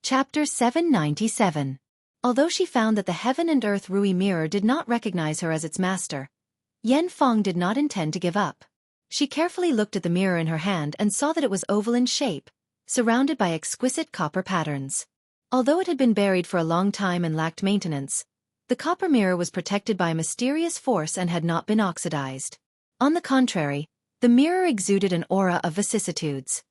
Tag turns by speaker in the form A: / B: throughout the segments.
A: Chapter 797. Although she found that the Heaven and Earth Rui mirror did not recognize her as its master, Yan Feng did not intend to give up. She carefully looked at the mirror in her hand and saw that it was oval in shape, surrounded by exquisite copper patterns. Although it had been buried for a long time and lacked maintenance, the copper mirror was protected by a mysterious force and had not been oxidized. On the contrary, the mirror exuded an aura of vicissitudes.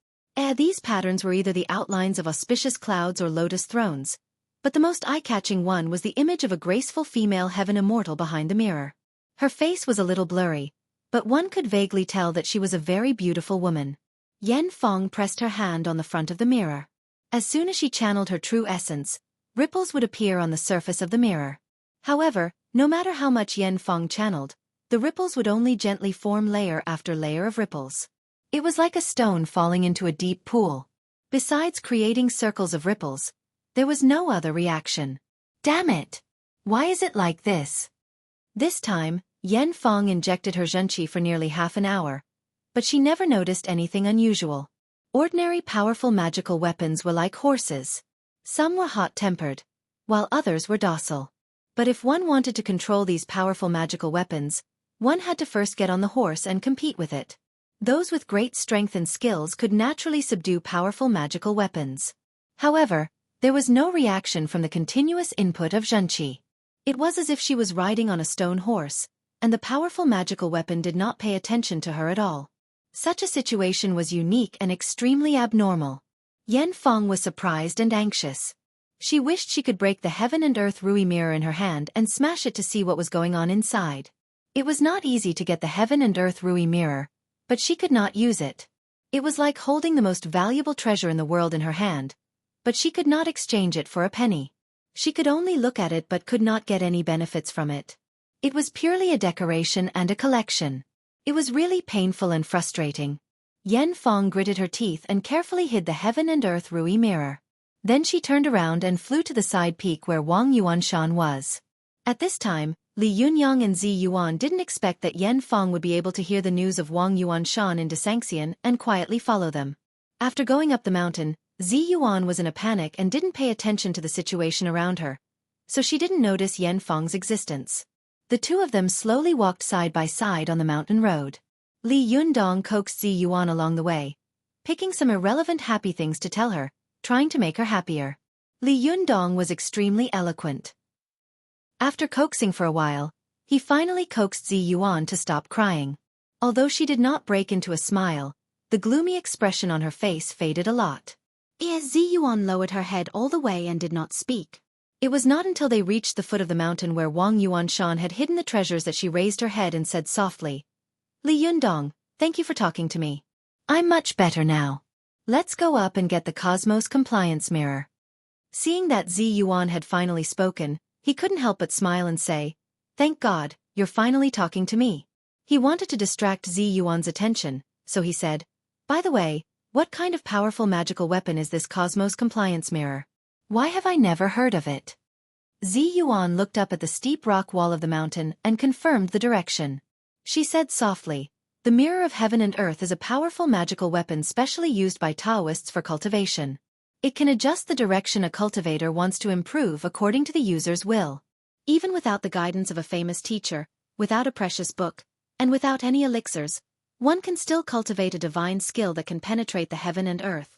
A: These patterns were either the outlines of auspicious clouds or lotus thrones, but the most eye-catching one was the image of a graceful female heaven immortal behind the mirror. Her face was a little blurry, but one could vaguely tell that she was a very beautiful woman. Yan Feng pressed her hand on the front of the mirror. As soon as she channeled her true essence, ripples would appear on the surface of the mirror. However, no matter how much Yan Feng channeled, the ripples would only gently form layer after layer of ripples. It was like a stone falling into a deep pool. Besides creating circles of ripples, there was no other reaction. Damn it! Why is it like this? This time, Yan Feng injected her Xueqi for nearly half an hour, but she never noticed anything unusual. Ordinary powerful magical weapons were like horses. Some were hot-tempered, while others were docile. But if one wanted to control these powerful magical weapons, one had to first get on the horse and compete with it. Those with great strength and skills could naturally subdue powerful magical weapons. However, there was no reaction from the continuous input of Xueqi. It was as if she was riding on a stone horse, and the powerful magical weapon did not pay attention to her at all. Such a situation was unique and extremely abnormal. Yan Feng was surprised and anxious. She wished she could break the Heaven and Earth Rui mirror in her hand and smash it to see what was going on inside. It was not easy to get the Heaven and Earth Rui mirror, but she could not use it. It was like holding the most valuable treasure in the world in her hand, but she could not exchange it for a penny. She could only look at it but could not get any benefits from it. It was purely a decoration and a collection. It was really painful and frustrating. Yan Feng gritted her teeth and carefully hid the Heaven and Earth Rui mirror. Then she turned around and flew to the side peak where Wang Yuanshan was. At this time, Li Yunyang and Zi Yuan didn't expect that Yan Feng would be able to hear the news of Wang Yuanshan in Desanxian and quietly follow them. After going up the mountain, Zi Yuan was in a panic and didn't pay attention to the situation around her, so she didn't notice Yan Feng's existence. The two of them slowly walked side by side on the mountain road. Li Yundong coaxed Zi Yuan along the way, picking some irrelevant happy things to tell her, trying to make her happier. Li Yundong was extremely eloquent. After coaxing for a while, he finally coaxed Zi Yuan to stop crying. Although she did not break into a smile, the gloomy expression on her face faded a lot. Zi Yuan lowered her head all the way and did not speak. It was not until they reached the foot of the mountain where Wang Yuanshan had hidden the treasures that she raised her head and said softly, "Li Yundong, thank you for talking to me. I'm much better now. Let's go up and get the Cosmos Compliance Mirror." Seeing that Zi Yuan had finally spoken, he couldn't help but smile and say, "Thank God, you're finally talking to me." He wanted to distract Zi Yuan's attention, so he said, "By the way, what kind of powerful magical weapon is this Cosmos Compliance Mirror? Why have I never heard of it?" Zi Yuan looked up at the steep rock wall of the mountain and confirmed the direction. She said softly, "The Mirror of Heaven and Earth is a powerful magical weapon specially used by Taoists for cultivation. It can adjust the direction a cultivator wants to improve according to the user's will. Even without the guidance of a famous teacher, without a precious book, and without any elixirs, one can still cultivate a divine skill that can penetrate the heaven and earth."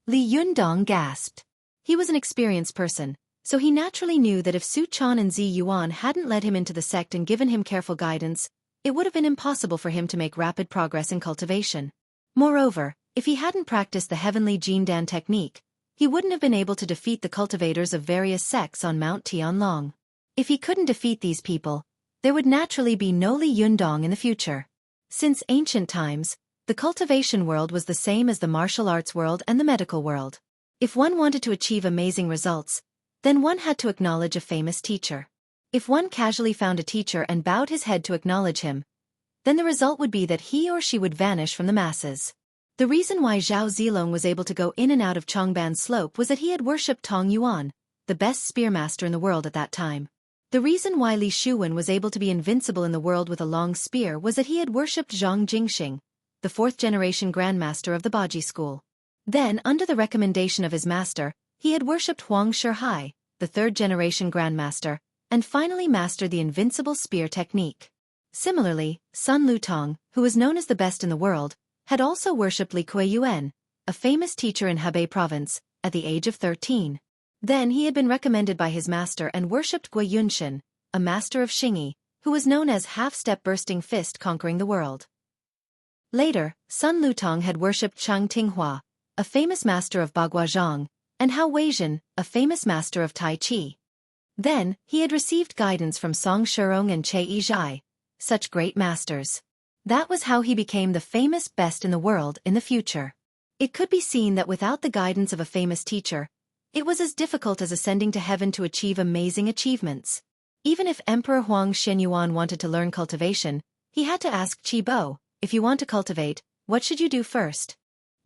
A: Li Yundong gasped. He was an experienced person, so he naturally knew that if Su Chan and Zi Yuan hadn't led him into the sect and given him careful guidance, it would have been impossible for him to make rapid progress in cultivation. Moreover, if he hadn't practiced the heavenly Jindan technique, he wouldn't have been able to defeat the cultivators of various sects on Mount Tianlong. If he couldn't defeat these people, there would naturally be no Li Yundong in the future. Since ancient times, the cultivation world was the same as the martial arts world and the medical world. If one wanted to achieve amazing results, then one had to acknowledge a famous teacher. If one casually found a teacher and bowed his head to acknowledge him, then the result would be that he or she would vanish from the masses. The reason why Zhao Zilong was able to go in and out of Chongban Slope was that he had worshipped Tong Yuan, the best spearmaster in the world at that time. The reason why Li Shuwen was able to be invincible in the world with a long spear was that he had worshipped Zhang Jingxing, the fourth-generation grandmaster of the Baji school. Then, under the recommendation of his master, He had worshipped Huang Shihai, the third-generation grandmaster, and finally mastered the invincible spear technique. Similarly, Sun Lutong, who was known as the best in the world, had also worshipped Li Kuei-yuan, a famous teacher in Hebei province, at the age of 13. Then he had been recommended by his master and worshipped Gui Yunshan, a master of Xingyi, who was known as half-step bursting fist conquering the world. Later, Sun Lutong had worshipped Chang Tinghua, a famous master of Baguazhang, and Hao Weizhen, a famous master of Tai Chi. Then, he had received guidance from Song Shirong and Che Yizhai, such great masters. That was how he became the famous best in the world in the future. It could be seen that without the guidance of a famous teacher, it was as difficult as ascending to heaven to achieve amazing achievements. Even if Emperor Huang Xinyuan wanted to learn cultivation, he had to ask Qi Bo, if you want to cultivate, what should you do first?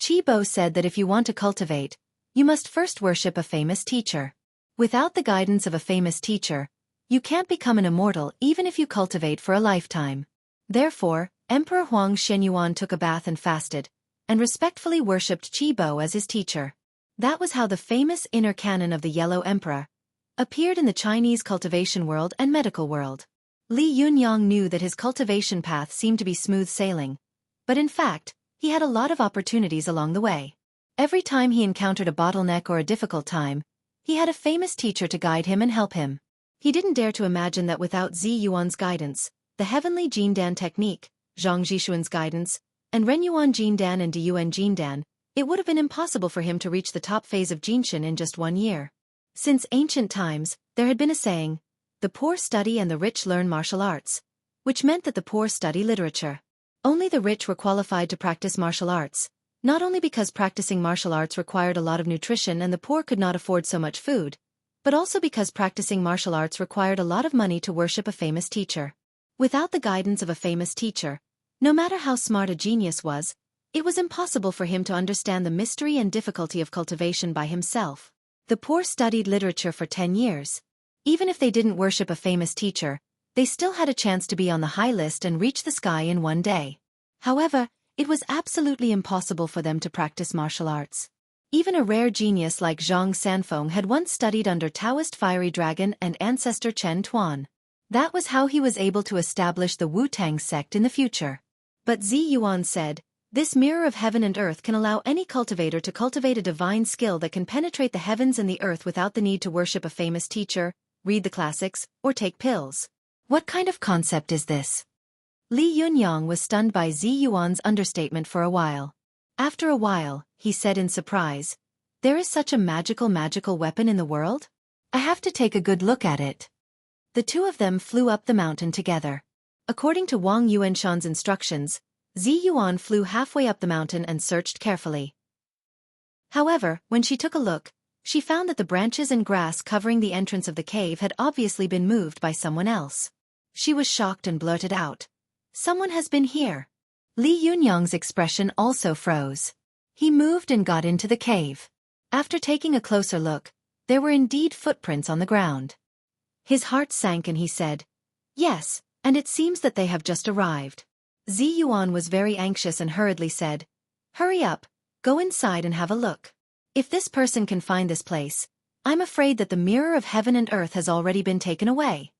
A: Qi Bo said that if you want to cultivate, you must first worship a famous teacher. Without the guidance of a famous teacher, you can't become an immortal even if you cultivate for a lifetime. Therefore, Emperor Huang Xinyuan took a bath and fasted, and respectfully worshipped Qi Bo as his teacher. That was how the famous inner canon of the Yellow Emperor appeared in the Chinese cultivation world and medical world. Li Yunyang knew that his cultivation path seemed to be smooth sailing, but in fact, he had a lot of opportunities along the way. Every time he encountered a bottleneck or a difficult time, he had a famous teacher to guide him and help him. He didn't dare to imagine that without Zi Yuan's guidance, the heavenly Jindan technique, Zhang Jishuan's guidance, and Renyuan Jindan and Diyuan Jindan, it would have been impossible for him to reach the top phase of Jinshan in just 1 year. Since ancient times, there had been a saying, the poor study and the rich learn martial arts, which meant that the poor study literature. Only the rich were qualified to practice martial arts, not only because practicing martial arts required a lot of nutrition and the poor could not afford so much food, but also because practicing martial arts required a lot of money to worship a famous teacher. Without the guidance of a famous teacher, no matter how smart a genius was, it was impossible for him to understand the mystery and difficulty of cultivation by himself. The poor studied literature for 10 years. Even if they didn't worship a famous teacher, they still had a chance to be on the high list and reach the sky in 1 day. However, it was absolutely impossible for them to practice martial arts. Even a rare genius like Zhang Sanfeng had once studied under Taoist Fiery Dragon and ancestor Chen Tuan. That was how he was able to establish the Wu-Tang sect in the future. But Zi Yuan said, this mirror of heaven and earth can allow any cultivator to cultivate a divine skill that can penetrate the heavens and the earth without the need to worship a famous teacher, read the classics, or take pills. What kind of concept is this? Li Yunyang was stunned by Zi Yuan's understatement for a while. After a while, he said in surprise, there is such a magical weapon in the world? I have to take a good look at it. The two of them flew up the mountain together. According to Wang Yuanshan's instructions, Zi Yuan flew halfway up the mountain and searched carefully. However, when she took a look, she found that the branches and grass covering the entrance of the cave had obviously been moved by someone else. She was shocked and blurted out, someone has been here. Li Yunyang's expression also froze. He moved and got into the cave. After taking a closer look, there were indeed footprints on the ground. His heart sank and he said, yes, and it seems that they have just arrived. Zi Yuan was very anxious and hurriedly said, hurry up, go inside and have a look. If this person can find this place, I'm afraid that the mirror of heaven and earth has already been taken away.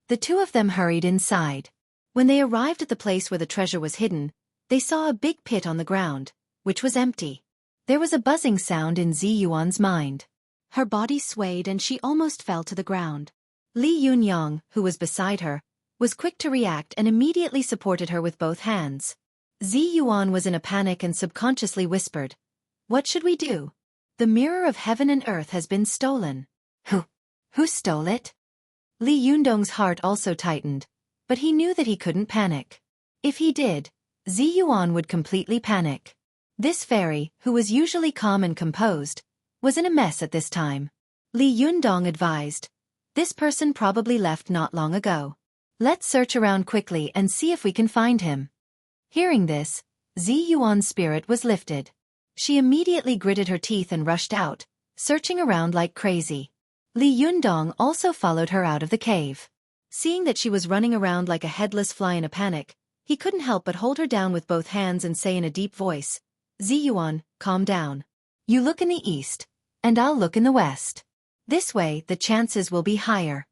A: The two of them hurried inside. When they arrived at the place where the treasure was hidden, they saw a big pit on the ground, which was empty. There was a buzzing sound in Zi Yuan's mind. Her body swayed and she almost fell to the ground. Li Yunyang, who was beside her, was quick to react and immediately supported her with both hands. Zi Yuan was in a panic and subconsciously whispered, what should we do? The mirror of heaven and earth has been stolen. Who stole it? Li Yundong's heart also tightened, but he knew that he couldn't panic. If he did, Zi Yuan would completely panic. This fairy, who was usually calm and composed, was in a mess at this time. Li Yundong advised, this person probably left not long ago. Let's search around quickly and see if we can find him. Hearing this, Zi Yuan's spirit was lifted. She immediately gritted her teeth and rushed out, searching around like crazy. Li Yundong also followed her out of the cave. Seeing that she was running around like a headless fly in a panic, he couldn't help but hold her down with both hands and say in a deep voice, Zi Yuan, calm down. You look in the east. And I'll look in the west. This way, the chances will be higher.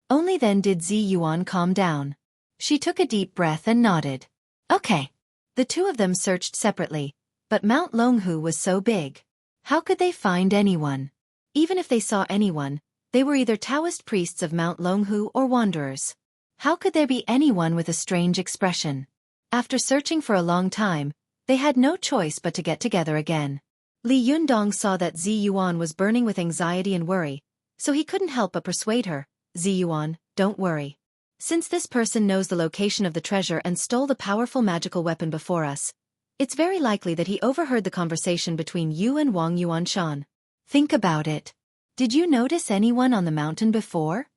A: Only then did Zi Yuan calm down. She took a deep breath and nodded. Okay. The two of them searched separately, but Mount Longhu was so big. How could they find anyone? Even if they saw anyone, they were either Taoist priests of Mount Longhu or wanderers. How could there be anyone with a strange expression? After searching for a long time, they had no choice but to get together again. Li Yundong saw that Zi Yuan was burning with anxiety and worry, so he couldn't help but persuade her, Zi Yuan, don't worry. Since this person knows the location of the treasure and stole the powerful magical weapon before us, it's very likely that he overheard the conversation between you and Wang Yuanshan. Think about it. Did you notice anyone on the mountain before?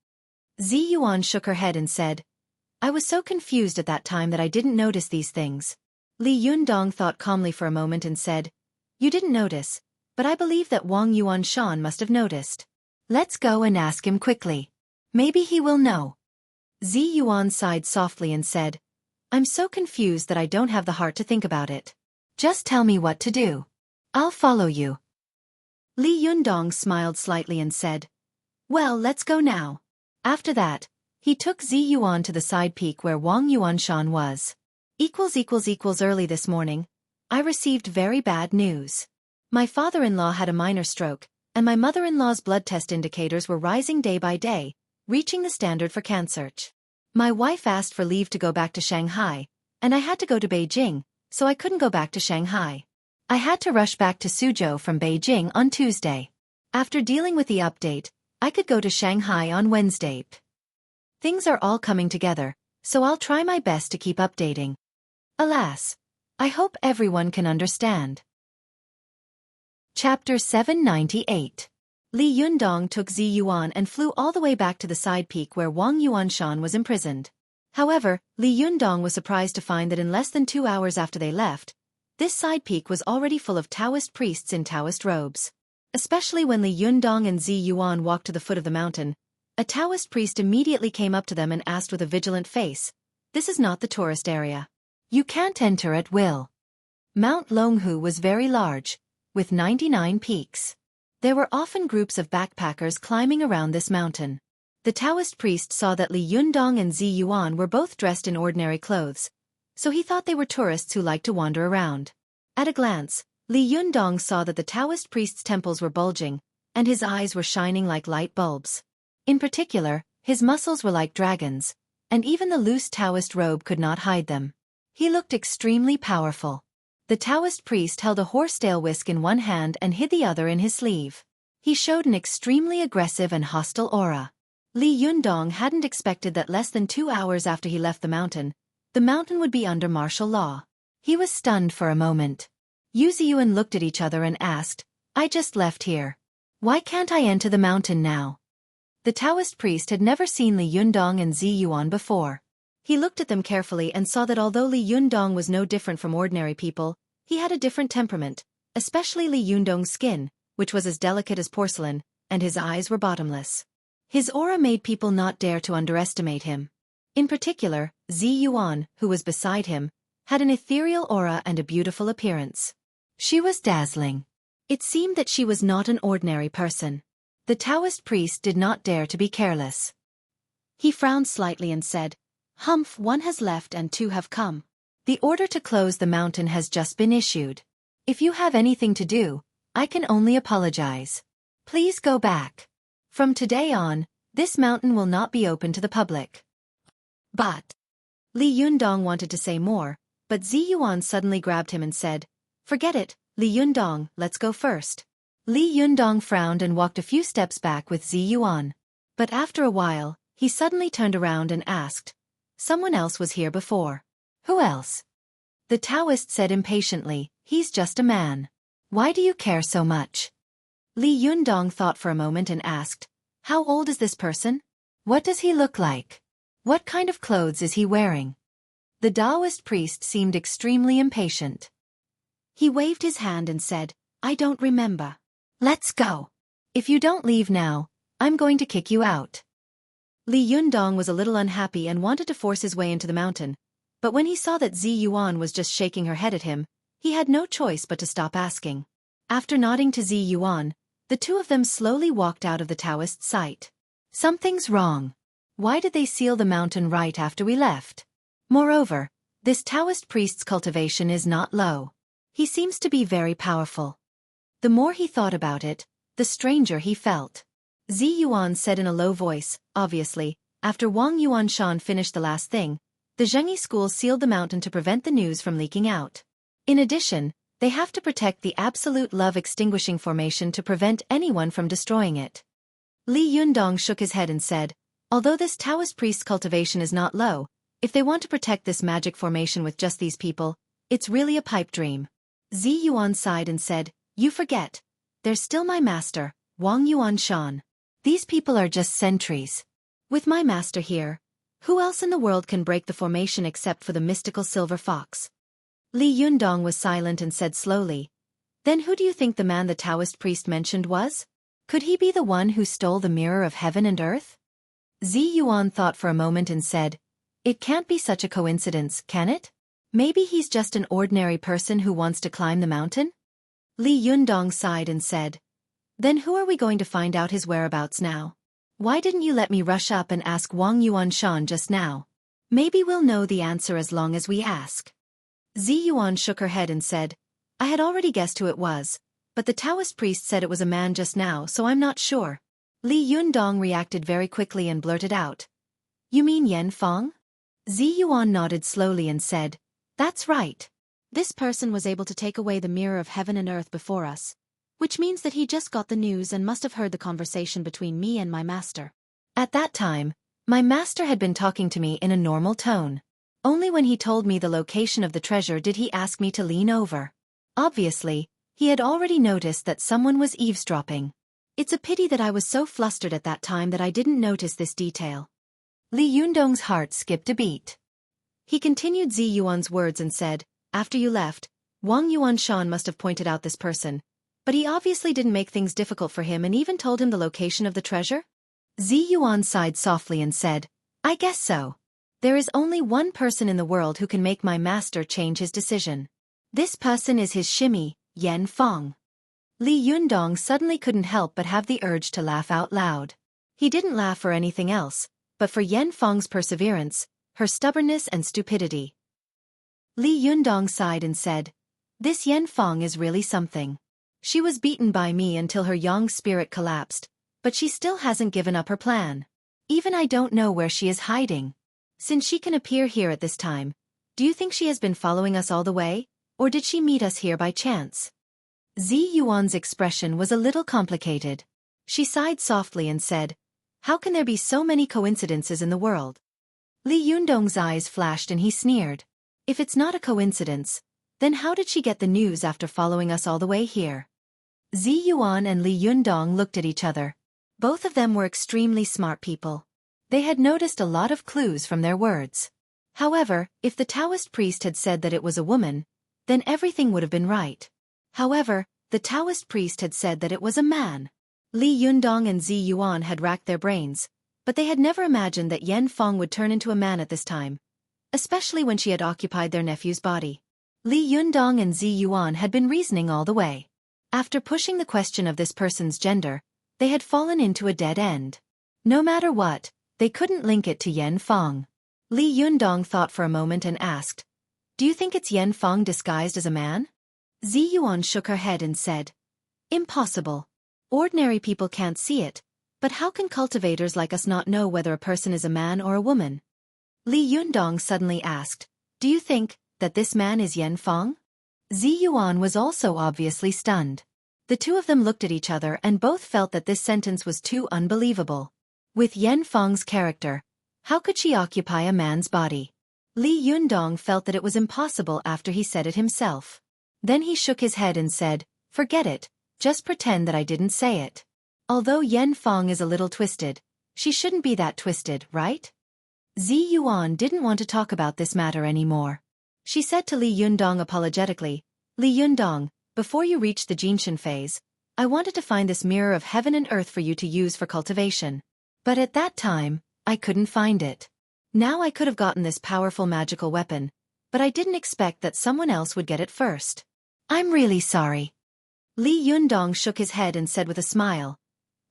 A: Zi Yuan shook her head and said, I was so confused at that time that I didn't notice these things. Li Yundong thought calmly for a moment and said, You didn't notice, but I believe that Wang Yuanshan must have noticed. Let's go and ask him quickly. Maybe he will know. Zi Yuan sighed softly and said, I'm so confused that I don't have the heart to think about it. Just tell me what to do. I'll follow you. Li Yundong smiled slightly and said, Well, let's go now. After that, he took Zi Yuan to the side peak where Wang Yuanshan was. Early this morning, I received very bad news. My father-in-law had a minor stroke, and my mother-in-law's blood test indicators were rising day by day, reaching the standard for cancer. My wife asked for leave to go back to Shanghai, and I had to go to Beijing, so I couldn't go back to Shanghai. I had to rush back to Suzhou from Beijing on Tuesday. After dealing with the update, I could go to Shanghai on Wednesday. Things are all coming together, so I'll try my best to keep updating. Alas, I hope everyone can understand. Chapter 798. Li Yundong took Zi Yuan and flew all the way back to the side peak where Wang Yuanshan was imprisoned. However, Li Yundong was surprised to find that in less than 2 hours after they left, this side peak was already full of Taoist priests in Taoist robes. Especially when Li Yundong and Zi Yuan walked to the foot of the mountain, a Taoist priest immediately came up to them and asked with a vigilant face, This is not the tourist area. You can't enter at will. Mount Longhu was very large, with 99 peaks. There were often groups of backpackers climbing around this mountain. The Taoist priest saw that Li Yundong and Zi Yuan were both dressed in ordinary clothes, so he thought they were tourists who liked to wander around. At a glance, Li Yundong saw that the Taoist priest's temples were bulging, and his eyes were shining like light bulbs. In particular, his muscles were like dragons, and even the loose Taoist robe could not hide them. He looked extremely powerful. The Taoist priest held a horsetail whisk in one hand and hid the other in his sleeve. He showed an extremely aggressive and hostile aura. Li Yundong hadn't expected that less than 2 hours after he left the mountain would be under martial law. He was stunned for a moment. Yu Ziyuan looked at each other and asked, I just left here. Why can't I enter the mountain now? The Taoist priest had never seen Li Yundong and Zi Yuan before. He looked at them carefully and saw that although Li Yundong was no different from ordinary people, he had a different temperament, especially Li Yundong's skin, which was as delicate as porcelain, and his eyes were bottomless. His aura made people not dare to underestimate him. In particular, Zi Yuan, who was beside him, had an ethereal aura and a beautiful appearance. She was dazzling. It seemed that she was not an ordinary person. The Taoist priest did not dare to be careless. He frowned slightly and said, Humph, 1 has left and 2 have come. The order to close the mountain has just been issued. If you have anything to do, I can only apologize. Please go back. From today on, this mountain will not be open to the public. But Li Yundong wanted to say more, but Zi Yuan suddenly grabbed him and said, Forget it, Li Yundong, let's go first. Li Yundong frowned and walked a few steps back with Zi Yuan. But after a while, he suddenly turned around and asked, Someone else was here before. Who else? The Taoist said impatiently, He's just a man. Why do you care so much? Li Yundong thought for a moment and asked, How old is this person? What does he look like? What kind of clothes is he wearing? The Taoist priest seemed extremely impatient. He waved his hand and said, I don't remember. Let's go. If you don't leave now, I'm going to kick you out. Li Yundong was a little unhappy and wanted to force his way into the mountain, but when he saw that Zi Yuan was just shaking her head at him, he had no choice but to stop asking. After nodding to Zi Yuan, The two of them slowly walked out of the Taoist site. Something's wrong. Why did they seal the mountain right after we left? Moreover, this Taoist priest's cultivation is not low. He seems to be very powerful. The more he thought about it, the stranger he felt. Zi Yuan said in a low voice, obviously, after Wang Yuanshan finished the last thing, the Zhengyi school sealed the mountain to prevent the news from leaking out. In addition, they have to protect the absolute love extinguishing formation to prevent anyone from destroying it. Li Yundong shook his head and said, although this Taoist priest's cultivation is not low, if they want to protect this magic formation with just these people, it's really a pipe dream. Zi Yuan sighed and said, you forget. There's still my master, Wang Yuanshan. These people are just sentries. With my master here, who else in the world can break the formation except for the mystical silver fox? Li Yundong was silent and said slowly, then who do you think the man the Taoist priest mentioned was? Could he be the one who stole the mirror of heaven and earth? Zi Yuan thought for a moment and said, it can't be such a coincidence, can it? Maybe he's just an ordinary person who wants to climb the mountain? Li Yundong sighed and said, then who are we going to find out his whereabouts now? Why didn't you let me rush up and ask Wang Yuanshan just now? Maybe we'll know the answer as long as we ask. Zi Yuan shook her head and said, I had already guessed who it was, but the Taoist priest said it was a man just now, so I'm not sure. Li Yundong reacted very quickly and blurted out, you mean Yan Feng? Zi Yuan nodded slowly and said, that's right. This person was able to take away the mirror of heaven and earth before us, which means that he just got the news and must have heard the conversation between me and my master. At that time, my master had been talking to me in a normal tone. Only when he told me the location of the treasure did he ask me to lean over. Obviously, he had already noticed that someone was eavesdropping. It's a pity that I was so flustered at that time that I didn't notice this detail. Li Yundong's heart skipped a beat. He continued Zi Yuan's words and said, after you left, Wang Yuanshan must have pointed out this person, but he obviously didn't make things difficult for him and even told him the location of the treasure? Zi Yuan sighed softly and said, I guess so. There is only one person in the world who can make my master change his decision. This person is his shimmy, Yan Feng. Li Yundong suddenly couldn't help but have the urge to laugh out loud. He didn't laugh for anything else, but for Yan Feng's perseverance, her stubbornness and stupidity. Li Yundong sighed and said, this Yan Feng is really something. She was beaten by me until her yang spirit collapsed, but she still hasn't given up her plan. Even I don't know where she is hiding. Since she can appear here at this time, do you think she has been following us all the way, or did she meet us here by chance? Zi Yuan's expression was a little complicated. She sighed softly and said, how can there be so many coincidences in the world? Li Yundong's eyes flashed and he sneered. If it's not a coincidence, then how did she get the news after following us all the way here? Zi Yuan and Li Yundong looked at each other. Both of them were extremely smart people. They had noticed a lot of clues from their words. However, if the Taoist priest had said that it was a woman, then everything would have been right. However, the Taoist priest had said that it was a man. Li Yundong and Zi Yuan had racked their brains, but they had never imagined that Yan Feng would turn into a man at this time, especially when she had occupied their nephew's body. Li Yundong and Zi Yuan had been reasoning all the way. After pushing the question of this person's gender, they had fallen into a dead end. No matter what, they couldn't link it to Yan Feng. Li Yundong thought for a moment and asked, do you think it's Yan Feng disguised as a man? Zi Yuan shook her head and said, impossible. Ordinary people can't see it, but how can cultivators like us not know whether a person is a man or a woman? Li Yundong suddenly asked, do you think that this man is Yan Feng? Zi Yuan was also obviously stunned. The two of them looked at each other and both felt that this sentence was too unbelievable. With Yan Feng's character, how could she occupy a man's body? Li Yundong felt that it was impossible after he said it himself. Then he shook his head and said, forget it, just pretend that I didn't say it. Although Yan Feng is a little twisted, she shouldn't be that twisted, right? Zi Yuan didn't want to talk about this matter anymore. She said to Li Yundong apologetically, Li Yundong, before you reach the Jinshan phase, I wanted to find this mirror of heaven and earth for you to use for cultivation. But at that time, I couldn't find it. Now I could have gotten this powerful magical weapon, but I didn't expect that someone else would get it first. I'm really sorry. Li Yundong shook his head and said with a smile,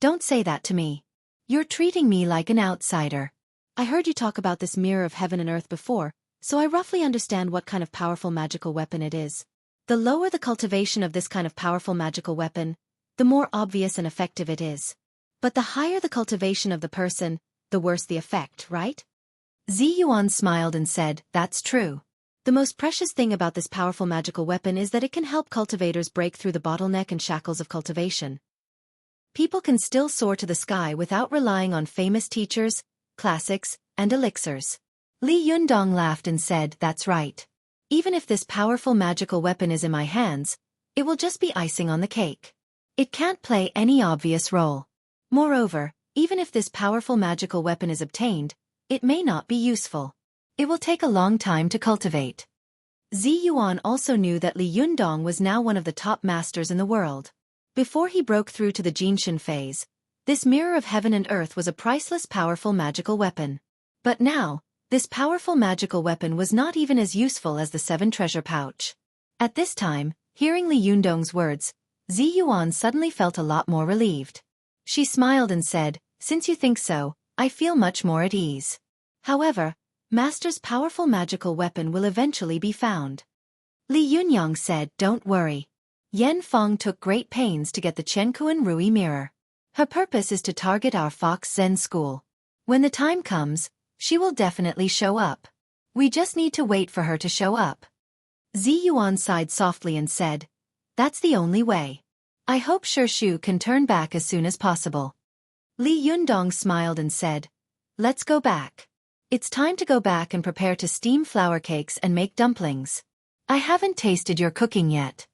A: "Don't say that to me. You're treating me like an outsider. I heard you talk about this mirror of heaven and earth before, so I roughly understand what kind of powerful magical weapon it is. The lower the cultivation of this kind of powerful magical weapon, the more obvious and effective it is. But the higher the cultivation of the person, the worse the effect, right?" Zi Yuan smiled and said, "That's true. The most precious thing about this powerful magical weapon is that it can help cultivators break through the bottleneck and shackles of cultivation. People can still soar to the sky without relying on famous teachers, classics, and elixirs." Li Yundong laughed and said, "That's right. Even if this powerful magical weapon is in my hands, it will just be icing on the cake. It can't play any obvious role. Moreover, even if this powerful magical weapon is obtained, it may not be useful. It will take a long time to cultivate." Zi Yuan also knew that Li Yundong was now one of the top masters in the world. Before he broke through to the Jinshin phase, this mirror of heaven and earth was a priceless powerful magical weapon. But now, this powerful magical weapon was not even as useful as the 7 treasure pouch. At this time, hearing Li Yundong's words, Zi Yuan suddenly felt a lot more relieved. She smiled and said, "Since you think so, I feel much more at ease. However, Master's powerful magical weapon will eventually be found." Li Yunyang said, "Don't worry. Yan Feng took great pains to get the Chenkuan Rui mirror. Her purpose is to target our Fox Zen school. When the time comes, she will definitely show up. We just need to wait for her to show up." Zi Yuan sighed softly and said, "That's the only way. I hope Xueqi can turn back as soon as possible." Li Yundong smiled and said, "Let's go back. It's time to go back and prepare to steam flour cakes and make dumplings. I haven't tasted your cooking yet."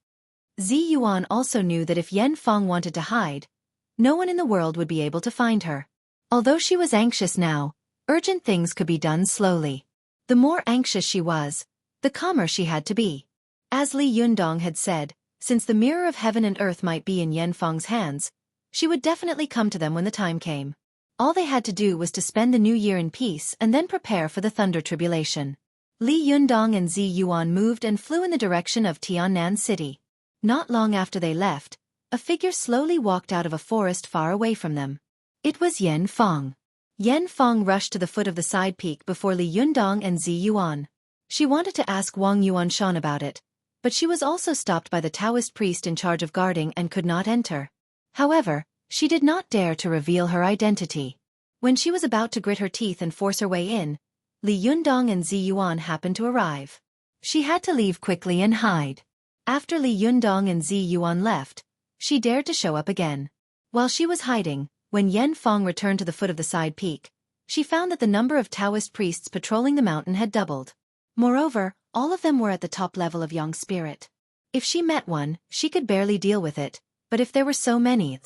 A: Zi Yuan also knew that if Yan Feng wanted to hide, no one in the world would be able to find her. Although she was anxious now, urgent things could be done slowly. The more anxious she was, the calmer she had to be. As Li Yundong had said, since the mirror of heaven and earth might be in Yan Feng's hands, she would definitely come to them when the time came. All they had to do was to spend the new year in peace and then prepare for the thunder tribulation. Li Yundong and Zi Yuan moved and flew in the direction of Tiannan City. Not long after they left, a figure slowly walked out of a forest far away from them. It was Yan Feng. Yan Feng rushed to the foot of the side peak before Li Yundong and Zi Yuan. She wanted to ask Wang Yuanshan about it, but she was also stopped by the Taoist priest in charge of guarding and could not enter. However, she did not dare to reveal her identity. When she was about to grit her teeth and force her way in, Li Yundong and Zi Yuan happened to arrive. She had to leave quickly and hide. After Li Yundong and Zi Yuan left, she dared to show up again. While she was hiding, when Yan Feng returned to the foot of the side peak, she found that the number of Taoist priests patrolling the mountain had doubled. Moreover, all of them were at the top level of Yang spirit. If she met one, she could barely deal with it, but if there were so many,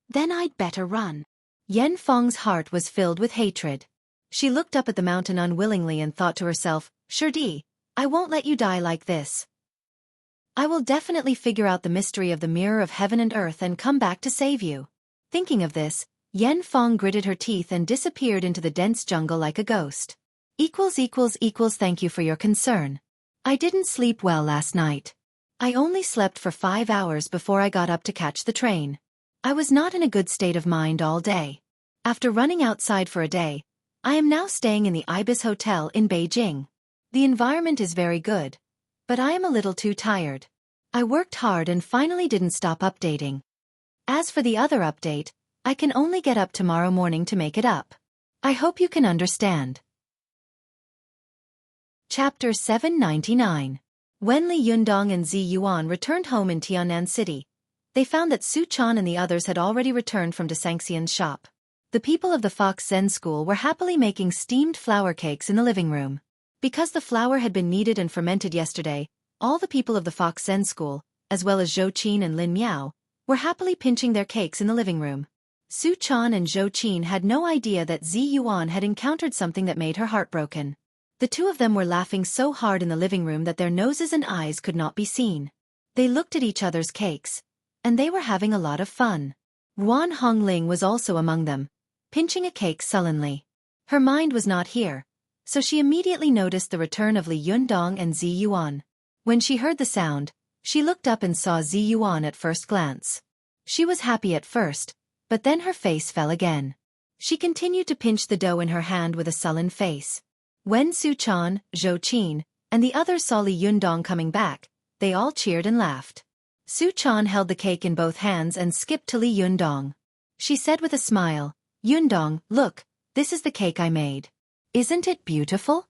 A: then I'd better run. Yan Feng's heart was filled with hatred. She looked up at the mountain unwillingly and thought to herself, "Shirdi, I won't let you die like this. I will definitely figure out the mystery of the mirror of heaven and earth and come back to save you." Thinking of this, Yan Feng gritted her teeth and disappeared into the dense jungle like a ghost. Thank you for your concern. I didn't sleep well last night. I only slept for 5 hours before I got up to catch the train. I was not in a good state of mind all day. After running outside for a day, I am now staying in the Ibis Hotel in Beijing. The environment is very good, but I am a little too tired. I worked hard and finally didn't stop updating. As for the other update, I can only get up tomorrow morning to make it up. I hope you can understand. Chapter 799. When Li Yundong and Zi Yuan returned home in Tiannan City, they found that Su Chan and the others had already returned from Desangxian's shop. The people of the Fox Zen school were happily making steamed flour cakes in the living room. Because the flour had been kneaded and fermented yesterday, all the people of the Fox Zen school, as well as Zhou Qin and Lin Miao, were happily pinching their cakes in the living room. Su Chan and Zhou Qin had no idea that Zi Yuan had encountered something that made her heart broken. The two of them were laughing so hard in the living room that their noses and eyes could not be seen. They looked at each other's cakes, and they were having a lot of fun. Ruan Hongling was also among them, pinching a cake sullenly. Her mind was not here, so she immediately noticed the return of Li Yundong and Zi Yuan. When she heard the sound, She looked up and saw Zi Yuan at first glance. She was happy at first, but then her face fell again. She continued to pinch the dough in her hand with a sullen face. When Su Chan, Zhou Qin, and the others saw Li Yundong coming back, they all cheered and laughed. Su Chan held the cake in both hands and skipped to Li Yundong. She said with a smile, "Yundong, look, this is the cake I made. Isn't it beautiful?"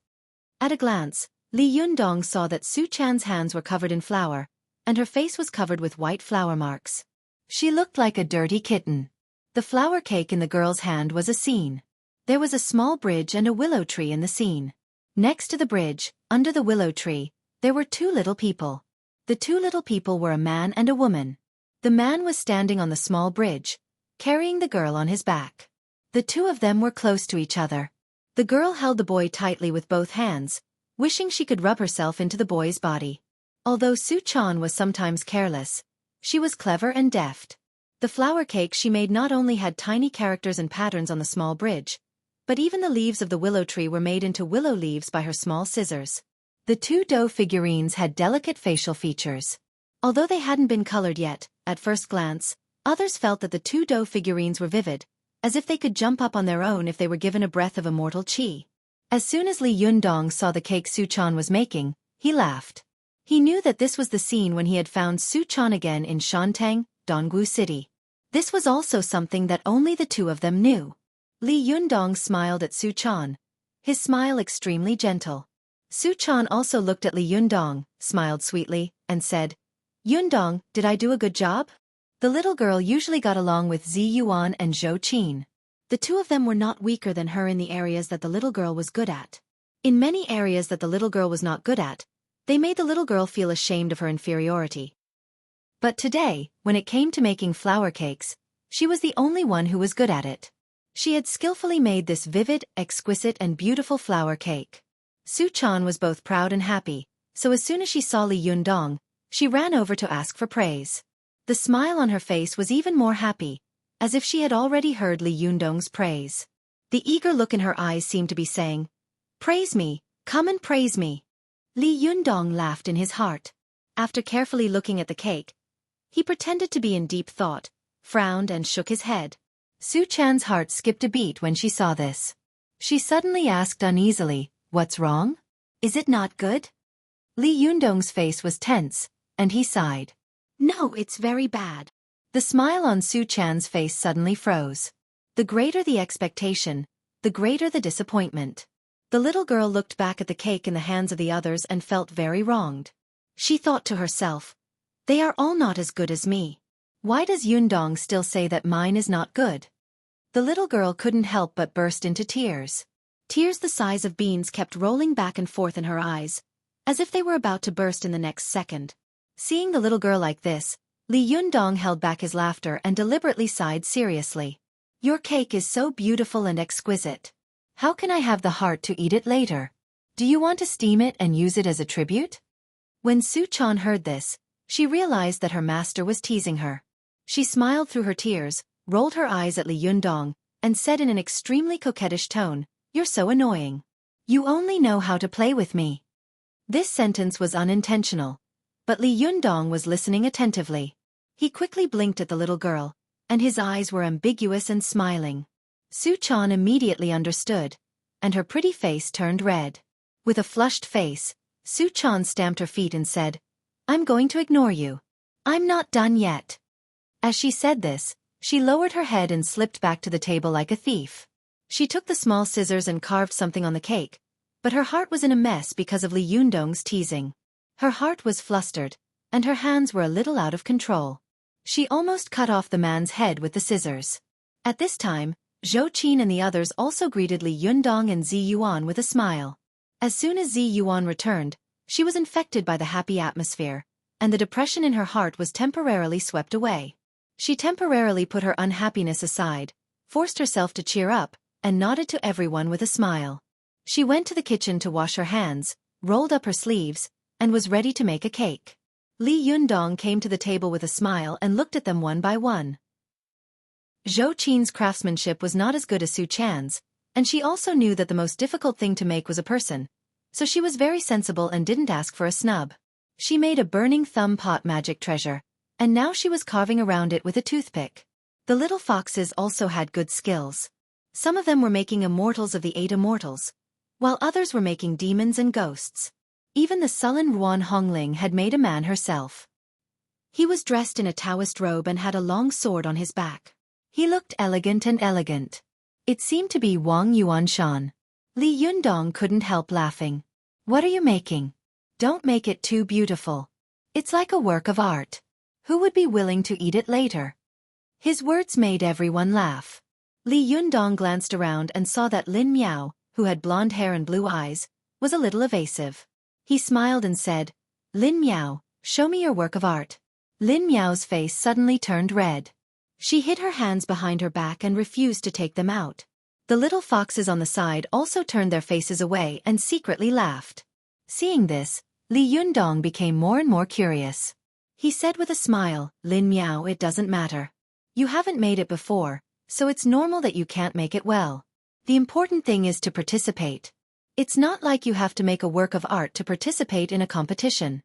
A: At a glance, Li Yundong saw that Su Chan's hands were covered in flour, and her face was covered with white flour marks. She looked like a dirty kitten. The flour cake in the girl's hand was a scene. There was a small bridge and a willow tree in the scene. Next to the bridge, under the willow tree, there were two little people. The two little people were a man and a woman. The man was standing on the small bridge, carrying the girl on his back. The two of them were close to each other. The girl held the boy tightly with both hands, wishing she could rub herself into the boy's body. Although Su Chan was sometimes careless, she was clever and deft. The flour cake she made not only had tiny characters and patterns on the small bridge, but even the leaves of the willow tree were made into willow leaves by her small scissors. The two dough figurines had delicate facial features. Although they hadn't been colored yet, at first glance, others felt that the two dough figurines were vivid, as if they could jump up on their own if they were given a breath of immortal qi. As soon as Li Yundong saw the cake Su Chan was making, he laughed. He knew that this was the scene when he had found Su Chan again in Shantang, Dongwu City. This was also something that only the two of them knew. Li Yundong smiled at Su Chan, his smile extremely gentle. Su Chan also looked at Li Yundong, smiled sweetly, and said, "Yundong, did I do a good job?" The little girl usually got along with Zi Yuan and Zhou Qin. The two of them were not weaker than her in the areas that the little girl was good at. In many areas that the little girl was not good at, they made the little girl feel ashamed of her inferiority. But today, when it came to making flour cakes, she was the only one who was good at it. She had skillfully made this vivid, exquisite and beautiful flour cake. Su Chan was both proud and happy, so as soon as she saw Li Yundong, she ran over to ask for praise. The smile on her face was even more happy, as if she had already heard Li Yundong's praise. The eager look in her eyes seemed to be saying, "Praise me, come and praise me." Li Yundong laughed in his heart. After carefully looking at the cake, he pretended to be in deep thought, frowned and shook his head. Su Chan's heart skipped a beat when she saw this. She suddenly asked uneasily, "What's wrong? Is it not good?" Li Yundong's face was tense, and he sighed. "No, it's very bad." The smile on Su Chan's face suddenly froze. The greater the expectation, the greater the disappointment. The little girl looked back at the cake in the hands of the others and felt very wronged. She thought to herself, "They are all not as good as me. Why does Yundong still say that mine is not good?" The little girl couldn't help but burst into tears. Tears the size of beans kept rolling back and forth in her eyes, as if they were about to burst in the next second. Seeing the little girl like this, Li Yundong held back his laughter and deliberately sighed seriously. "Your cake is so beautiful and exquisite. How can I have the heart to eat it later? Do you want to steam it and use it as a tribute?" When Su Chan heard this, she realized that her master was teasing her. She smiled through her tears, rolled her eyes at Li Yundong, and said in an extremely coquettish tone, "You're so annoying. You only know how to play with me." This sentence was unintentional, but Li Yundong was listening attentively. He quickly blinked at the little girl, and his eyes were ambiguous and smiling. Su Chan immediately understood, and her pretty face turned red. With a flushed face, Su Chan stamped her feet and said, "I'm going to ignore you. I'm not done yet." As she said this, she lowered her head and slipped back to the table like a thief. She took the small scissors and carved something on the cake, but her heart was in a mess because of Li Yundong's teasing. Her heart was flustered, and her hands were a little out of control. She almost cut off the man's head with the scissors. At this time, Zhou Qin and the others also greeted Li Yundong and Zi Yuan with a smile. As soon as Zi Yuan returned, she was infected by the happy atmosphere, and the depression in her heart was temporarily swept away. She temporarily put her unhappiness aside, forced herself to cheer up, and nodded to everyone with a smile. She went to the kitchen to wash her hands, rolled up her sleeves, and was ready to make a cake. Li Yundong came to the table with a smile and looked at them one by one. Zhou Qin's craftsmanship was not as good as Su Chan's, and she also knew that the most difficult thing to make was a person, so she was very sensible and didn't ask for a snub. She made a burning thumb pot magic treasure, and now she was carving around it with a toothpick. The little foxes also had good skills. Some of them were making immortals of the 8 immortals, while others were making demons and ghosts. Even the sullen Ruan Hongling had made a man herself. He was dressed in a Taoist robe and had a long sword on his back. He looked elegant and elegant. It seemed to be Wang Yuanshan. Li Yundong couldn't help laughing. What are you making? Don't make it too beautiful. It's like a work of art. Who would be willing to eat it later? His words made everyone laugh. Li Yundong glanced around and saw that Lin Miao, who had blonde hair and blue eyes, was a little evasive. He smiled and said, "Lin Miao, show me your work of art." Lin Miao's face suddenly turned red. She hid her hands behind her back and refused to take them out. The little foxes on the side also turned their faces away and secretly laughed. Seeing this, Li Yundong became more and more curious. He said with a smile, "Lin Miao, it doesn't matter. You haven't made it before, so it's normal that you can't make it well. The important thing is to participate. It's not like you have to make a work of art to participate in a competition."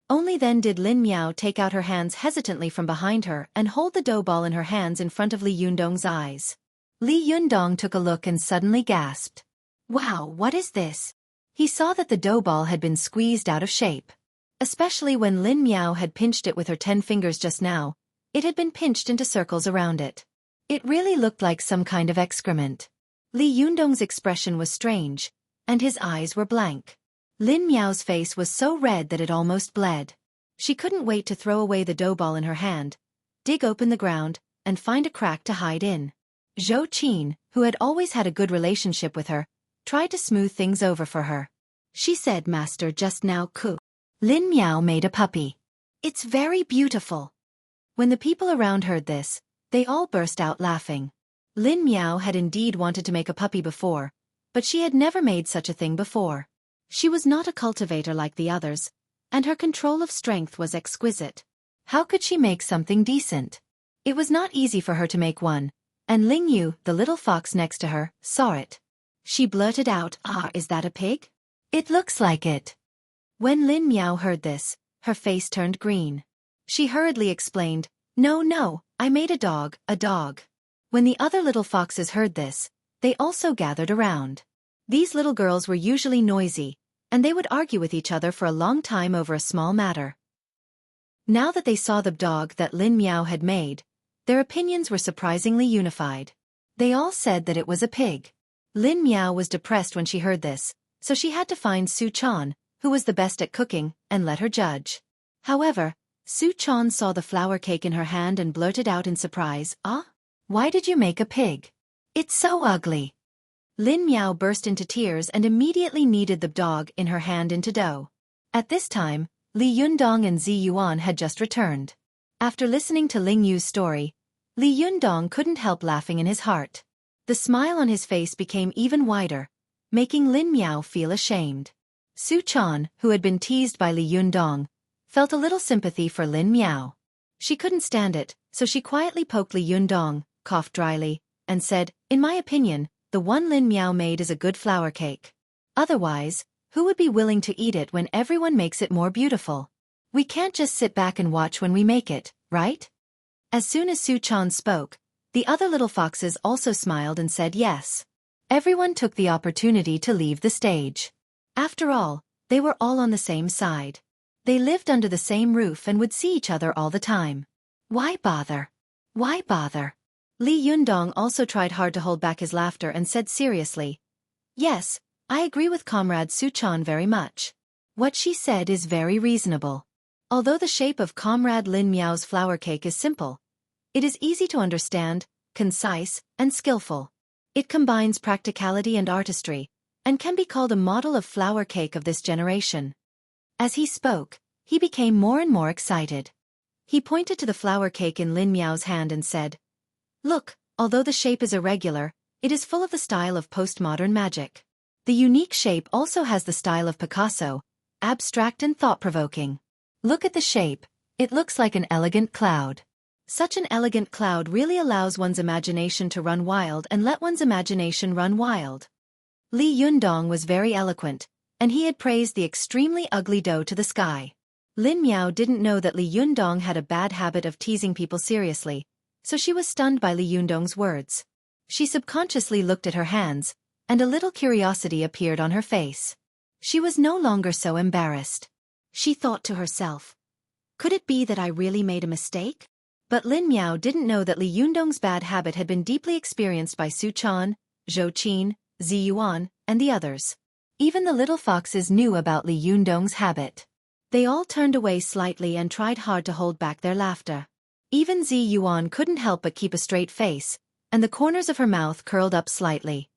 A: Only then did Lin Miao take out her hands hesitantly from behind her and hold the dough ball in her hands in front of Li Yundong's eyes. Li Yundong took a look and suddenly gasped. "Wow, what is this?" He saw that the dough ball had been squeezed out of shape. Especially when Lin Miao had pinched it with her 10 fingers just now, it had been pinched into circles around it. It really looked like some kind of excrement. Li Yundong's expression was strange, and his eyes were blank. Lin Miao's face was so red that it almost bled. She couldn't wait to throw away the dough ball in her hand, dig open the ground, and find a crack to hide in. Zhou Qin, who had always had a good relationship with her, tried to smooth things over for her. She said, "Master, just now Lin Miao made a puppy. It's very beautiful." When the people around heard this, they all burst out laughing. Lin Miao had indeed wanted to make a puppy before, but she had never made such a thing before. She was not a cultivator like the others, and her control of strength was exquisite. How could she make something decent? It was not easy for her to make one, and Ling Yu, the little fox next to her, saw it. She blurted out, "Ah, is that a pig? It looks like it." When Lin Miao heard this, her face turned green. She hurriedly explained, No, I made a dog, a dog." When the other little foxes heard this, they also gathered around. These little girls were usually noisy, and they would argue with each other for a long time over a small matter. Now that they saw the dog that Lin Miao had made, their opinions were surprisingly unified. They all said that it was a pig. Lin Miao was depressed when she heard this, so she had to find Su Chan, who was the best at cooking, and let her judge. However, Su Chan saw the flour cake in her hand and blurted out in surprise, "Ah? Why did you make a pig? It's so ugly." Lin Miao burst into tears and immediately kneaded the dog in her hand into dough. At this time, Li Yundong and Zi Yuan had just returned. After listening to Ling Yu's story, Li Yundong couldn't help laughing in his heart. The smile on his face became even wider, making Lin Miao feel ashamed. Su Chan, who had been teased by Li Yundong, felt a little sympathy for Lin Miao. She couldn't stand it, so she quietly poked Li Yundong, coughed dryly, and said, "In my opinion, the one Lin Miao made is a good flour cake. Otherwise, who would be willing to eat it when everyone makes it more beautiful? We can't just sit back and watch when we make it, right?" As soon as Su Chan spoke, the other little foxes also smiled and said yes. Everyone took the opportunity to leave the stage. After all, they were all on the same side. They lived under the same roof and would see each other all the time. Why bother? Why bother? Li Yundong also tried hard to hold back his laughter and said seriously, "Yes, I agree with Comrade Su Chan very much. What she said is very reasonable. Although the shape of Comrade Lin Miao's flour cake is simple, it is easy to understand, concise, and skillful. It combines practicality and artistry, and can be called a model of flour cake of this generation." As he spoke, he became more and more excited. He pointed to the flour cake in Lin Miao's hand and said, "Look, although the shape is irregular, it is full of the style of postmodern magic. The unique shape also has the style of Picasso, abstract and thought-provoking. Look at the shape, it looks like an elegant cloud. Such an elegant cloud really allows one's imagination to run wild and let one's imagination run wild." Li Yundong was very eloquent, and he had praised the extremely ugly dough to the sky. Lin Miao didn't know that Li Yundong had a bad habit of teasing people seriously, so she was stunned by Li Yundong's words. She subconsciously looked at her hands, and a little curiosity appeared on her face. She was no longer so embarrassed. She thought to herself, could it be that I really made a mistake? But Lin Miao didn't know that Li Yundong's bad habit had been deeply experienced by Su Chan, Zhou Qin, Zi Yuan, and the others. Even the little foxes knew about Li Yundong's habit. They all turned away slightly and tried hard to hold back their laughter. Even Zi Yuan couldn't help but keep a straight face, and the corners of her mouth curled up slightly.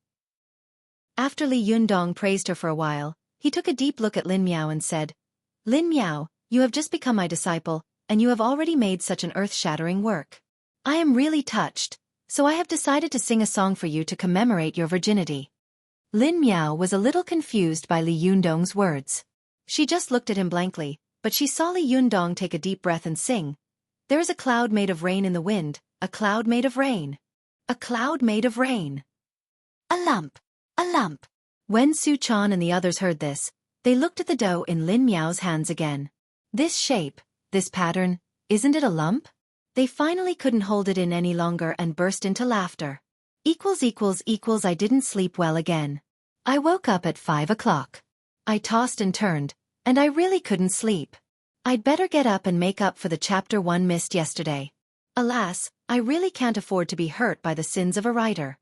A: After Li Yundong praised her for a while, he took a deep look at Lin Miao and said, Lin Miao, you have just become my disciple, and you have already made such an earth-shattering work. I am really touched, so I have decided to sing a song for you to commemorate your virginity. Lin Miao was a little confused by Li Yundong's words. She just looked at him blankly, but she saw Li Yundong take a deep breath and sing. There is a cloud made of rain in the wind, a cloud made of rain. A cloud made of rain. A lump, a lump. When Su Chan and the others heard this, they looked at the dough in Lin Miao's hands again. This shape, this pattern, isn't it a lump? They finally couldn't hold it in any longer and burst into laughter. I didn't sleep well again. I woke up at 5 o'clock. I tossed and turned, and I really couldn't sleep. I'd better get up and make up for the chapter 1 missed yesterday. Alas, I really can't afford to be hurt by the sins of a writer.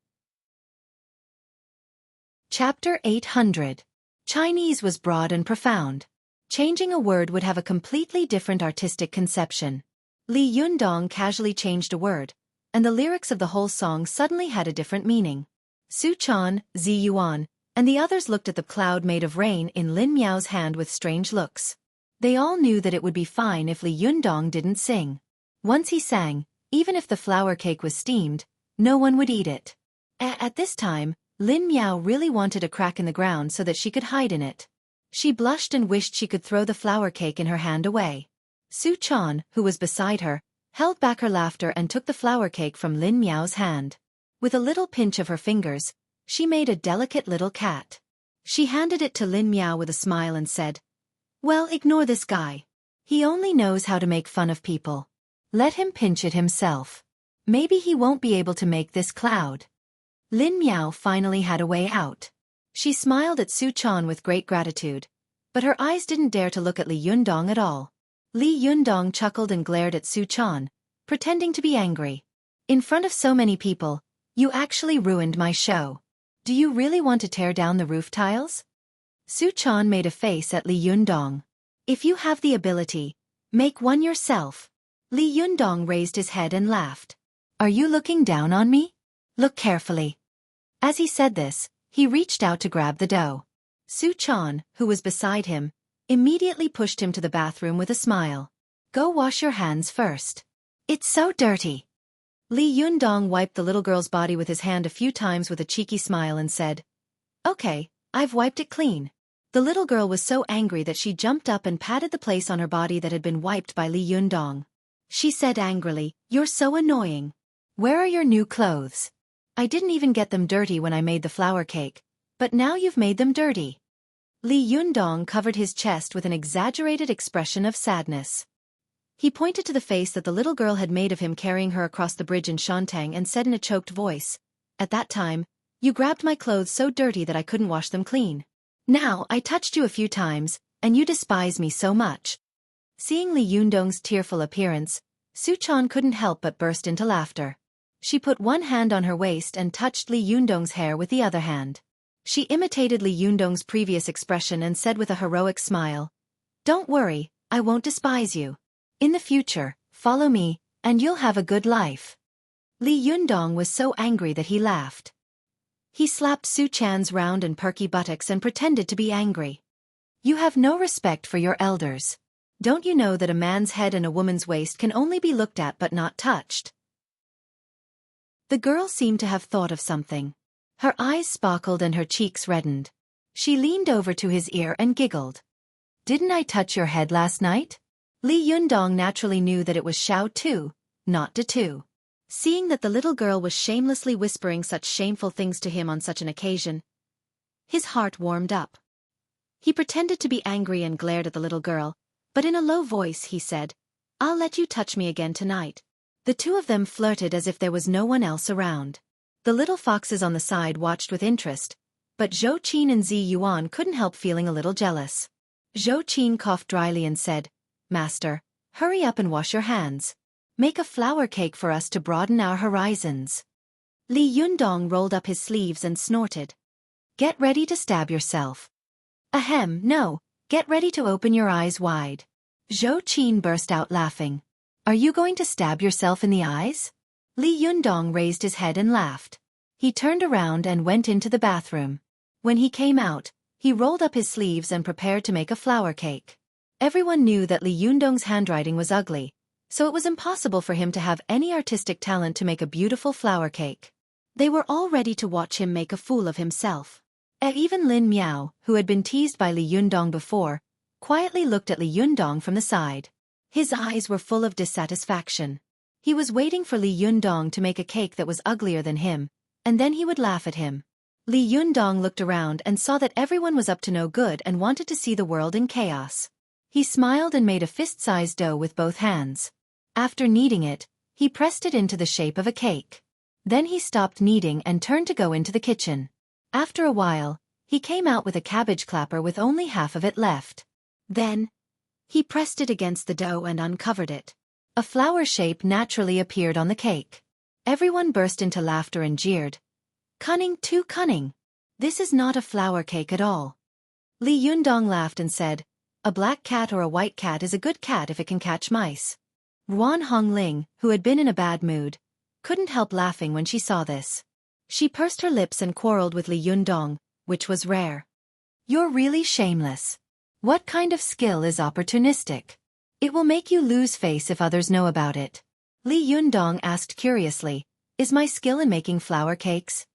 A: Chapter 800. Chinese was broad and profound. Changing a word would have a completely different artistic conception. Li Yundong casually changed a word, and the lyrics of the whole song suddenly had a different meaning. Su Chan, Zi Yuan, and the others looked at the cloud made of rain in Lin Miao's hand with strange looks. They all knew that it would be fine if Li Yundong didn't sing. Once he sang, even if the flour cake was steamed, no one would eat it. At this time, Lin Miao really wanted a crack in the ground so that she could hide in it. She blushed and wished she could throw the flour cake in her hand away. Su Chan, who was beside her, held back her laughter and took the flour cake from Lin Miao's hand. With a little pinch of her fingers, she made a delicate little cat. She handed it to Lin Miao with a smile and said, well, ignore this guy. He only knows how to make fun of people. Let him pinch it himself. Maybe he won't be able to make this cloud. Lin Miao finally had a way out. She smiled at Su Chan with great gratitude, but her eyes didn't dare to look at Li Yundong at all. Li Yundong chuckled and glared at Su Chan, pretending to be angry. In front of so many people, you actually ruined my show. Do you really want to tear down the roof tiles? Su Chan made a face at Li Yundong. If you have the ability, make one yourself. Li Yundong raised his head and laughed. Are you looking down on me? Look carefully. As he said this, he reached out to grab the dough. Su Chan, who was beside him, immediately pushed him to the bathroom with a smile. Go wash your hands first. It's so dirty. Li Yundong wiped the little girl's body with his hand a few times with a cheeky smile and said, okay, I've wiped it clean. The little girl was so angry that she jumped up and patted the place on her body that had been wiped by Li Yundong. She said angrily, you're so annoying. Where are your new clothes? I didn't even get them dirty when I made the flour cake, but now you've made them dirty. Li Yundong covered his chest with an exaggerated expression of sadness. He pointed to the face that the little girl had made of him carrying her across the bridge in Shantang and said in a choked voice, at that time, you grabbed my clothes so dirty that I couldn't wash them clean. Now I touched you a few times, and you despise me so much. Seeing Li Yundong's tearful appearance, Su Chan couldn't help but burst into laughter. She put one hand on her waist and touched Li Yundong's hair with the other hand. She imitated Li Yundong's previous expression and said with a heroic smile, don't worry, I won't despise you. In the future, follow me, and you'll have a good life. Li Yundong was so angry that he laughed. He slapped Su Chan's round and perky buttocks and pretended to be angry. You have no respect for your elders. Don't you know that a man's head and a woman's waist can only be looked at but not touched? The girl seemed to have thought of something. Her eyes sparkled and her cheeks reddened. She leaned over to his ear and giggled. Didn't I touch your head last night? Li Yundong naturally knew that it was Xiao Tu, not De Tu. Seeing that the little girl was shamelessly whispering such shameful things to him on such an occasion, his heart warmed up. He pretended to be angry and glared at the little girl, But in a low voice he said, "I'll let you touch me again tonight." The two of them flirted as if there was no one else around. The little foxes on the side watched with interest, but Xueqi and Yuan couldn't help feeling a little jealous. Xueqi coughed dryly and said, "Master, hurry up and wash your hands. Make a flower cake for us to broaden our horizons." Li Yundong rolled up his sleeves and snorted. "Get ready to stab yourself." "Ahem, no, get ready to open your eyes wide." Xueqi burst out laughing. "Are you going to stab yourself in the eyes?" Li Yundong raised his head and laughed. He turned around and went into the bathroom. When he came out, he rolled up his sleeves and prepared to make a flower cake. Everyone knew that Li Yundong's handwriting was ugly, so it was impossible for him to have any artistic talent to make a beautiful flower cake. They were all ready to watch him make a fool of himself. Even Lin Miao, who had been teased by Li Yundong before, quietly looked at Li Yundong from the side. His eyes were full of dissatisfaction. He was waiting for Li Yundong to make a cake that was uglier than him, and then he would laugh at him. Li Yundong looked around and saw that everyone was up to no good and wanted to see the world in chaos. He smiled and made a fist-sized dough with both hands. After kneading it, he pressed it into the shape of a cake. Then he stopped kneading and turned to go into the kitchen. After a while, he came out with a cabbage clapper with only half of it left. Then, he pressed it against the dough and uncovered it. A flower shape naturally appeared on the cake. Everyone burst into laughter and jeered. "Cunning, too cunning. This is not a flower cake at all." Li Yundong laughed and said, "A black cat or a white cat is a good cat if it can catch mice." Ruan Hongling, who had been in a bad mood, couldn't help laughing when she saw this. She pursed her lips and quarreled with Li Yundong, which was rare. "You're really shameless. What kind of skill is opportunistic? It will make you lose face if others know about it." Li Yundong asked curiously, "Is my skill in making flower cakes?"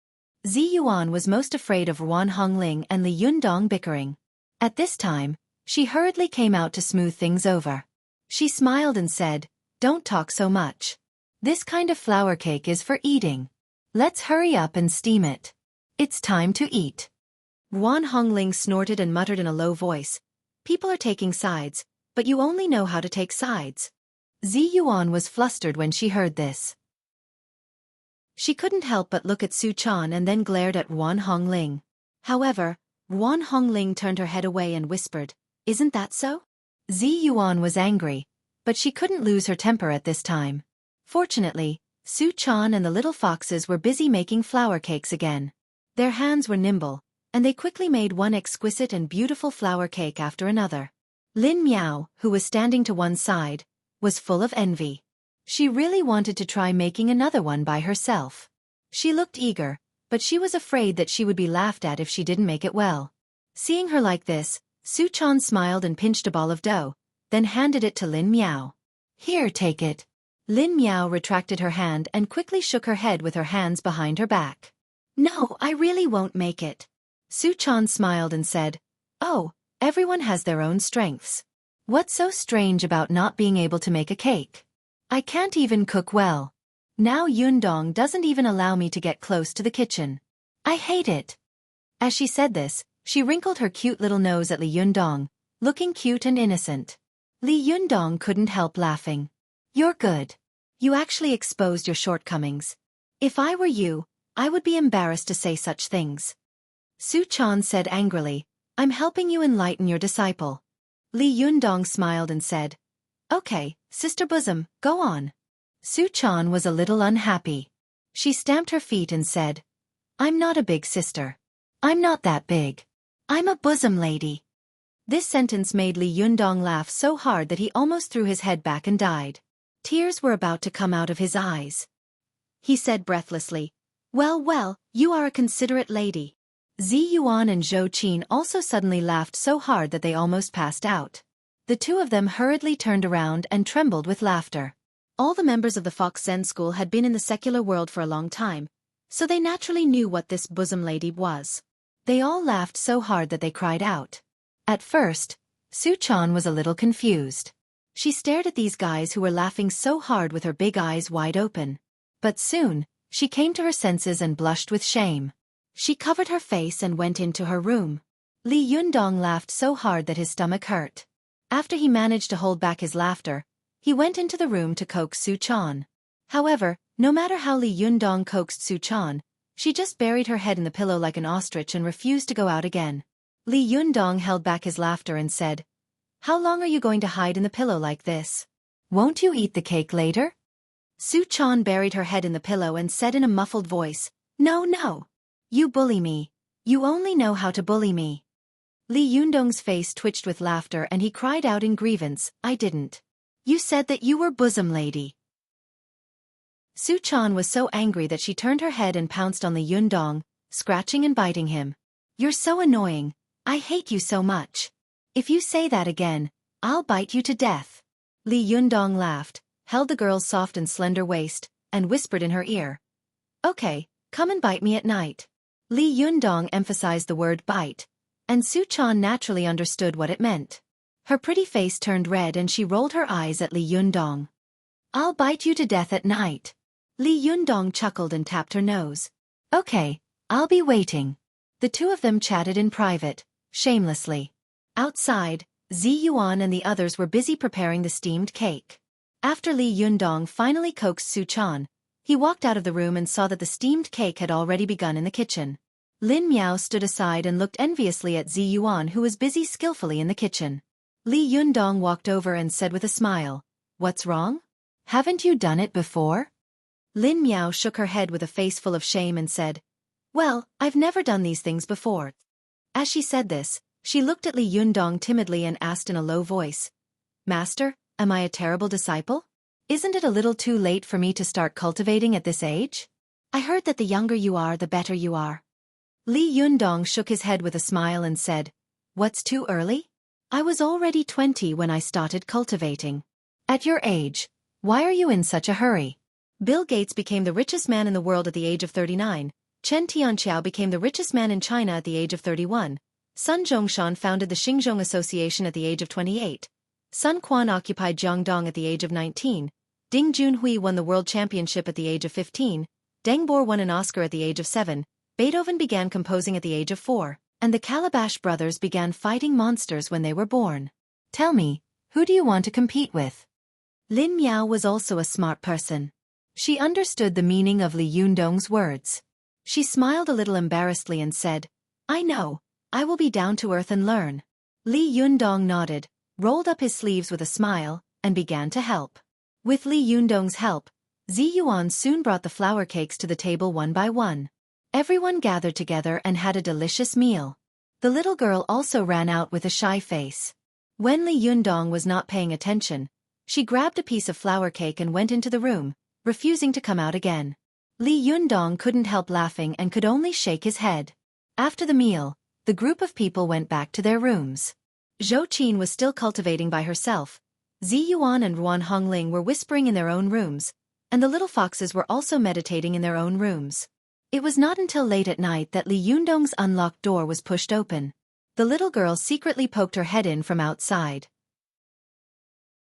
A: Yuan was most afraid of Ruan Hongling and Li Yundong bickering. At this time, she hurriedly came out to smooth things over. She smiled and said, "Don't talk so much. This kind of flower cake is for eating. Let's hurry up and steam it. It's time to eat." Ruan Hongling snorted and muttered in a low voice, "People are taking sides, but you only know how to take sides." Yuan was flustered when she heard this. She couldn't help but look at Su Chan and then glared at Ruan Hongling. However, Ruan Hongling turned her head away and whispered, "Isn't that so?" Yuan was angry, but she couldn't lose her temper at this time. Fortunately, Su Chan and the little foxes were busy making flower cakes again. Their hands were nimble, and they quickly made one exquisite and beautiful flower cake after another. Lin Miao, who was standing to one side, was full of envy. She really wanted to try making another one by herself. She looked eager, but she was afraid that she would be laughed at if she didn't make it well. Seeing her like this, Su Chan smiled and pinched a ball of dough, then handed it to Lin Miao. "Here, take it." Lin Miao retracted her hand and quickly shook her head with her hands behind her back. "No, I really won't make it." Su Chan smiled and said, "Oh, everyone has their own strengths. What's so strange about not being able to make a cake? I can't even cook well. Now Yundong doesn't even allow me to get close to the kitchen. I hate it." As she said this, she wrinkled her cute little nose at Li Yundong, looking cute and innocent. Li Yundong couldn't help laughing. "You're good. You actually exposed your shortcomings. If I were you, I would be embarrassed to say such things." Su Chan said angrily, "I'm helping you enlighten your disciple." Li Yundong smiled and said, "Okay, Sister Bosom, go on." Su Chan was a little unhappy. She stamped her feet and said, "I'm not a big sister. I'm not that big. I'm a bosom lady." This sentence made Li Yundong laugh so hard that he almost threw his head back and died. Tears were about to come out of his eyes. He said breathlessly, "Well, well, you are a considerate lady." Yuan and Xueqi also suddenly laughed so hard that they almost passed out. The two of them hurriedly turned around and trembled with laughter. All the members of the Fox Zen school had been in the secular world for a long time, so they naturally knew what this bosom lady was. They all laughed so hard that they cried out. At first, Su Chan was a little confused. She stared at these guys who were laughing so hard with her big eyes wide open. But soon, she came to her senses and blushed with shame. She covered her face and went into her room. Li Yundong laughed so hard that his stomach hurt. After he managed to hold back his laughter, he went into the room to coax Su-chan. However, no matter how Li Yundong coaxed Su-chan, she just buried her head in the pillow like an ostrich and refused to go out again. Li Yundong held back his laughter and said, "How long are you going to hide in the pillow like this? Won't you eat the cake later?" Su-chan buried her head in the pillow and said in a muffled voice, "No, no. You bully me. You only know how to bully me." Li Yundong's face twitched with laughter and he cried out in grievance, "I didn't. You said that you were bosom lady." Su-chan was so angry that she turned her head and pounced on Li Yundong, scratching and biting him. "You're so annoying. I hate you so much. If you say that again, I'll bite you to death." Li Yundong laughed, held the girl's soft and slender waist, and whispered in her ear, "Okay, come and bite me at night." Li Yundong emphasized the word bite, and Su-chan naturally understood what it meant. Her pretty face turned red and she rolled her eyes at Li Yundong. "I'll bite you to death at night." Li Yundong chuckled and tapped her nose. "Okay, I'll be waiting." The two of them chatted in private, shamelessly. Outside, Zi Yuan and the others were busy preparing the steamed cake. After Li Yundong finally coaxed Su-chan, he walked out of the room and saw that the steamed cake had already begun in the kitchen. Lin Miao stood aside and looked enviously at Zi Yuan who was busy skillfully in the kitchen. Li Yundong walked over and said with a smile, "What's wrong? Haven't you done it before?" Lin Miao shook her head with a face full of shame and said, "Well, I've never done these things before." As she said this, she looked at Li Yundong timidly and asked in a low voice, "Master, am I a terrible disciple? Isn't it a little too late for me to start cultivating at this age? I heard that the younger you are the better you are." Li Yundong shook his head with a smile and said, "What's too early? I was already 20 when I started cultivating. At your age, why are you in such a hurry?" Bill Gates became the richest man in the world at the age of 39, Chen Tianqiao became the richest man in China at the age of 31, Sun Zhongshan founded the Xinjiang Association at the age of 28, Sun Quan occupied Jiangdong at the age of 19, Ding Junhui won the world championship at the age of 15, Deng Bor won an Oscar at the age of 7, Beethoven began composing at the age of 4, and the Calabash brothers began fighting monsters when they were born. "Tell me, who do you want to compete with?" Lin Miao was also a smart person. She understood the meaning of Li Yundong's words. She smiled a little embarrassedly and said, "I know, I will be down to earth and learn." Li Yundong nodded, rolled up his sleeves with a smile, and began to help. With Li Yundong's help, Zi Yuan soon brought the flour cakes to the table one by one. Everyone gathered together and had a delicious meal. The little girl also ran out with a shy face. When Li Yundong was not paying attention, she grabbed a piece of flour cake and went into the room, refusing to come out again. Li Yundong couldn't help laughing and could only shake his head. After the meal, the group of people went back to their rooms. Zhou Qin was still cultivating by herself. Zi Yuan and Ruan Hongling were whispering in their own rooms, and the little foxes were also meditating in their own rooms. It was not until late at night that Li Yundong's unlocked door was pushed open. The little girl secretly poked her head in from outside.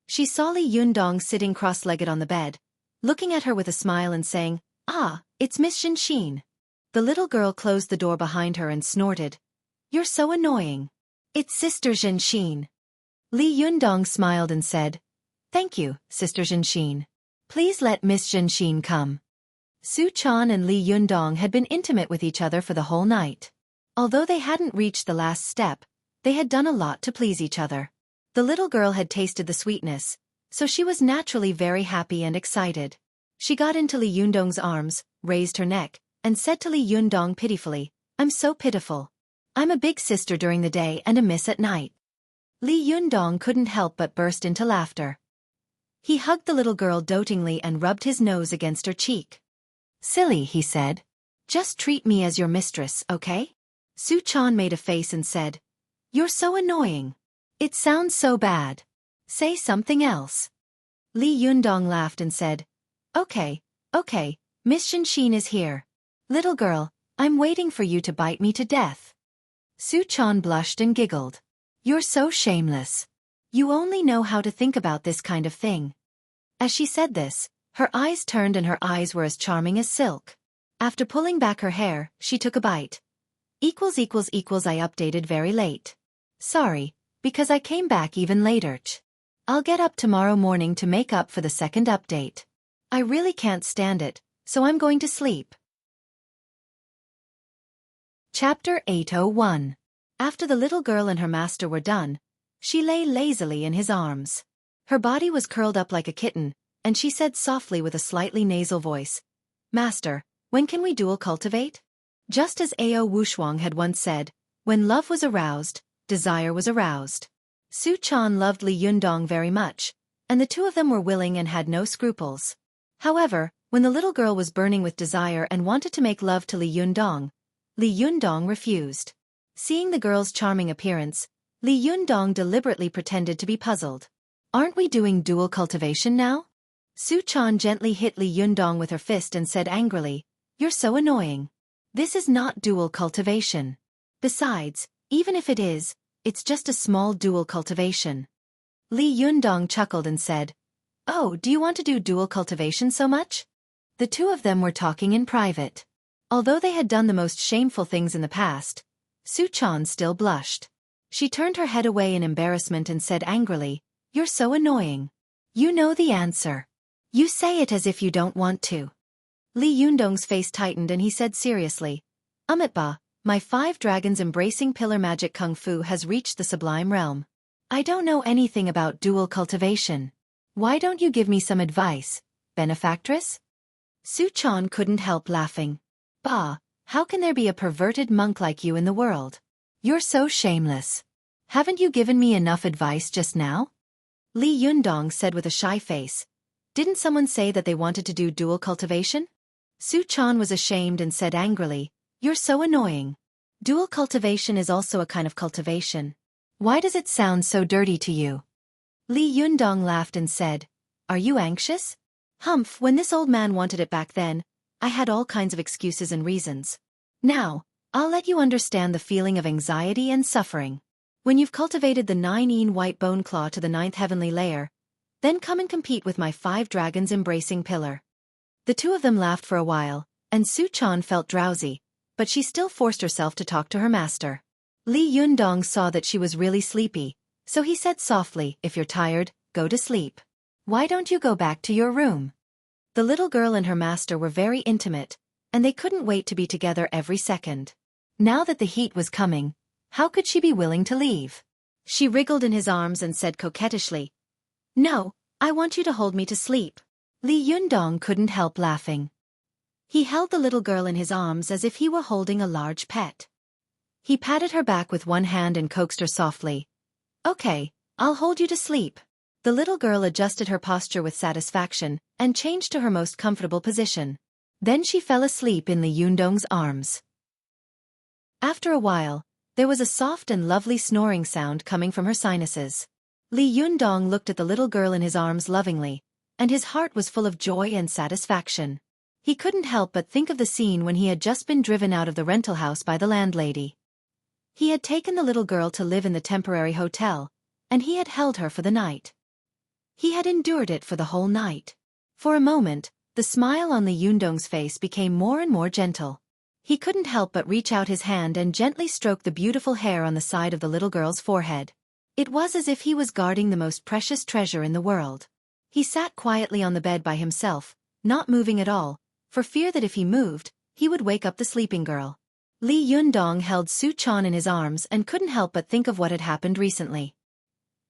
A: She saw Li Yundong sitting cross-legged on the bed, looking at her with a smile and saying, "Ah, it's Miss Zhenxin." The little girl closed the door behind her and snorted, "You're so annoying." "It's Sister Zhenxin." Li Yundong smiled and said, "Thank you, Sister Zhenxin. Please let Miss Zhenxin come." Su-chan and Li Yundong had been intimate with each other for the whole night. Although they hadn't reached the last step, they had done a lot to please each other. The little girl had tasted the sweetness, so she was naturally very happy and excited. She got into Li Yundong's arms, raised her neck, and said to Li Yundong pitifully, "I'm so pitiful. I'm a big sister during the day and a miss at night." Li Yundong couldn't help but burst into laughter. He hugged the little girl dotingly and rubbed his nose against her cheek. "Silly," he said. "Just treat me as your mistress, okay?" Su-chan made a face and said, "You're so annoying. It sounds so bad. Say something else." Li Yundong laughed and said, Okay, Miss Zhenxin is here. Little girl, I'm waiting for you to bite me to death." Su-chan blushed and giggled. "You're so shameless. You only know how to think about this kind of thing." As she said this, her eyes turned and her eyes were as charming as silk. After pulling back her hair, she took a bite. I updated very late. Sorry, Because I came back even later. I'll get up tomorrow morning to make up for the second update. I really can't stand it, so I'm going to sleep. Chapter 801. After the little girl and her master were done, she lay lazily in his arms. Her body was curled up like a kitten, and she said softly with a slightly nasal voice, "Master, when can we dual cultivate?" Just as Ao Wushuang had once said, when love was aroused, desire was aroused. Su Chan loved Li Yundong very much, and the two of them were willing and had no scruples. However, when the little girl was burning with desire and wanted to make love to Li Yundong refused. Seeing the girl's charming appearance, Li Yundong deliberately pretended to be puzzled. "Aren't we doing dual cultivation now?" Su Chan gently hit Li Yundong with her fist and said angrily, "You're so annoying. This is not dual cultivation. Besides, even if it is, it's just a small dual cultivation." Li Yundong chuckled and said, "Oh, do you want to do dual cultivation so much?" The two of them were talking in private. Although they had done the most shameful things in the past, Su Chan still blushed. She turned her head away in embarrassment and said angrily, "You're so annoying. You know the answer. You say it as if you don't want to." Li Yundong's face tightened and he said seriously, "Ba, my 5 dragons embracing pillar magic kung fu has reached the sublime realm. I don't know anything about dual cultivation. Why don't you give me some advice, benefactress?" Su Chan couldn't help laughing. "Bah, how can there be a perverted monk like you in the world? You're so shameless. Haven't you given me enough advice just now?" Li Yundong said with a shy face, "Didn't someone say that they wanted to do dual cultivation?" Su Chan was ashamed and said angrily, "You're so annoying. Dual cultivation is also a kind of cultivation. Why does it sound so dirty to you?" Li Yundong laughed and said, "Are you anxious?" "Humph, when this old man wanted it back then, I had all kinds of excuses and reasons. Now, I'll let you understand the feeling of anxiety and suffering. When you've cultivated the 9 white bone claw to the 9th heavenly layer, then come and compete with my 5 dragons embracing pillar." The two of them laughed for a while, and Su Chan felt drowsy, but she still forced herself to talk to her master. Li Yundong saw that she was really sleepy, so he said softly, "If you're tired, go to sleep. Why don't you go back to your room?" The little girl and her master were very intimate, and they couldn't wait to be together every second. Now that the heat was coming, how could she be willing to leave? She wriggled in his arms and said coquettishly, "No, I want you to hold me to sleep." Li Yundong couldn't help laughing. He held the little girl in his arms as if he were holding a large pet. He patted her back with one hand and coaxed her softly. "Okay, I'll hold you to sleep." The little girl adjusted her posture with satisfaction and changed to her most comfortable position. Then she fell asleep in Li Yundong's arms. After a while, there was a soft and lovely snoring sound coming from her sinuses. Li Yundong looked at the little girl in his arms lovingly, and his heart was full of joy and satisfaction. He couldn't help but think of the scene when he had just been driven out of the rental house by the landlady. He had taken the little girl to live in the temporary hotel, and he had held her for the night. He had endured it for the whole night. For a moment, the smile on Li Yundong's face became more and more gentle. He couldn't help but reach out his hand and gently stroke the beautiful hair on the side of the little girl's forehead. It was as if he was guarding the most precious treasure in the world. He sat quietly on the bed by himself, not moving at all, for fear that if he moved, he would wake up the sleeping girl. Li Yundong held Su Chan in his arms and couldn't help but think of what had happened recently.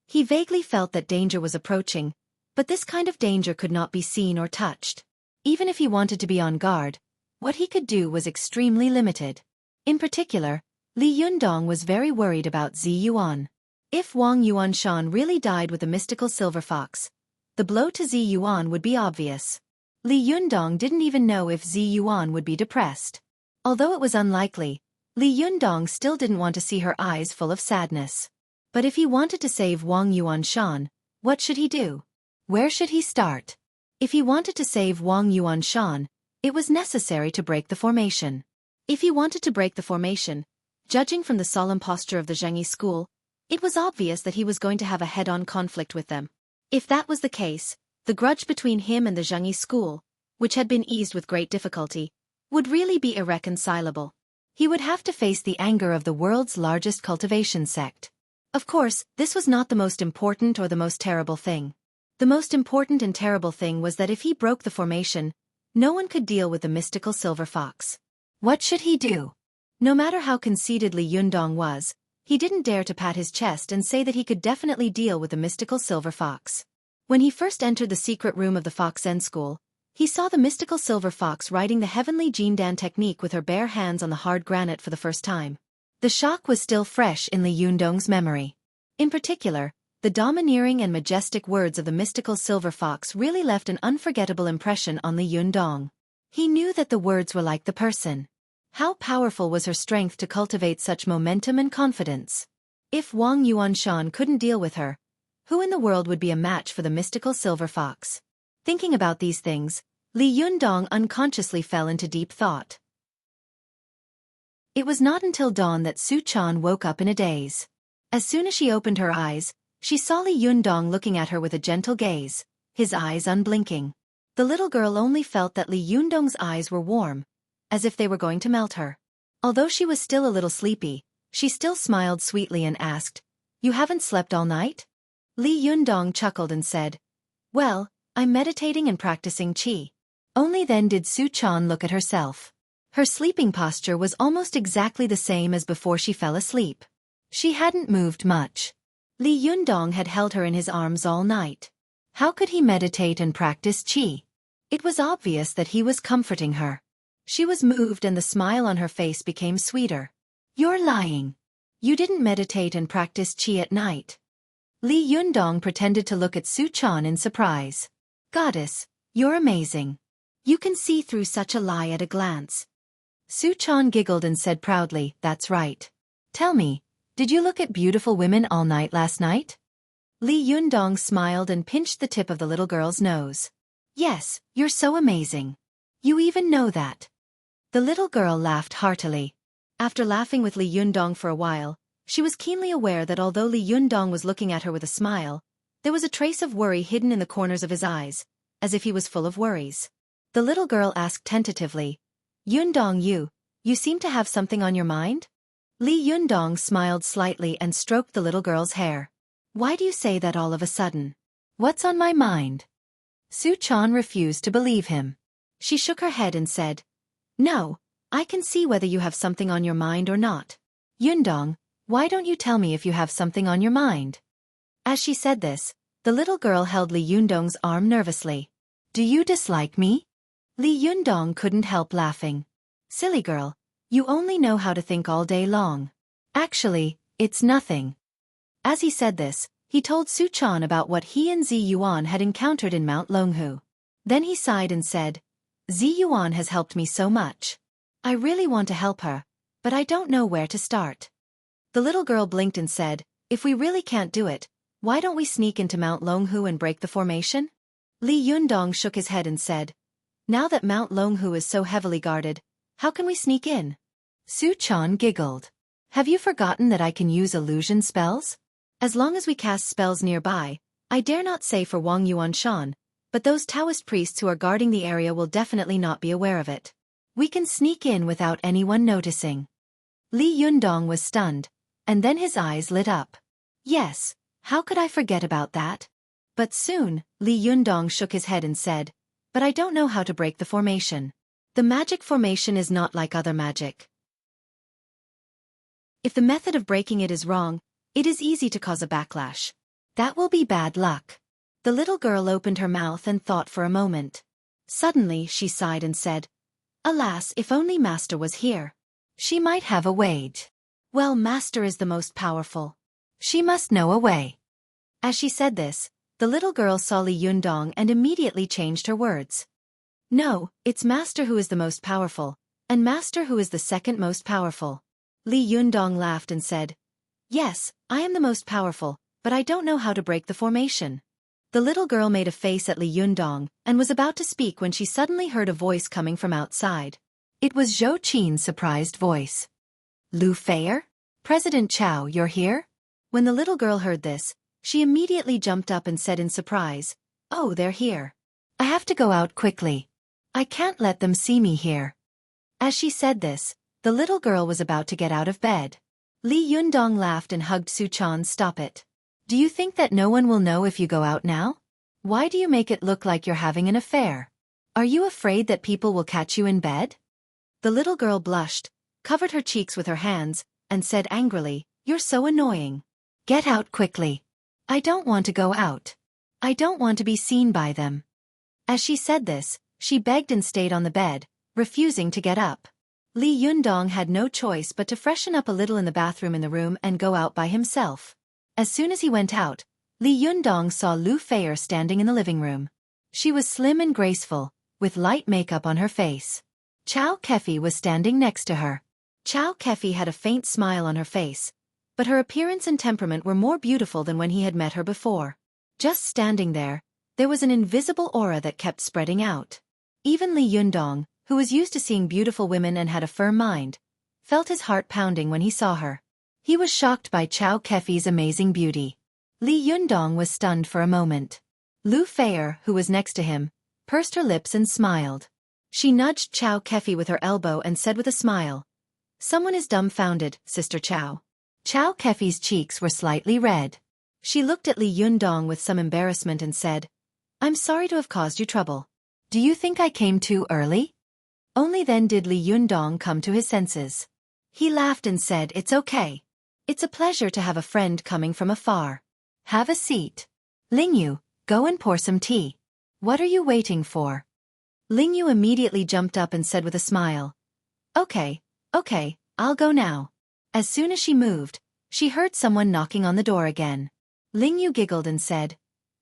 A: He vaguely felt that danger was approaching, but this kind of danger could not be seen or touched. Even if he wanted to be on guard, what he could do was extremely limited. In particular, Li Yundong was very worried about Zi Yuan. If Wang Yuanshan really died with the mystical silver fox, the blow to Zi Yuan would be obvious. Li Yundong didn't even know if Zi Yuan would be depressed. Although it was unlikely, Li Yundong still didn't want to see her eyes full of sadness. But if he wanted to save Wang Yuanshan, what should he do? Where should he start? If he wanted to save Wang Yuanshan, it was necessary to break the formation. If he wanted to break the formation, judging from the solemn posture of the Xueqi school, it was obvious that he was going to have a head-on conflict with them. If that was the case, the grudge between him and the Xueqi school, which had been eased with great difficulty, would really be irreconcilable. He would have to face the anger of the world's largest cultivation sect. Of course, this was not the most important or the most terrible thing. The most important and terrible thing was that if he broke the formation, no one could deal with the mystical silver fox. What should he do? No matter how conceited Li Yundong was, he didn't dare to pat his chest and say that he could definitely deal with the mystical silver fox. When he first entered the secret room of the Fox Zen school, he saw the mystical silver fox writing the heavenly Jindan technique with her bare hands on the hard granite for the first time. The shock was still fresh in Li Yundong's memory. In particular, the domineering and majestic words of the mystical silver fox really left an unforgettable impression on Li Yundong. He knew that the words were like the person. How powerful was her strength to cultivate such momentum and confidence? If Wang Yuanshan couldn't deal with her, who in the world would be a match for the mystical silver fox? Thinking about these things, Li Yundong unconsciously fell into deep thought. It was not until dawn that Su Chan woke up in a daze. As soon as she opened her eyes, she saw Li Yundong looking at her with a gentle gaze, his eyes unblinking. The little girl only felt that Li Yundong's eyes were warm, as if they were going to melt her. Although she was still a little sleepy, she still smiled sweetly and asked, "You haven't slept all night?" Li Yundong chuckled and said, "Well, I'm meditating and practicing qi." Only then did Su Chan look at herself. Her sleeping posture was almost exactly the same as before she fell asleep. She hadn't moved much. Li Yundong had held her in his arms all night. How could he meditate and practice qi? It was obvious that he was comforting her. She was moved and the smile on her face became sweeter. "You're lying. You didn't meditate and practice qi at night." Li Yundong pretended to look at Su Chan in surprise. "Goddess, you're amazing. You can see through such a lie at a glance." Su Chan giggled and said proudly, "That's right. Tell me, did you look at beautiful women all night last night?" Li Yundong smiled and pinched the tip of the little girl's nose. "Yes, you're so amazing. You even know that." The little girl laughed heartily. After laughing with Li Yundong for a while, she was keenly aware that although Li Yundong was looking at her with a smile, there was a trace of worry hidden in the corners of his eyes, as if he was full of worries. The little girl asked tentatively, "Yundong, you seem to have something on your mind?" Li Yundong smiled slightly and stroked the little girl's hair. "Why do you say that all of a sudden? What's on my mind?" Su Chan refused to believe him. She shook her head and said, "No, I can see whether you have something on your mind or not. Yundong, why don't you tell me if you have something on your mind?" As she said this, the little girl held Li Yundong's arm nervously. "Do you dislike me?" Li Yundong couldn't help laughing. "Silly girl, you only know how to think all day long. Actually, it's nothing." As he said this, he told Su Chan about what he and Zi Yuan had encountered in Mount Longhu. Then he sighed and said, "Zi Yuan has helped me so much. I really want to help her, but I don't know where to start." The little girl blinked and said, "If we really can't do it, why don't we sneak into Mount Longhu and break the formation?" Li Yundong shook his head and said, "Now that Mount Longhu is so heavily guarded, how can we sneak in?" Su Chan giggled. "Have you forgotten that I can use illusion spells? As long as we cast spells nearby, I dare not say for Wang Yuanshan, but those Taoist priests who are guarding the area will definitely not be aware of it. We can sneak in without anyone noticing." Li Yundong was stunned, and then his eyes lit up. "Yes, how could I forget about that?" But soon, Li Yundong shook his head and said, "But I don't know how to break the formation. The magic formation is not like other magic. If the method of breaking it is wrong, it is easy to cause a backlash. That will be bad luck." The little girl opened her mouth and thought for a moment. Suddenly she sighed and said, "Alas, if only Master was here. She might have a way." "Well, Master is the most powerful. She must know a way." As she said this, the little girl saw Li Yundong and immediately changed her words. "No, it's Master who is the most powerful, and Master who is the second most powerful." Li Yundong laughed and said, "Yes, I am the most powerful, but I don't know how to break the formation." The little girl made a face at Li Yundong and was about to speak when she suddenly heard a voice coming from outside. It was Zhou Qin's surprised voice. "Lu Feier? President Chao, you're here?" When the little girl heard this, she immediately jumped up and said in surprise, "Oh, they're here. I have to go out quickly. I can't let them see me here." As she said this, the little girl was about to get out of bed. Li Yundong laughed and hugged Su-chan. Stop it. Do you think that no one will know if you go out now? Why do you make it look like you're having an affair? Are you afraid that people will catch you in bed? The little girl blushed, covered her cheeks with her hands, and said angrily, You're so annoying. Get out quickly. I don't want to go out. I don't want to be seen by them. As she said this, she begged and stayed on the bed, refusing to get up. Li Yundong had no choice but to freshen up a little in the bathroom in the room and go out by himself. As soon as he went out, Li Yundong saw Lu Feier standing in the living room. She was slim and graceful, with light makeup on her face. Xueqi was standing next to her. Xueqi had a faint smile on her face, but her appearance and temperament were more beautiful than when he had met her before. Just standing there was an invisible aura that kept spreading out. Even Li Yundong, who was used to seeing beautiful women and had a firm mind, felt his heart pounding when he saw her. He was shocked by Xueqi's amazing beauty. Li Yundong was stunned for a moment. Lu Feier, who was next to him, pursed her lips and smiled. She nudged Xueqi with her elbow and said with a smile, Someone is dumbfounded, Sister Qiao. Xueqi's cheeks were slightly red. She looked at Li Yundong with some embarrassment and said, I'm sorry to have caused you trouble. Do you think I came too early? Only then did Li Yundong come to his senses. He laughed and said, It's okay. It's a pleasure to have a friend coming from afar. Have a seat. Lingyu, go and pour some tea. What are you waiting for? Lingyu immediately jumped up and said with a smile, Okay, I'll go now. As soon as she moved, she heard someone knocking on the door again. Lingyu giggled and said,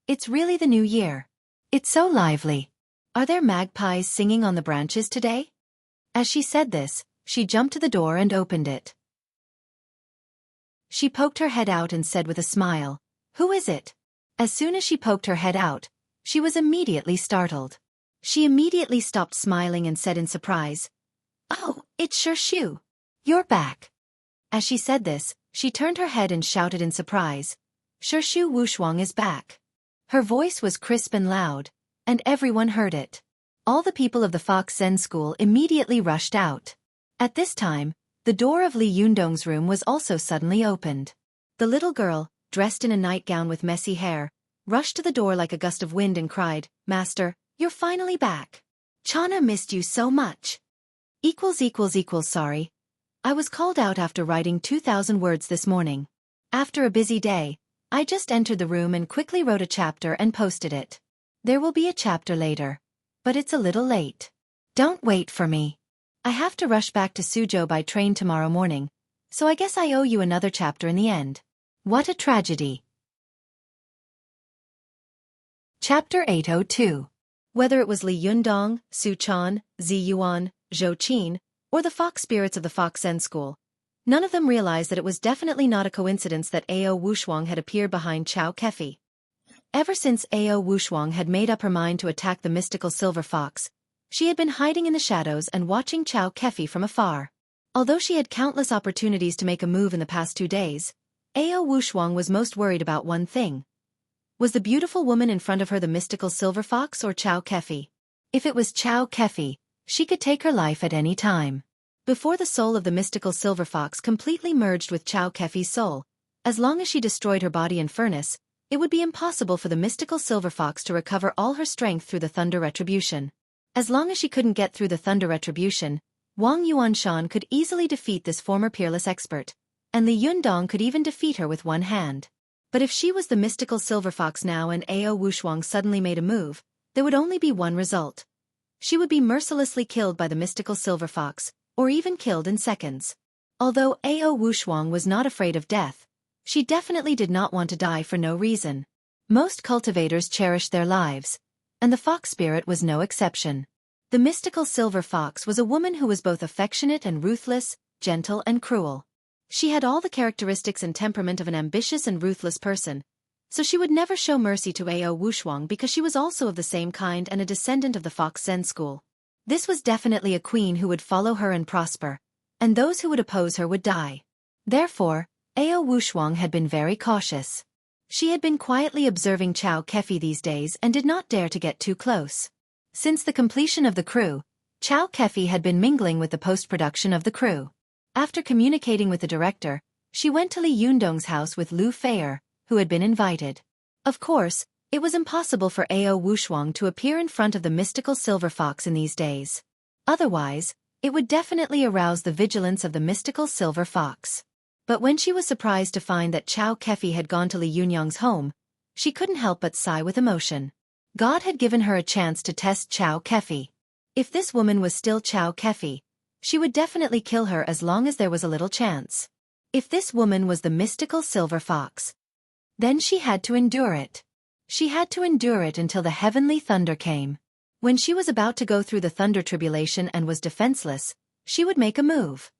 A: It's really the new year. It's so lively. Are there magpies singing on the branches today? As she said this, she jumped to the door and opened it. She poked her head out and said with a smile, Who is it? As soon as she poked her head out, she was immediately startled. She immediately stopped smiling and said in surprise, Oh, it's Xueqi. You're back. As she said this, she turned her head and shouted in surprise, Xueqi Wushuang is back. Her voice was crisp and loud, and everyone heard it. All the people of the Fox Zen school immediately rushed out. At this time, the door of Li Yundong's room was also suddenly opened. The little girl, dressed in a nightgown with messy hair, rushed to the door like a gust of wind and cried, Master, you're finally back. Chana missed you so much. Sorry. I was called out after writing 2,000 words this morning. After a busy day, I just entered the room and quickly wrote a chapter and posted it. There will be a chapter later, but it's a little late. Don't wait for me. I have to rush back to Suzhou by train tomorrow morning, so I guess I owe you another chapter in the end. What a tragedy. Chapter 802. Whether it was Li Yundong, Su-chan, Zi Yuan, Zhou Qin, or the fox spirits of the Fox Zen school, none of them realized that it was definitely not a coincidence that Ao Wushuang had appeared behind Xueqi. Ever since Ao Wushuang had made up her mind to attack the mystical silver fox, she had been hiding in the shadows and watching Xueqi from afar. Although she had countless opportunities to make a move in the past 2 days, Ao Wushuang was most worried about one thing. Was the beautiful woman in front of her the mystical silver fox or Xueqi? If it was Xueqi, she could take her life at any time. Before the soul of the mystical silver fox completely merged with Xueqi's soul, as long as she destroyed her body in furnace, it would be impossible for the mystical silver fox to recover all her strength through the thunder retribution. As long as she couldn't get through the thunder retribution, Wang Yuanshan could easily defeat this former peerless expert, and Li Yundong could even defeat her with one hand. But if she was the mystical silver fox now and Ao Wushuang suddenly made a move, there would only be one result. She would be mercilessly killed by the mystical silver fox, or even killed in seconds. Although Ao Wushuang was not afraid of death, she definitely did not want to die for no reason. Most cultivators cherished their lives, and the fox spirit was no exception. The mystical silver fox was a woman who was both affectionate and ruthless, gentle and cruel. She had all the characteristics and temperament of an ambitious and ruthless person, so she would never show mercy to Ao Wushuang because she was also of the same kind and a descendant of the Fox Zen school. This was definitely a queen who would follow her and prosper, and those who would oppose her would die. Therefore, Ao Wushuang had been very cautious. She had been quietly observing Xueqi these days and did not dare to get too close. Since the completion of the crew, Xueqi had been mingling with the post-production of the crew. After communicating with the director, She went to Li Yundong's house with Lu Feier, who had been invited. Of course, it was impossible for Ao Wushuang to appear in front of the mystical silver fox in these days. Otherwise, it would definitely arouse the vigilance of the mystical silver fox. But when she was surprised to find that Xueqi had gone to Li Yunong's home, she couldn't help but sigh with emotion. God had given her a chance to test Xueqi. If this woman was still Xueqi, she would definitely kill her as long as there was a little chance. If this woman was the mystical silver fox, then she had to endure it. She had to endure it until the heavenly thunder came. When she was about to go through the thunder tribulation and was defenseless, she would make a move.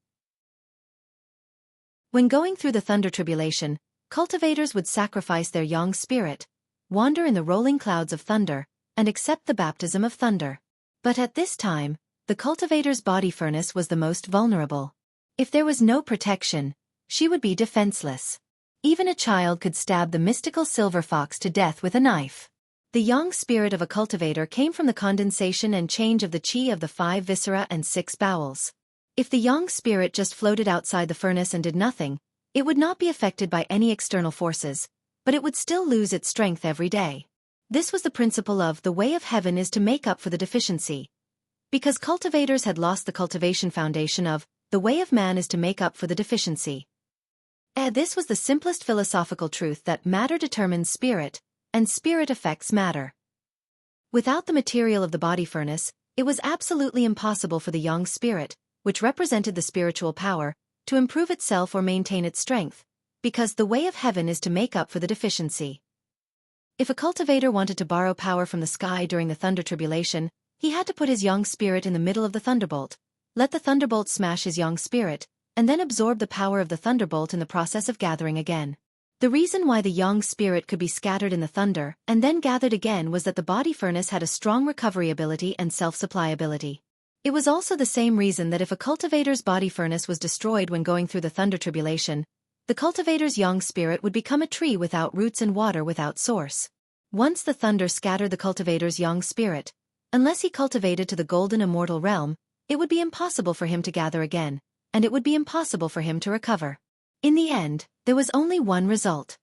A: When going through the thunder tribulation, cultivators would sacrifice their yang spirit, wander in the rolling clouds of thunder, and accept the baptism of thunder. But at this time, the cultivator's body furnace was the most vulnerable. If there was no protection, she would be defenseless. Even a child could stab the mystical silver fox to death with a knife. The yang spirit of a cultivator came from the condensation and change of the qi of the 5 viscera and 6 bowels. If the yang spirit just floated outside the furnace and did nothing, it would not be affected by any external forces, but it would still lose its strength every day. This was the principle of the way of heaven is to make up for the deficiency. Because cultivators had lost the cultivation foundation of the way of man is to make up for the deficiency. This was the simplest philosophical truth that matter determines spirit, and spirit affects matter. Without the material of the body furnace, it was absolutely impossible for the yang spirit, which represented the spiritual power, to improve itself or maintain its strength, because the way of heaven is to make up for the deficiency. If a cultivator wanted to borrow power from the sky during the thunder tribulation, he had to put his yang spirit in the middle of the thunderbolt, let the thunderbolt smash his yang spirit, and then absorb the power of the thunderbolt in the process of gathering again. The reason why the yang spirit could be scattered in the thunder and then gathered again was that the body furnace had a strong recovery ability and self-supply ability. It was also the same reason that if a cultivator's body furnace was destroyed when going through the thunder tribulation, the cultivator's yang spirit would become a tree without roots and water without source. Once the thunder scattered the cultivator's yang spirit, unless he cultivated to the golden immortal realm, it would be impossible for him to gather again, and it would be impossible for him to recover. In the end, there was only one result.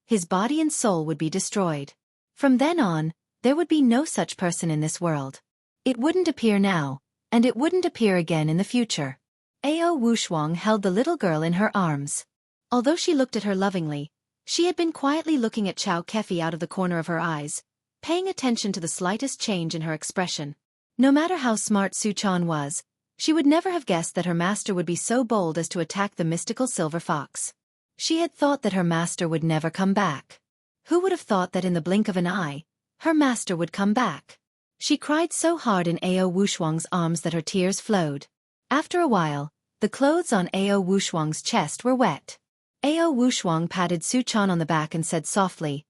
A: His body and soul would be destroyed. From then on, there would be no such person in this world. It wouldn't appear now, and it wouldn't appear again in the future. Ao Wushuang held the little girl in her arms. Although she looked at her lovingly, she had been quietly looking at Xueqi out of the corner of her eyes, paying attention to the slightest change in her expression. No matter how smart Su Chan was, she would never have guessed that her master would be so bold as to attack the mystical silver fox. She had thought that her master would never come back. Who would have thought that in the blink of an eye, her master would come back? She cried so hard in Ao Wushuang's arms that her tears flowed. After a while, the clothes on Ao Wushuang's chest were wet. Ao Wushuang patted Su Chan on the back and said softly,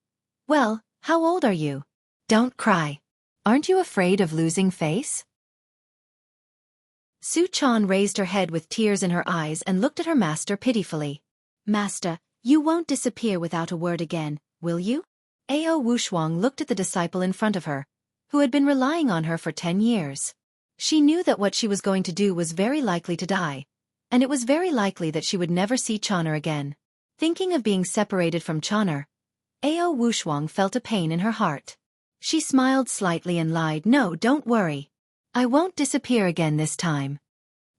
A: "Well, how old are you? Don't cry. Aren't you afraid of losing face?" Su Chan raised her head with tears in her eyes and looked at her master pitifully. "Master, you won't disappear without a word again, will you?" Ao Wushuang looked at the disciple in front of her, who had been relying on her for 10 years. She knew that what she was going to do was very likely to die, and it was very likely that she would never see Chaner again. Thinking of being separated from Chaner, Ao Wushuang felt a pain in her heart. She smiled slightly and lied, "No, don't worry. I won't disappear again this time."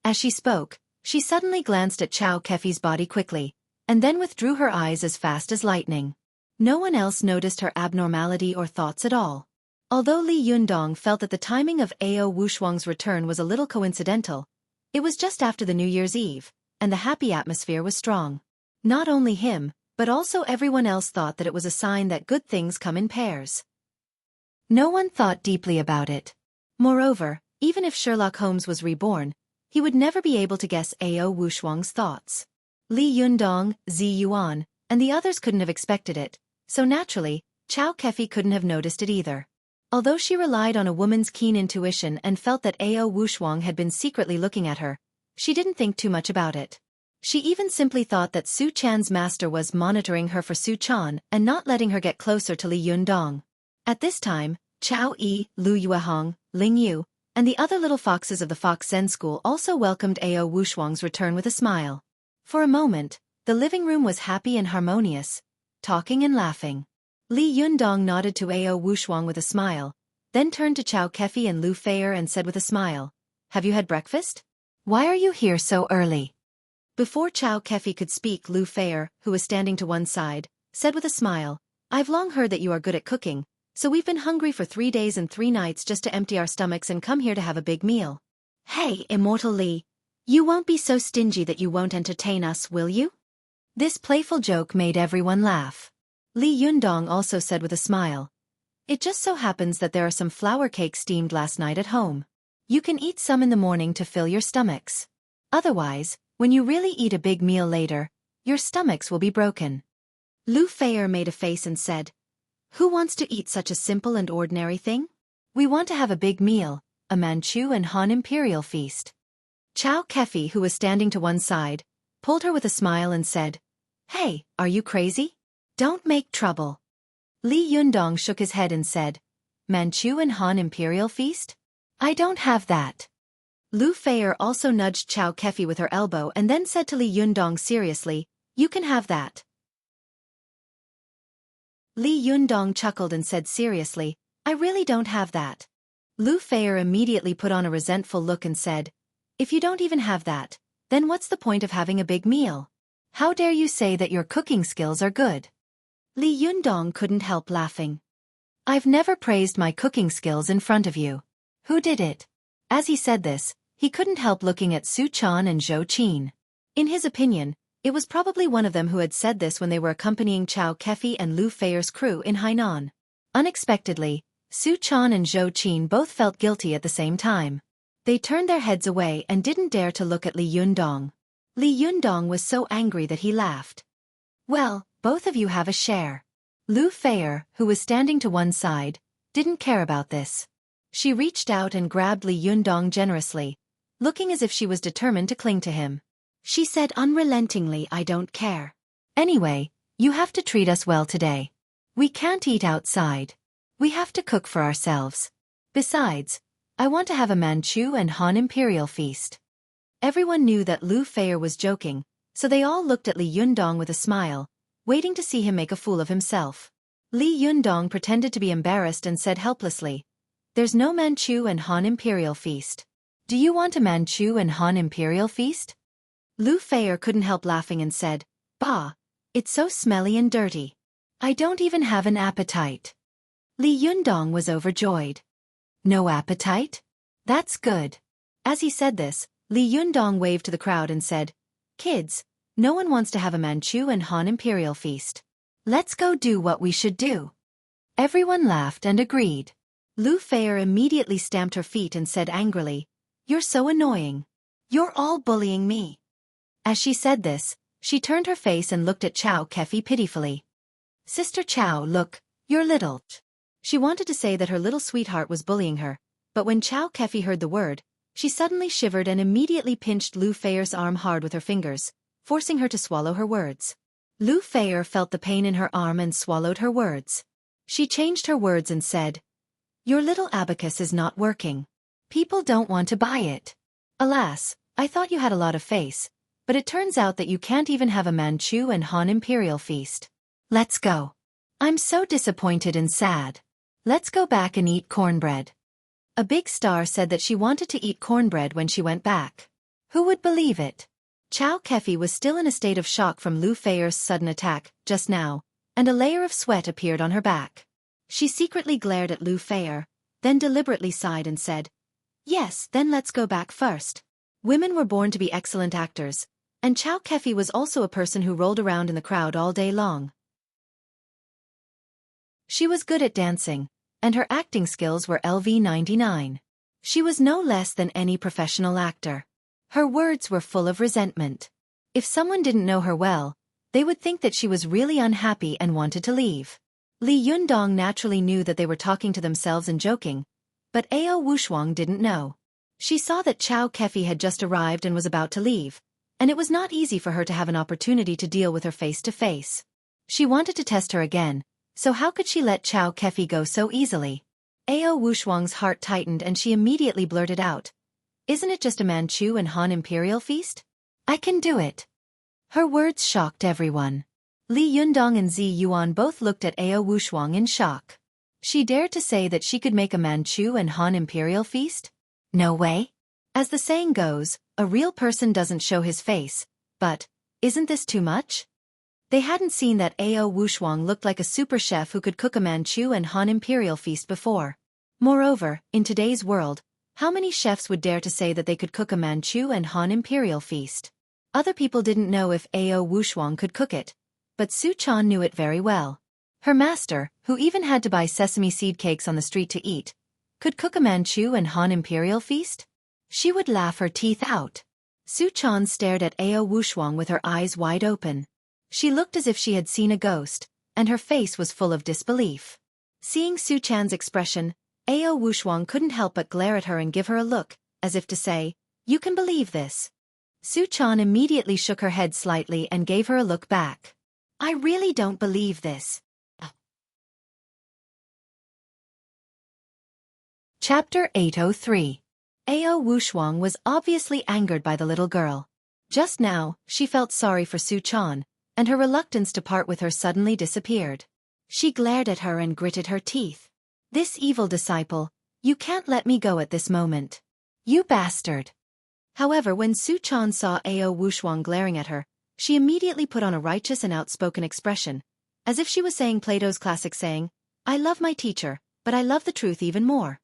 A: As she spoke, she suddenly glanced at Xueqi's body quickly, and then withdrew her eyes as fast as lightning. No one else noticed her abnormality or thoughts at all. Although Li Yundong felt that the timing of Ao Wushuang's return was a little coincidental, it was just after the New Year's Eve, and the happy atmosphere was strong. Not only him, but also everyone else thought that it was a sign that good things come in pairs. No one thought deeply about it. Moreover, even if Sherlock Holmes was reborn, he would never be able to guess Ao Wushuang's thoughts. Li Yundong, Zi Yuan, and the others couldn't have expected it, so naturally, Xueqi couldn't have noticed it either. Although she relied on a woman's keen intuition and felt that Ao Wushuang had been secretly looking at her, she didn't think too much about it. She even simply thought that Su Chan's master was monitoring her for Su Chan and not letting her get closer to Li Yundong. At this time, Chao Yi, Lu Yuehong, Ling Yu, and the other little foxes of the Fox Zen School also welcomed Ao Wushuang's return with a smile. For a moment, The living room was happy and harmonious, talking and laughing. Li Yundong nodded to Ao Wushuang with a smile, then turned to Xueqi and Lu Feier and said with a smile, "Have you had breakfast? Why are you here so early?" Before Xueqi could speak, Lu Feier, who was standing to one side, said with a smile, "I've long heard that you are good at cooking, so we've been hungry for 3 days and 3 nights just to empty our stomachs and come here to have a big meal. Hey, Immortal Li, you won't be so stingy that you won't entertain us, will you?" This playful joke made everyone laugh. Li Yundong also said with a smile, "It just so happens that there are some flour cakes steamed last night at home. You can eat some in the morning to fill your stomachs. Otherwise, when you really eat a big meal later, your stomachs will be broken." Lu Feier made a face and said, "Who wants to eat such a simple and ordinary thing? We want to have a big meal, a Manchu and Han imperial feast." Xueqi, who was standing to one side, pulled her with a smile and said, "Hey, are you crazy? Don't make trouble." Li Yundong shook his head and said, "Manchu and Han imperial feast? I don't have that." Lu Feier also nudged Xueqi with her elbow and then said to Li Yundong seriously, "You can have that." Li Yundong chuckled and said seriously, "I really don't have that." Lu Feier immediately put on a resentful look and said, "If you don't even have that, then what's the point of having a big meal? How dare you say that your cooking skills are good?" Li Yundong couldn't help laughing. "I've never praised my cooking skills in front of you. Who did it?" As he said this, he couldn't help looking at Su Chan and Zhou Qin. In his opinion, it was probably one of them who had said this when they were accompanying Xueqi and Lu Feier's crew in Hainan. Unexpectedly, Su Chan and Zhou Qin both felt guilty at the same time. They turned their heads away and didn't dare to look at Li Yundong. Li Yundong was so angry that he laughed. "Well, both of you have a share." Lu Feier, who was standing to one side, didn't care about this. She reached out and grabbed Li Yundong generously, looking as if she was determined to cling to him. She said unrelentingly, "I don't care. Anyway, you have to treat us well today. We can't eat outside. We have to cook for ourselves. Besides, I want to have a Manchu and Han imperial feast." Everyone knew that Lu Feier was joking, so they all looked at Li Yundong with a smile, waiting to see him make a fool of himself. Li Yundong pretended to be embarrassed and said helplessly, "There's no Manchu and Han imperial feast. Do you want a Manchu and Han imperial feast?" Lu Feier couldn't help laughing and said, "Bah, it's so smelly and dirty. I don't even have an appetite." Li Yundong was overjoyed. "No appetite? That's good." As he said this, Li Yundong waved to the crowd and said, "Kids, no one wants to have a Manchu and Han imperial feast. Let's go do what we should do." Everyone laughed and agreed. Lu Feier immediately stamped her feet and said angrily, "You're so annoying. You're all bullying me." As she said this, she turned her face and looked at Xueqi pitifully. "Sister Chow, look, you're little." She wanted to say that her little sweetheart was bullying her, but when Xueqi heard the word, she suddenly shivered and immediately pinched Lu Feier's arm hard with her fingers, forcing her to swallow her words. Lu Feier felt the pain in her arm and swallowed her words. She changed her words and said, "Your little abacus is not working. People don't want to buy it. Alas, I thought you had a lot of face, but it turns out that you can't even have a Manchu and Han imperial feast. Let's go. I'm so disappointed and sad. Let's go back and eat cornbread." A big star said that she wanted to eat cornbread when she went back. Who would believe it? Xueqi was still in a state of shock from Lu Feier's sudden attack, just now, and a layer of sweat appeared on her back. She secretly glared at Lu Feier, then deliberately sighed and said, "Yes, then let's go back first." Women were born to be excellent actors, and Xueqi was also a person who rolled around in the crowd all day long. She was good at dancing, and her acting skills were LV99. She was no less than any professional actor. Her words were full of resentment. If someone didn't know her well, they would think that she was really unhappy and wanted to leave. Li Yundong naturally knew that they were talking to themselves and joking, but Ao Wushuang didn't know. She saw that Xueqi had just arrived and was about to leave, and it was not easy for her to have an opportunity to deal with her face to face. She wanted to test her again, so how could she let Xueqi go so easily? Ao Wushuang's heart tightened and she immediately blurted out, "Isn't it just a Manchu and Han imperial feast? I can do it." Her words shocked everyone. Li Yundong and Zi Yuan both looked at Ao Wushuang in shock. She dared to say that she could make a Manchu and Han imperial feast? No way. As the saying goes, a real person doesn't show his face, but, isn't this too much? They hadn't seen that Ao Wushuang looked like a super chef who could cook a Manchu and Han imperial feast before. Moreover, in today's world, how many chefs would dare to say that they could cook a Manchu and Han imperial feast? Other people didn't know if Ao Wushuang could cook it, but Su Chan knew it very well. Her master, who even had to buy sesame seed cakes on the street to eat, could cook a Manchu and Han imperial feast? She would laugh her teeth out. Su Chan stared at Ao Wushuang with her eyes wide open. She looked as if she had seen a ghost, and her face was full of disbelief. Seeing Su Chan's expression, Ao Wushuang couldn't help but glare at her and give her a look, as if to say, "You can believe this." Su Chan immediately shook her head slightly and gave her a look back. "I really don't believe this." Chapter 803. Ao Wushuang was obviously angered by the little girl. Just now, she felt sorry for Su Chan, and her reluctance to part with her suddenly disappeared. She glared at her and gritted her teeth. "This evil disciple, you can't let me go at this moment. You bastard." However, when Su Chan saw Ao Wushuang glaring at her, she immediately put on a righteous and outspoken expression, as if she was saying Plato's classic saying, "I love my teacher, but I love the truth even more."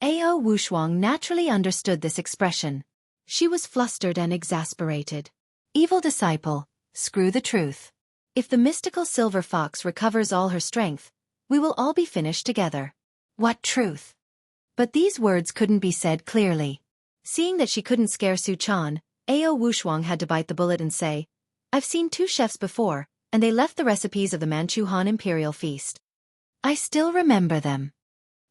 A: Ao Wushuang naturally understood this expression. She was flustered and exasperated. "Evil disciple, screw the truth. If the mystical silver fox recovers all her strength, we will all be finished together." What truth? But these words couldn't be said clearly. Seeing that she couldn't scare Su Chan, Ao Wushuang had to bite the bullet and say, "I've seen 2 chefs before, and they left the recipes of the Manchu Han imperial feast. I still remember them."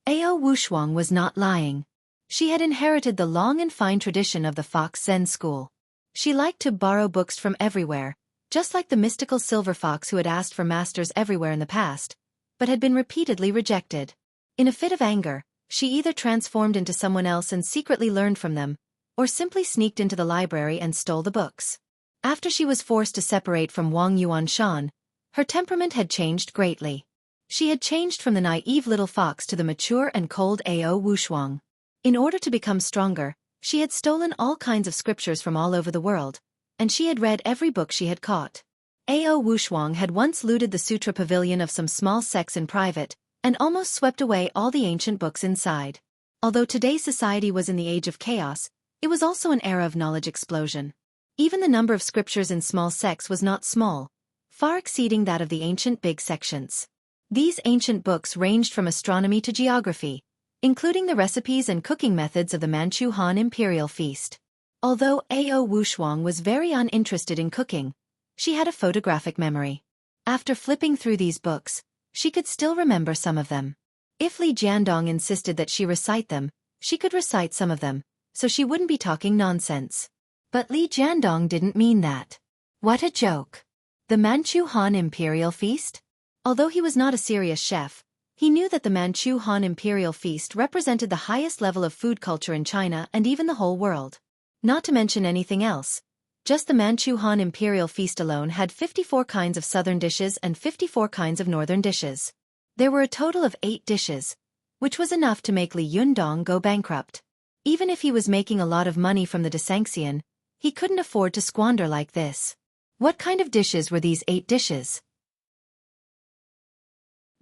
A: Ao Wushuang was not lying. She had inherited the long and fine tradition of the Fox Zen school. She liked to borrow books from everywhere, just like the mystical silver fox who had asked for masters everywhere in the past, but had been repeatedly rejected. In a fit of anger, she either transformed into someone else and secretly learned from them, or simply sneaked into the library and stole the books. After she was forced to separate from Wang Yuanshan, her temperament had changed greatly. She had changed from the naive little fox to the mature and cold Ao Wushuang. In order to become stronger, she had stolen all kinds of scriptures from all over the world, and she had read every book she had caught. Ao Wushuang had once looted the sutra pavilion of some small sects in private, and almost swept away all the ancient books inside. Although today's society was in the age of chaos, it was also an era of knowledge explosion. Even the number of scriptures in small sects was not small, far exceeding that of the ancient big sections. These ancient books ranged from astronomy to geography, including the recipes and cooking methods of the Manchu Han imperial feast. Although Ao Wushuang was very uninterested in cooking, she had a photographic memory. After flipping through these books, she could still remember some of them. If Li Jiandong insisted that she recite them, she could recite some of them, so she wouldn't be talking nonsense. But Li Jiandong didn't mean that. What a joke. The Manchu Han imperial feast? Although he was not a serious chef, he knew that the Manchu Han imperial feast represented the highest level of food culture in China and even the whole world. Not to mention anything else. Just the Manchu Han imperial feast alone had 54 kinds of southern dishes and 54 kinds of northern dishes. There were a total of 8 dishes, which was enough to make Li Yundong go bankrupt. Even if he was making a lot of money from the Desanxian, he couldn't afford to squander like this. What kind of dishes were these 8 dishes?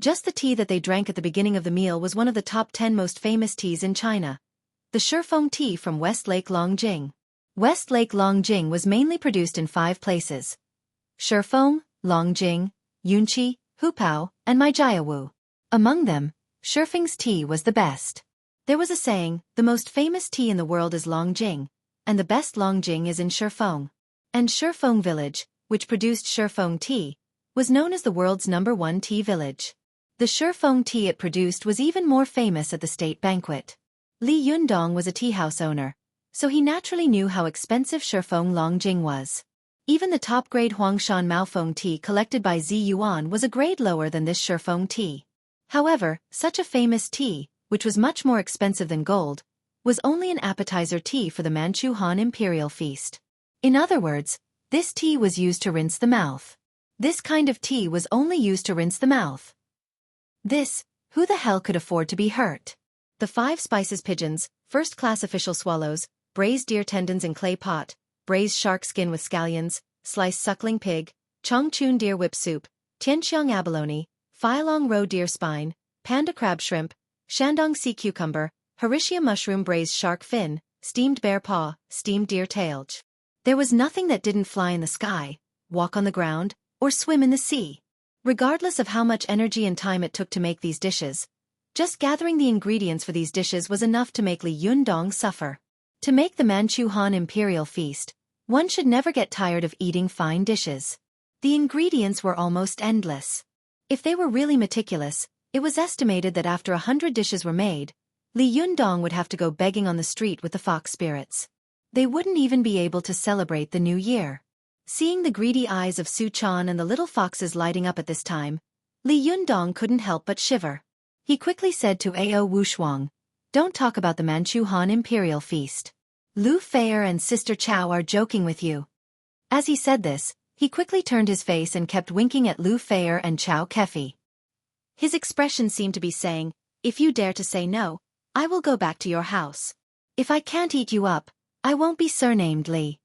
A: Just the tea that they drank at the beginning of the meal was one of the top 10 most famous teas in China. The Shifeng tea from West Lake Longjing. West Lake Longjing was mainly produced in 5 places: Shifeng, Longjing, Yunqi, Hupao, and Maijiawu. Among them, Shifeng's tea was the best. There was a saying, the most famous tea in the world is Longjing, and the best Longjing is in Shifeng. And Shifeng village, which produced Shifeng tea, was known as the world's #1 tea village. The Shifeng tea it produced was even more famous at the state banquet. Li Yundong was a teahouse owner, so he naturally knew how expensive Shifeng Longjing was. Even the top-grade Huangshan Maofeng tea collected by Zi Yuan was a grade lower than this Shifeng tea. However, such a famous tea, which was much more expensive than gold, was only an appetizer tea for the Manchu Han imperial feast. In other words, This tea was used to rinse the mouth. This kind of tea was only used to rinse the mouth. Who the hell could afford to be hurt? The 5 spices pigeons, first-class official swallows, braised deer tendons in clay pot, braised shark skin with scallions, sliced suckling pig, chongchun deer whip soup, tianqiang abalone, Feilong roe deer spine, panda crab shrimp, shandong sea cucumber, Hericium mushroom braised shark fin, steamed bear paw, steamed deer tail. There was nothing that didn't fly in the sky, walk on the ground, or swim in the sea. Regardless of how much energy and time it took to make these dishes, just gathering the ingredients for these dishes was enough to make Li Yundong suffer. To make the Manchu Han Imperial Feast, one should never get tired of eating fine dishes. The ingredients were almost endless. If they were really meticulous, it was estimated that after 100 dishes were made, Li Yundong would have to go begging on the street with the fox spirits. They wouldn't even be able to celebrate the new year. Seeing the greedy eyes of Su Chan and the little foxes lighting up at this time, Li Yundong couldn't help but shiver. He quickly said to Ao Wushuang, "Don't talk about the Manchu Han Imperial Feast. Lu Feier and Sister Chow are joking with you." As he said this, he quickly turned his face and kept winking at Lu Feier and Chow Kefi. His expression seemed to be saying, "If you dare to say no, I will go back to your house. If I can't eat you up, I won't be surnamed Li."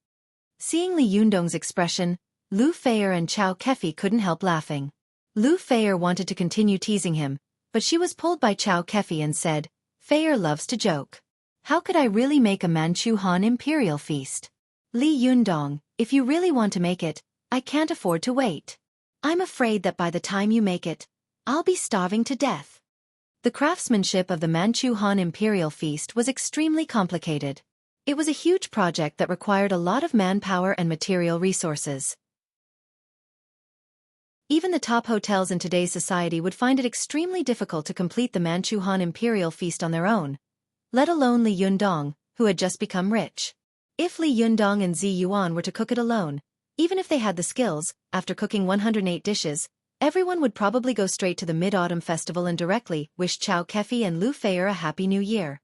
A: Seeing Li Yundong's expression, Lu Feier and Chow Kefi couldn't help laughing. Lu Feier wanted to continue teasing him, but she was pulled by Chow Kefi and said, "Feier loves to joke. How could I really make a Manchu Han Imperial Feast? Li Yundong, if you really want to make it, I can't afford to wait. I'm afraid that by the time you make it, I'll be starving to death." The craftsmanship of the Manchu Han Imperial Feast was extremely complicated. It was a huge project that required a lot of manpower and material resources. Even the top hotels in today's society would find it extremely difficult to complete the Manchu Han Imperial Feast on their own, let alone Li Yundong, who had just become rich. If Li Yundong and Zi Yuan were to cook it alone, even if they had the skills, after cooking 108 dishes, everyone would probably go straight to the Mid-Autumn Festival and directly wish Chow Kefi and Lu Feier a Happy New Year.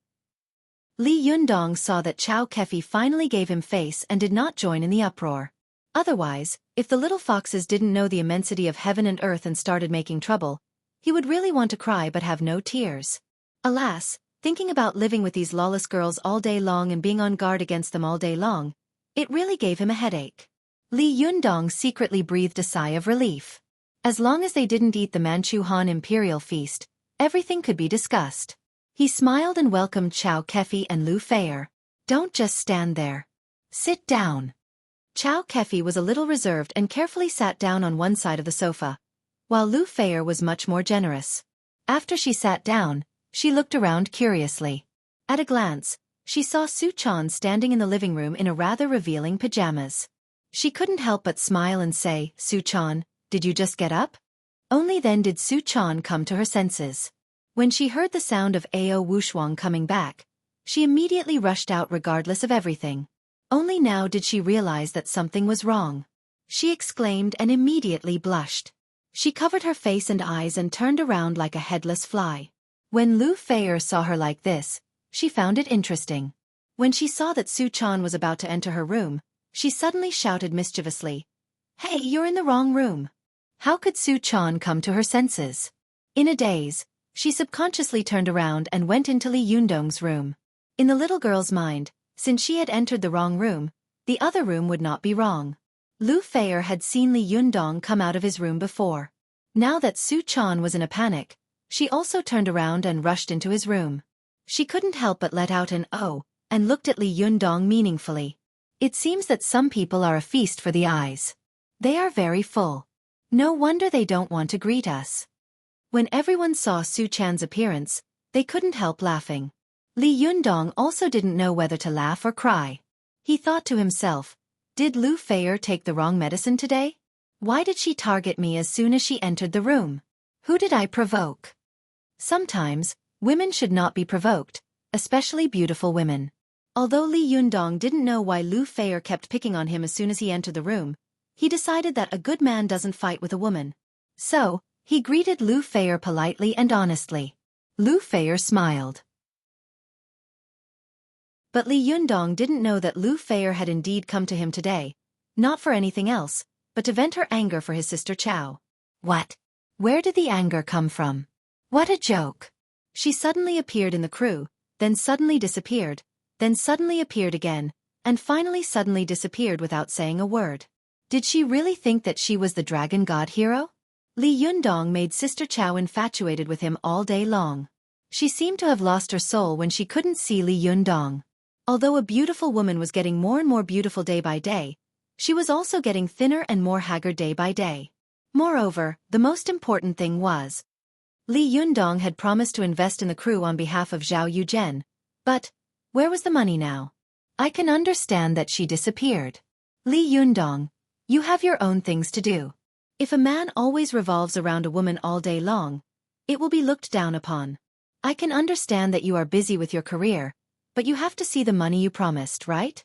A: Li Yundong saw that Chow Kefi finally gave him face and did not join in the uproar. Otherwise, if the little foxes didn't know the immensity of heaven and earth and started making trouble, he would really want to cry but have no tears. Alas, thinking about living with these lawless girls all day long and being on guard against them all day long, it really gave him a headache. Li Yundong secretly breathed a sigh of relief. As long as they didn't eat the Manchu Han Imperial Feast, everything could be discussed. He smiled and welcomed Chow Kefi and Lu Feier. "Don't just stand there. Sit down." Chow Kefi was a little reserved and carefully sat down on one side of the sofa, while Lu Feier was much more generous. After she sat down, she looked around curiously. At a glance, she saw Su Chan standing in the living room in a rather revealing pajamas. She couldn't help but smile and say, "Su Chan, did you just get up?" Only then did Su Chan come to her senses. When she heard the sound of Ao Wushuang coming back, she immediately rushed out regardless of everything. Only now did she realize that something was wrong. She exclaimed and immediately blushed. She covered her face and eyes and turned around like a headless fly. When Lu Feier saw her like this, she found it interesting. When she saw that Su Chan was about to enter her room, she suddenly shouted mischievously, "Hey, you're in the wrong room." How could Su Chan come to her senses? In a daze, she subconsciously turned around and went into Li Yundong's room. In the little girl's mind, since she had entered the wrong room, the other room would not be wrong. Lu Feier had seen Li Yundong come out of his room before. Now that Su Chan was in a panic, she also turned around and rushed into his room. She couldn't help but let out an "oh," and looked at Li Yundong meaningfully. It seems that some people are a feast for the eyes. They are very full. No wonder they don't want to greet us. When everyone saw Su Chan's appearance, they couldn't help laughing. Li Yundong also didn't know whether to laugh or cry. He thought to himself, "Did Lu Feier take the wrong medicine today? Why did she target me as soon as she entered the room? Who did I provoke?" Sometimes, women should not be provoked, especially beautiful women. Although Li Yundong didn't know why Lu Feier kept picking on him as soon as he entered the room, he decided that a good man doesn't fight with a woman. So, he greeted Lu Feier politely and honestly. Lu Feier smiled. But Li Yundong didn't know that Lu Feier had indeed come to him today, Not for anything else, but to vent her anger for his sister Chao. What? Where did the anger come from? What a joke. She suddenly appeared in the crew, then suddenly disappeared, then suddenly appeared again, and finally suddenly disappeared without saying a word. Did she really think that she was the dragon god hero? Li Yundong made Sister Chao infatuated with him all day long. She seemed to have lost her soul when she couldn't see Li Yundong. Although a beautiful woman was getting more and more beautiful day by day, she was also getting thinner and more haggard day by day. Moreover, the most important thing was, Li Yundong had promised to invest in the crew on behalf of Zhao Yuzhen, but where was the money now? I can understand that she disappeared. Li Yundong, you have your own things to do. If a man always revolves around a woman all day long, it will be looked down upon. I can understand that you are busy with your career, but you have to see the money you promised, right?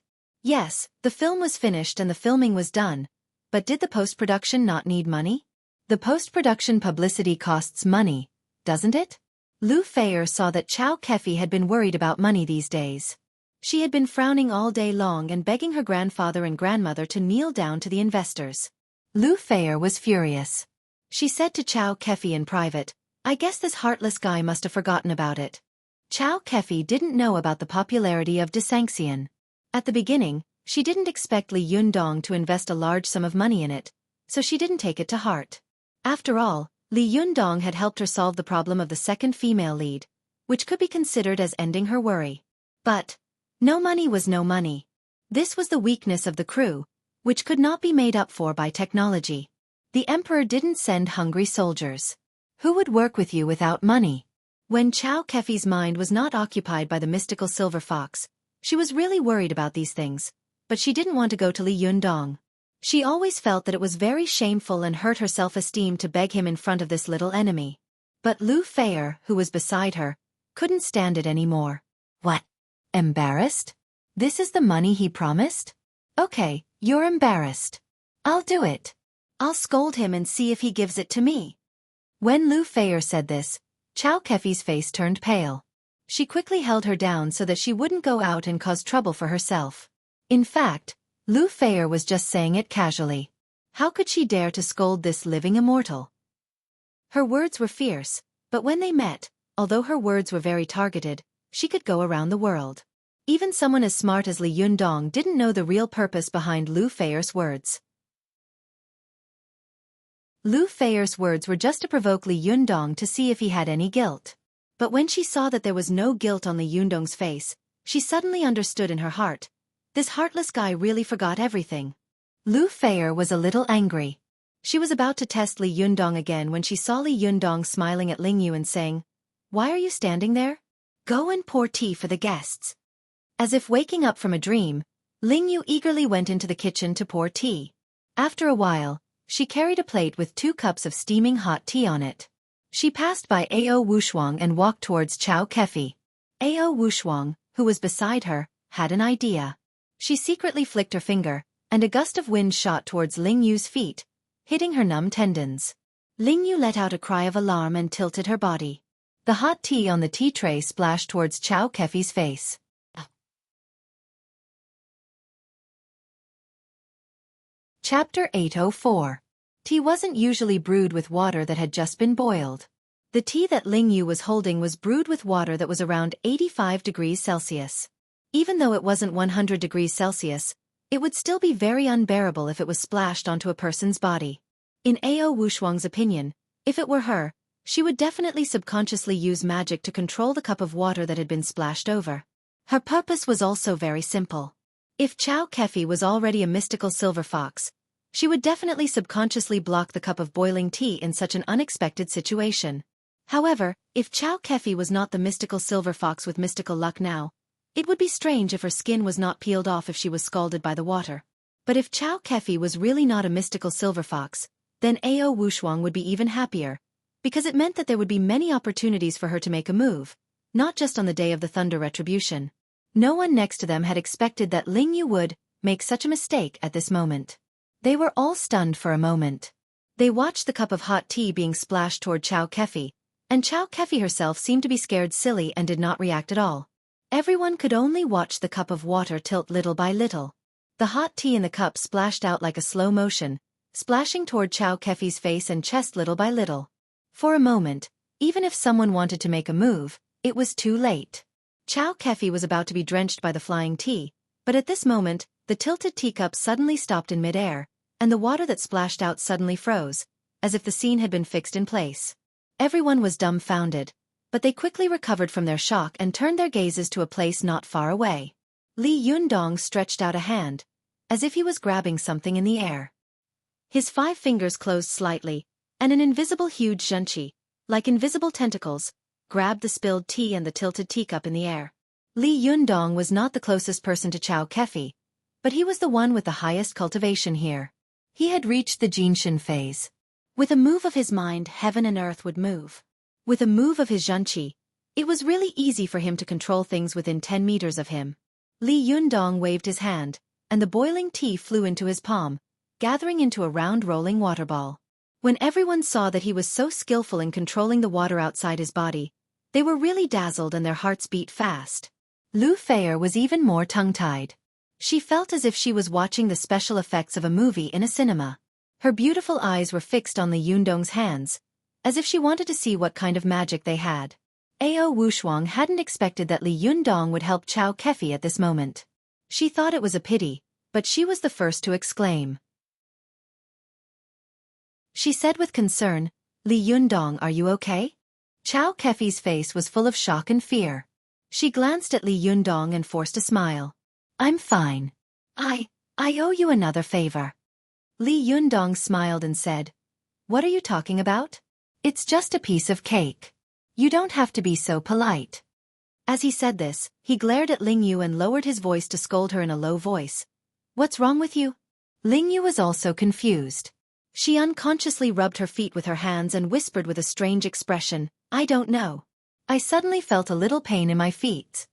A: Yes, the film was finished and the filming was done, but did the post-production not need money? The post-production publicity costs money, doesn't it? Lu Feier saw that Xueqi had been worried about money these days. She had been frowning all day long and begging her grandfather and grandmother to kneel down to the investors. Lu Feier was furious. She said to Xueqi in private, I guess this heartless guy must have forgotten about it. Xueqi didn't know about the popularity of Desanxian. At the beginning, she didn't expect Li Yundong to invest a large sum of money in it, so she didn't take it to heart. After all, Li Yundong had helped her solve the problem of the second female lead, which could be considered as ending her worry. But no money was no money. This was the weakness of the crew, which could not be made up for by technology. The emperor didn't send hungry soldiers. Who would work with you without money? When Xueqi's mind was not occupied by the mystical silver fox, she was really worried about these things, but she didn't want to go to Li Yundong. She always felt that it was very shameful and hurt her self-esteem to beg him in front of this little enemy. But Lu Feier, who was beside her, couldn't stand it anymore. What? Embarrassed? This is the money he promised? Okay, you're embarrassed. I'll do it. I'll scold him and see if he gives it to me. When Lu Feier said this, Xueqi's face turned pale. She quickly held her down so that she wouldn't go out and cause trouble for herself. In fact, Lu Feier was just saying it casually. How could she dare to scold this living immortal? Her words were fierce, but when they met, although her words were very targeted, she could go around the world. Even someone as smart as Li Yundong didn't know the real purpose behind Lu Feier's words. Lu Feier's words were just to provoke Li Yundong to see if he had any guilt. But when she saw that there was no guilt on Li Yundong's face, she suddenly understood in her heart. This heartless guy really forgot everything. Lu Feier was a little angry. She was about to test Li Yundong again when she saw Li Yundong smiling at Ling Yu and saying, Why are you standing there? Go and pour tea for the guests. As if waking up from a dream, Ling Yu eagerly went into the kitchen to pour tea. After a while, she carried a plate with 2 cups of steaming hot tea on it. She passed by Ao Wushuang and walked towards Xueqi. Ao Wushuang, who was beside her, had an idea. She secretly flicked her finger, and a gust of wind shot towards Ling Yu's feet, hitting her numb tendons. Ling Yu let out a cry of alarm and tilted her body. The hot tea on the tea tray splashed towards Xueqi's face. Chapter 804. Tea wasn't usually brewed with water that had just been boiled. The tea that Ling Yu was holding was brewed with water that was around 85 degrees Celsius. Even though it wasn't 100 degrees Celsius, it would still be very unbearable if it was splashed onto a person's body. In Ao Wushuang's opinion, if it were her, she would definitely subconsciously use magic to control the cup of water that had been splashed over. Her purpose was also very simple. If Xueqi was already a mystical silver fox, she would definitely subconsciously block the cup of boiling tea in such an unexpected situation. However, if Xueqi was not the mystical silver fox with mystical luck now, it would be strange if her skin was not peeled off if she was scalded by the water. But if Xueqi was really not a mystical silver fox, then Ao Wushuang would be even happier, because it meant that there would be many opportunities for her to make a move, not just on the day of the Thunder Retribution. No one next to them had expected that Ling Yu would make such a mistake at this moment. They were all stunned for a moment. They watched the cup of hot tea being splashed toward Xueqi, and Xueqi herself seemed to be scared silly and did not react at all. Everyone could only watch the cup of water tilt little by little. The hot tea in the cup splashed out like a slow motion, splashing toward Xueqi's face and chest little by little. For a moment, even if someone wanted to make a move, it was too late. Xueqi was about to be drenched by the flying tea, but at this moment, the tilted teacup suddenly stopped in midair, and the water that splashed out suddenly froze, as if the scene had been fixed in place. Everyone was dumbfounded, but they quickly recovered from their shock and turned their gazes to a place not far away. Li Yundong stretched out a hand, as if he was grabbing something in the air. His 5 fingers closed slightly, and an invisible huge Xueqi, like invisible tentacles, grabbed the spilled tea and the tilted teacup in the air. Li Yundong was not the closest person to Xueqi, but he was the one with the highest cultivation here. He had reached the Jinshin phase. With a move of his mind, heaven and earth would move. With a move of his Xueqi, it was really easy for him to control things within 10 meters of him. Li Yundong waved his hand, and the boiling tea flew into his palm, gathering into a round rolling water ball. When everyone saw that he was so skillful in controlling the water outside his body, they were really dazzled and their hearts beat fast. Lu Feier was even more tongue-tied. She felt as if she was watching the special effects of a movie in a cinema. Her beautiful eyes were fixed on Li Yundong's hands, as if she wanted to see what kind of magic they had. Ao Wushuang hadn't expected that Li Yundong would help Xueqi at this moment. She thought it was a pity, but she was the first to exclaim. She said with concern, "Li Yundong, are you okay?" Xueqi's face was full of shock and fear. She glanced at Li Yundong and forced a smile. "I'm fine. I owe you another favor." Li Yundong smiled and said, "What are you talking about? It's just a piece of cake. You don't have to be so polite." As he said this, he glared at Ling Yu and lowered his voice to scold her in a low voice. "What's wrong with you?" Ling Yu was also confused. She unconsciously rubbed her feet with her hands and whispered with a strange expression, "I don't know. I suddenly felt a little pain in my feet."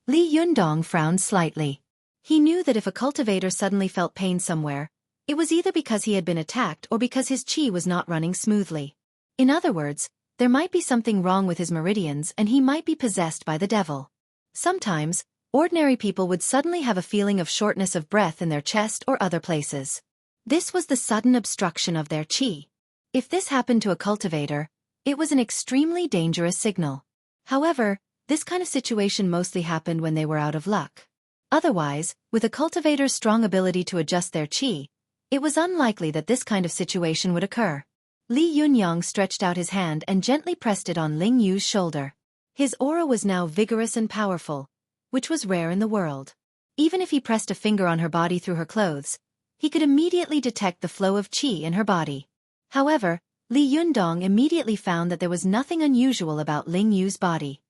A: Li Yundong frowned slightly. He knew that if a cultivator suddenly felt pain somewhere, it was either because he had been attacked or because his qi was not running smoothly. In other words, there might be something wrong with his meridians and he might be possessed by the devil. Sometimes, ordinary people would suddenly have a feeling of shortness of breath in their chest or other places. This was the sudden obstruction of their qi. If this happened to a cultivator, it was an extremely dangerous signal. However, this kind of situation mostly happened when they were out of luck. Otherwise, with a cultivator's strong ability to adjust their qi, it was unlikely that this kind of situation would occur. Li Yunyang stretched out his hand and gently pressed it on Ling Yu's shoulder. His aura was now vigorous and powerful, which was rare in the world. Even if he pressed a finger on her body through her clothes, he could immediately detect the flow of qi in her body. However, Li Yundong immediately found that there was nothing unusual about Ling Yu's body.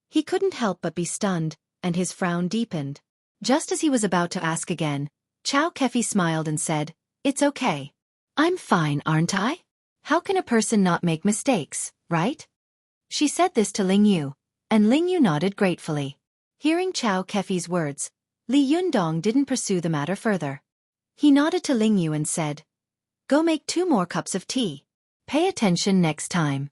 A: He couldn't help but be stunned, and his frown deepened. Just as he was about to ask again, Xueqi smiled and said, "It's okay. I'm fine, aren't I? How can a person not make mistakes, right?" She said this to Ling Yu, and Ling Yu nodded gratefully. Hearing Xueqi's words, Li Yundong didn't pursue the matter further. He nodded to Ling Yu and said, "Go make 2 more cups of tea. Pay attention next time."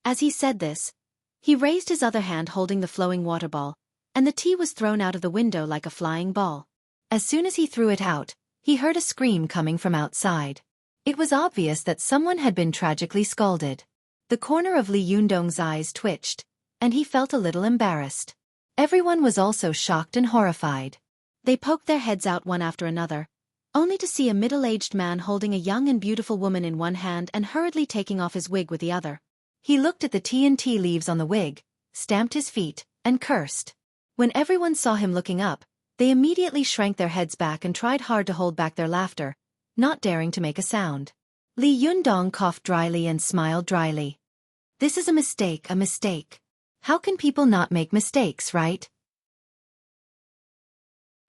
A: As he said this, he raised his other hand holding the flowing water ball, and the tea was thrown out of the window like a flying ball. As soon as he threw it out, he heard a scream coming from outside. It was obvious that someone had been tragically scalded. The corner of Li Yundong's eyes twitched, and he felt a little embarrassed. Everyone was also shocked and horrified. They poked their heads out one after another, only to see a middle-aged man holding a young and beautiful woman in one hand and hurriedly taking off his wig with the other. He looked at the tea leaves on the wig, stamped his feet, and cursed. When everyone saw him looking up, they immediately shrank their heads back and tried hard to hold back their laughter, not daring to make a sound. Li Yundong coughed dryly and smiled dryly. "This is a mistake, a mistake. How can people not make mistakes, right?"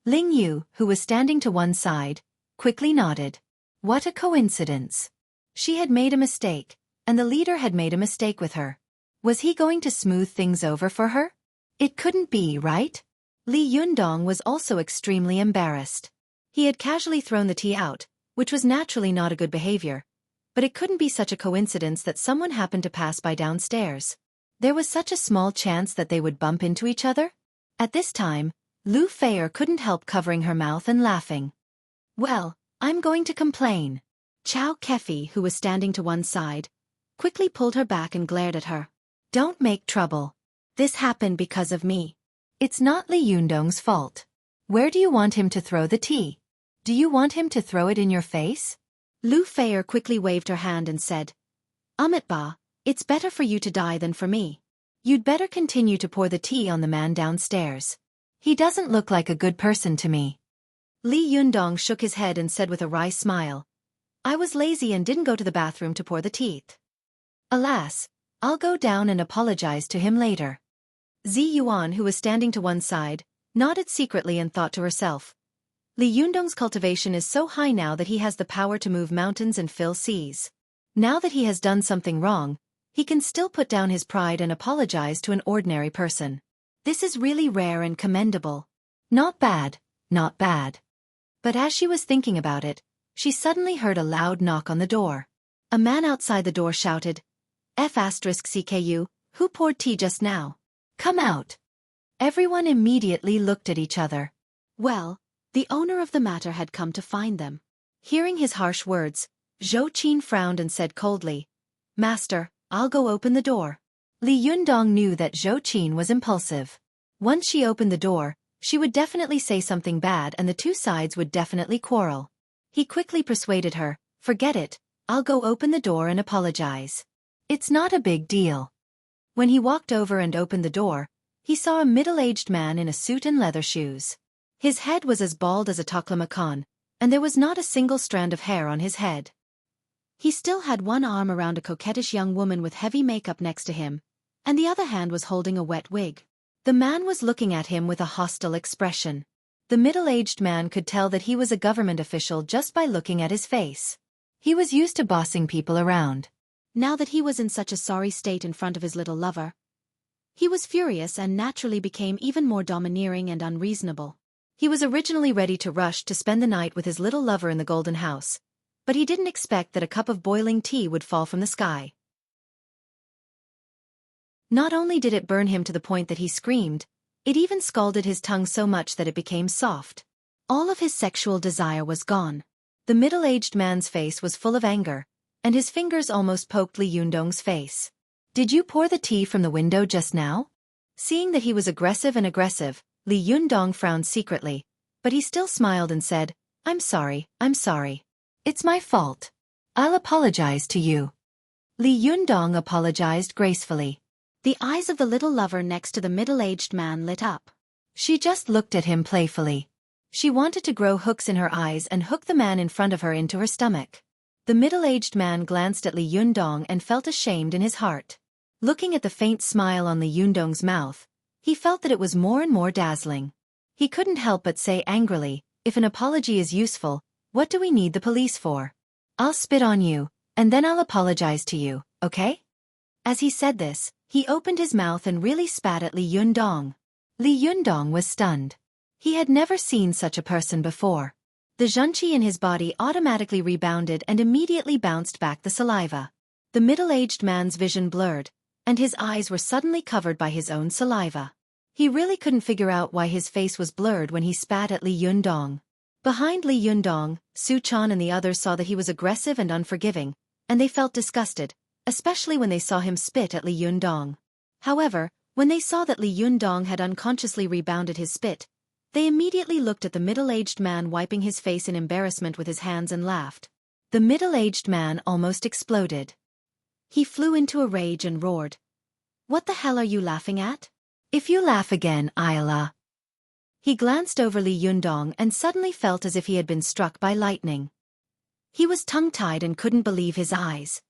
A: Ling Yu, who was standing to one side, quickly nodded. What a coincidence. She had made a mistake, and the leader had made a mistake with her. Was he going to smooth things over for her? It couldn't be, right? Li Yundong was also extremely embarrassed. He had casually thrown the tea out, which was naturally not a good behavior, but it couldn't be such a coincidence that someone happened to pass by downstairs. There was such a small chance that they would bump into each other? At this time, Lu Feier couldn't help covering her mouth and laughing. Well, I'm going to complain. Xueqi, who was standing to one side, quickly pulled her back and glared at her. Don't make trouble. This happened because of me. It's not Li Yundong's fault. Where do you want him to throw the tea? Do you want him to throw it in your face? Lu Feier quickly waved her hand and said, Ba, it's better for you to die than for me. You'd better continue to pour the tea on the man downstairs. He doesn't look like a good person to me. Li Yundong shook his head and said with a wry smile, I was lazy and didn't go to the bathroom to pour the tea. Alas, I'll go down and apologize to him later. Zi Yuan, who was standing to one side, nodded secretly and thought to herself, Li Yundong's cultivation is so high now that he has the power to move mountains and fill seas. Now that he has done something wrong, he can still put down his pride and apologize to an ordinary person. This is really rare and commendable. Not bad, not bad. But as she was thinking about it, she suddenly heard a loud knock on the door. A man outside the door shouted, F*CKU, who poured tea just now? Come out. Everyone immediately looked at each other. Well, the owner of the matter had come to find them. Hearing his harsh words, Xueqi frowned and said coldly, Master, I'll go open the door. Li Yundong knew that Xueqi was impulsive. Once she opened the door, she would definitely say something bad and the two sides would definitely quarrel. He quickly persuaded her, Forget it, I'll go open the door and apologize. It's not a big deal. When he walked over and opened the door, he saw a middle-aged man in a suit and leather shoes. His head was as bald as a taklamakan, and there was not a single strand of hair on his head. He still had one arm around a coquettish young woman with heavy makeup next to him, and the other hand was holding a wet wig. The man was looking at him with a hostile expression. The middle-aged man could tell that he was a government official just by looking at his face. He was used to bossing people around. Now that he was in such a sorry state in front of his little lover, he was furious and naturally became even more domineering and unreasonable. He was originally ready to rush to spend the night with his little lover in the Golden House, but he didn't expect that a cup of boiling tea would fall from the sky. Not only did it burn him to the point that he screamed, it even scalded his tongue so much that it became soft. All of his sexual desire was gone. The middle-aged man's face was full of anger, and his fingers almost poked Li Yundong's face. Did you pour the tea from the window just now? Seeing that he was aggressive, Li Yundong frowned secretly, but he still smiled and said, I'm sorry. It's my fault. I'll apologize to you. Li Yundong apologized gracefully. The eyes of the little lover next to the middle-aged man lit up. She just looked at him playfully. She wanted to grow hooks in her eyes and hook the man in front of her into her stomach. The middle-aged man glanced at Li Yundong and felt ashamed in his heart. Looking at the faint smile on Li Yundong's mouth, he felt that it was more and more dazzling. He couldn't help but say angrily, if an apology is useful, what do we need the police for? I'll spit on you, and then I'll apologize to you, okay? As he said this, he opened his mouth and really spat at Li Yundong. Li Yundong was stunned. He had never seen such a person before. The zhenqi in his body automatically rebounded and immediately bounced back the saliva. The middle-aged man's vision blurred, and his eyes were suddenly covered by his own saliva. He really couldn't figure out why his face was blurred when he spat at Li Yundong. Behind Li Yundong, Su Chan and the others saw that he was aggressive and unforgiving, and they felt disgusted, especially when they saw him spit at Li Yundong. However, when they saw that Li Yundong had unconsciously rebounded his spit, they immediately looked at the middle-aged man wiping his face in embarrassment with his hands and laughed. The middle-aged man almost exploded. He flew into a rage and roared, What the hell are you laughing at? If you laugh again, I'll. He glanced over Li Yundong and suddenly felt as if he had been struck by lightning. He was tongue-tied and couldn't believe his eyes.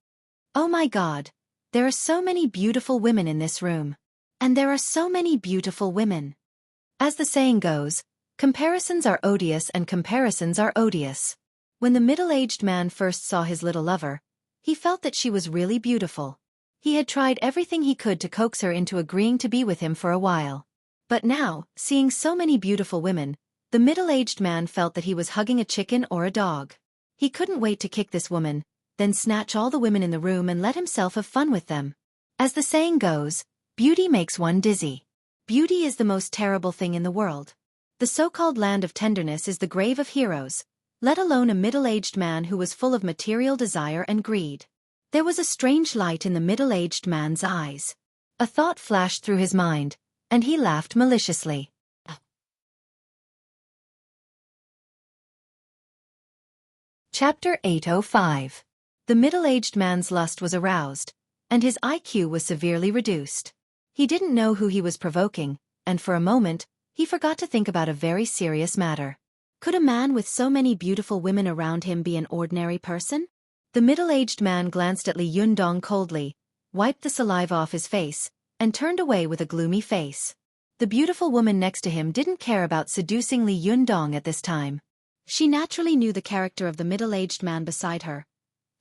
A: Oh my God, there are so many beautiful women in this room. And there are so many beautiful women. As the saying goes, comparisons are odious and comparisons are odious. When the middle-aged man first saw his little lover, he felt that she was really beautiful. He had tried everything he could to coax her into agreeing to be with him for a while. But now, seeing so many beautiful women, the middle-aged man felt that he was hugging a chicken or a dog. He couldn't wait to kick this woman, then snatch all the women in the room and let himself have fun with them. As the saying goes, beauty makes one dizzy. Beauty is the most terrible thing in the world. The so-called land of tenderness is the grave of heroes, let alone a middle-aged man who was full of material desire and greed. There was a strange light in the middle-aged man's eyes. A thought flashed through his mind, and he laughed maliciously. Chapter 805. The middle-aged man's lust was aroused, and his IQ was severely reduced. He didn't know who he was provoking, and for a moment, he forgot to think about a very serious matter. Could a man with so many beautiful women around him be an ordinary person? The middle-aged man glanced at Li Yundong coldly, wiped the saliva off his face, and turned away with a gloomy face. The beautiful woman next to him didn't care about seducing Li Yundong at this time. She naturally knew the character of the middle-aged man beside her,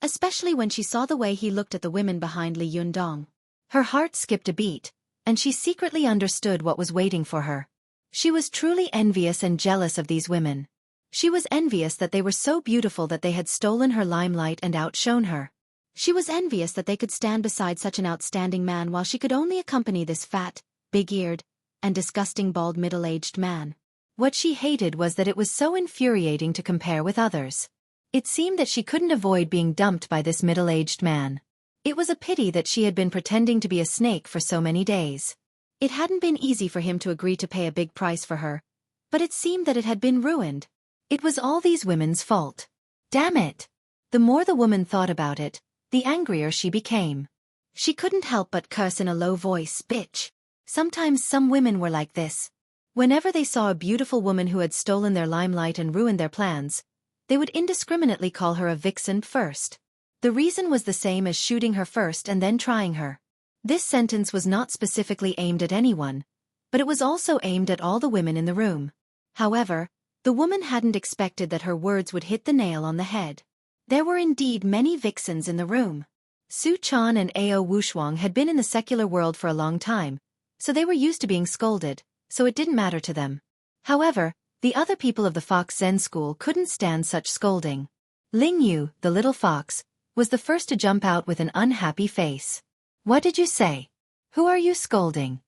A: especially when she saw the way he looked at the women behind Li Yundong. Her heart skipped a beat, and she secretly understood what was waiting for her. She was truly envious and jealous of these women. She was envious that they were so beautiful that they had stolen her limelight and outshone her. She was envious that they could stand beside such an outstanding man while she could only accompany this fat, big-eared, and disgusting bald middle-aged man. What she hated was that it was so infuriating to compare with others. It seemed that she couldn't avoid being dumped by this middle-aged man. It was a pity that she had been pretending to be a snake for so many days. It hadn't been easy for him to agree to pay a big price for her, but it seemed that it had been ruined. It was all these women's fault. Damn it! The more the woman thought about it, the angrier she became. She couldn't help but curse in a low voice, "Bitch." Sometimes some women were like this. Whenever they saw a beautiful woman who had stolen their limelight and ruined their plans, they would indiscriminately call her a vixen first. The reason was the same as shooting her first and then trying her. This sentence was not specifically aimed at anyone, but it was also aimed at all the women in the room. However, the woman hadn't expected that her words would hit the nail on the head. There were indeed many vixens in the room. Su Chan and Ao Wushuang had been in the secular world for a long time, so they were used to being scolded, so it didn't matter to them. However, the other people of the Fox Zen school couldn't stand such scolding. Ling Yu, the little fox, was the first to jump out with an unhappy face. "What did you say? Who are you scolding?"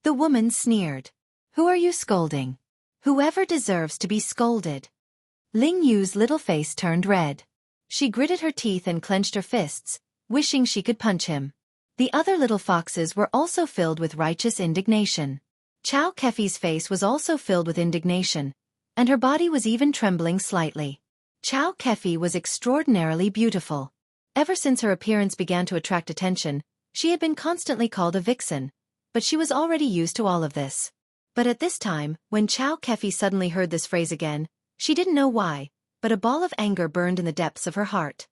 A: The woman sneered. "Who are you scolding? Whoever deserves to be scolded." Ling Yu's little face turned red. She gritted her teeth and clenched her fists, wishing she could punch him. The other little foxes were also filled with righteous indignation. Xueqi's face was also filled with indignation, and her body was even trembling slightly. Xueqi was extraordinarily beautiful. Ever since her appearance began to attract attention, she had been constantly called a vixen, but she was already used to all of this. But at this time, when Xueqi suddenly heard this phrase again, she didn't know why, but a ball of anger burned in the depths of her heart.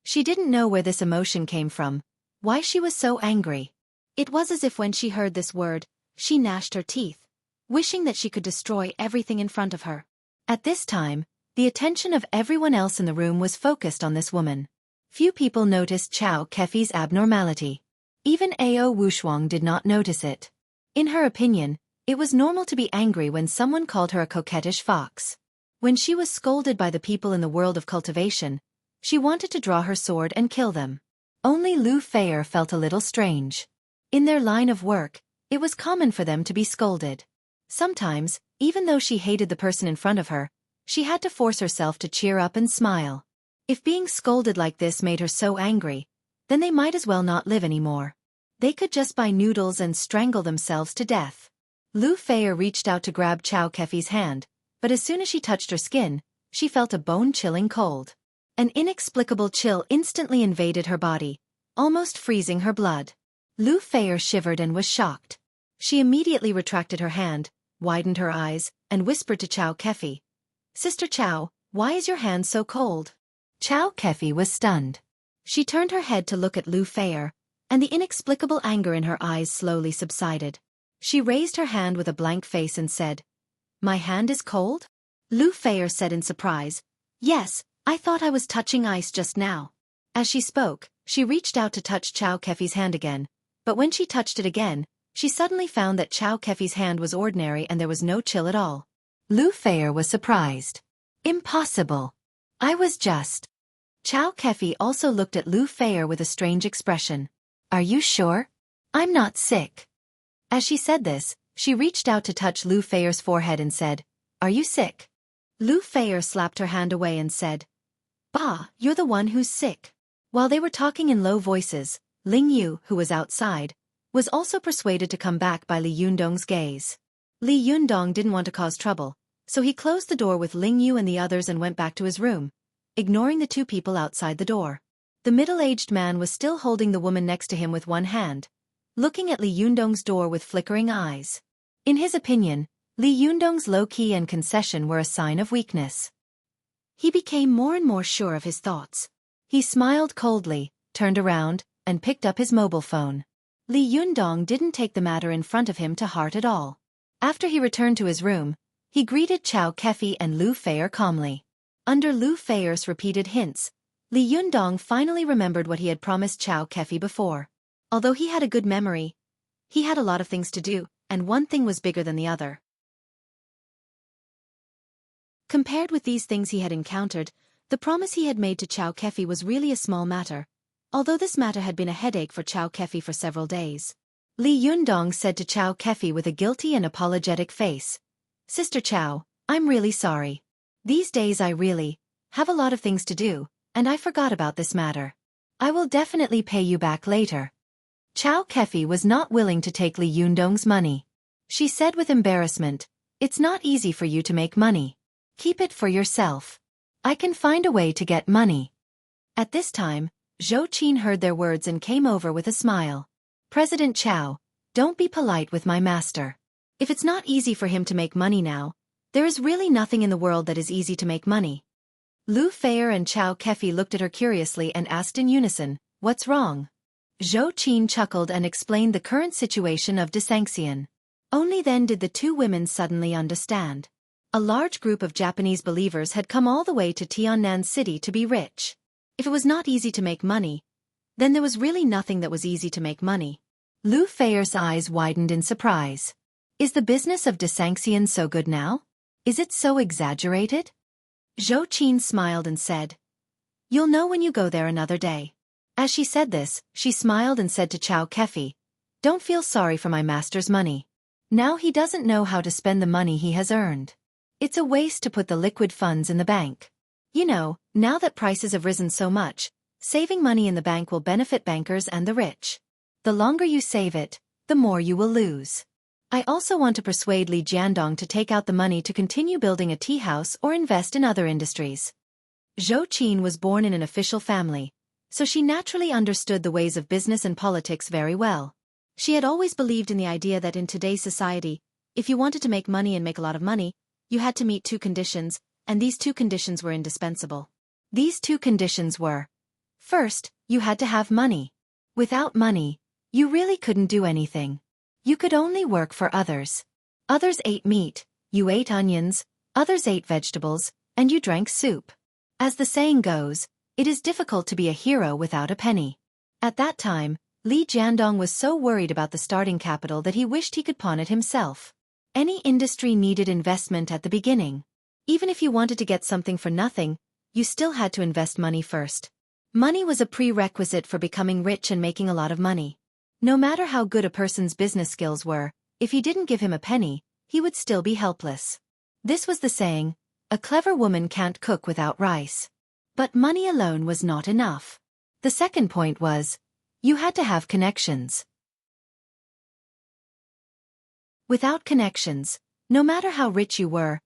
A: She didn't know where this emotion came from, why she was so angry. It was as if when she heard this word, she gnashed her teeth, wishing that she could destroy everything in front of her. At this time, the attention of everyone else in the room was focused on this woman. Few people noticed Xueqi's abnormality. Even Ao Wushuang did not notice it. In her opinion, it was normal to be angry when someone called her a coquettish fox. When she was scolded by the people in the world of cultivation, she wanted to draw her sword and kill them. Only Lu Feier felt a little strange. In their line of work, it was common for them to be scolded. Sometimes, even though she hated the person in front of her, she had to force herself to cheer up and smile. If being scolded like this made her so angry, then they might as well not live anymore. They could just buy noodles and strangle themselves to death. Lu Feier reached out to grab Xueqi's hand, but as soon as she touched her skin, she felt a bone-chilling cold. An inexplicable chill instantly invaded her body, almost freezing her blood. Lu Feier shivered and was shocked. She immediately retracted her hand, widened her eyes, and whispered to Xueqi, "Sister Qiao, why is your hand so cold?" Xueqi was stunned. She turned her head to look at Lu Feier, and the inexplicable anger in her eyes slowly subsided. She raised her hand with a blank face and said, "My hand is cold?" Lu Feier said in surprise, "Yes, I thought I was touching ice just now." As she spoke, she reached out to touch Xueqi's hand again, but when she touched it again, she suddenly found that Xueqi's hand was ordinary and there was no chill at all. Lu Feier was surprised. "Impossible. I was just..." Xueqi also looked at Lu Feier with a strange expression. "Are you sure? I'm not sick." As she said this, She reached out to touch Lu Feier's forehead and said, "Are you sick?" Lu Feier slapped her hand away and said, "Bah, you're the one who's sick." While they were talking in low voices, Ling Yu, who was outside, was also persuaded to come back by Li Yundong's gaze. Li Yundong didn't want to cause trouble, so he closed the door with Ling Yu and the others and went back to his room, ignoring the two people outside the door. The middle-aged man was still holding the woman next to him with one hand, looking at Li Yundong's door with flickering eyes. In his opinion, Li Yundong's low-key and concession were a sign of weakness. He became more and more sure of his thoughts. He smiled coldly, turned around, and picked up his mobile phone. Li Yundong didn't take the matter in front of him to heart at all. After he returned to his room, he greeted Xueqi and Lu Feier calmly. Under Lu Feier's repeated hints, Li Yundong finally remembered what he had promised Xueqi before. Although he had a good memory, he had a lot of things to do, and one thing was bigger than the other. Compared with these things he had encountered, the promise he had made to Xueqi was really a small matter, although this matter had been a headache for Xueqi for several days. Li Yundong said to Xueqi with a guilty and apologetic face, "Sister Qiao, I'm really sorry. These days I really have a lot of things to do, and I forgot about this matter. I will definitely pay you back later." Xueqi was not willing to take Li Yundong's money. She said with embarrassment, "It's not easy for you to make money. Keep it for yourself. I can find a way to get money." At this time, Xueqi heard their words and came over with a smile. "President Qiao, don't be polite with my master. If it's not easy for him to make money now, there is really nothing in the world that is easy to make money." Lu Feier and Xueqi looked at her curiously and asked in unison, "What's wrong?" Xueqi chuckled and explained the current situation of Desanxian. Only then did the two women suddenly understand. A large group of Japanese believers had come all the way to Tiannan City to be rich. If it was not easy to make money, then there was really nothing that was easy to make money. Lu Feier's eyes widened in surprise. Is the business of Desanxian so good now? Is it so exaggerated? Xueqi smiled and said, "You'll know when you go there another day." As she said this, she smiled and said to Xueqi, "Don't feel sorry for my master's money. Now he doesn't know how to spend the money he has earned. It's a waste to put the liquid funds in the bank. You know, now that prices have risen so much, saving money in the bank will benefit bankers and the rich. The longer you save it, the more you will lose. I also want to persuade Li Jiandong to take out the money to continue building a tea house or invest in other industries." Xueqi was born in an official family, so she naturally understood the ways of business and politics very well. She had always believed in the idea that in today's society, if you wanted to make money and make a lot of money, you had to meet two conditions, and these two conditions were indispensable. These two conditions were: first, you had to have money. Without money, you really couldn't do anything. You could only work for others. Others ate meat, you ate onions, others ate vegetables, and you drank soup. As the saying goes, it is difficult to be a hero without a penny. At that time, Li Jiandong was so worried about the starting capital that he wished he could pawn it himself. Any industry needed investment at the beginning. Even if you wanted to get something for nothing, you still had to invest money first. Money was a prerequisite for becoming rich and making a lot of money. No matter how good a person's business skills were, if you didn't give him a penny, he would still be helpless. This was the saying, "A clever woman can't cook without rice." But money alone was not enough. The second point was, you had to have connections. Without connections, no matter how rich you were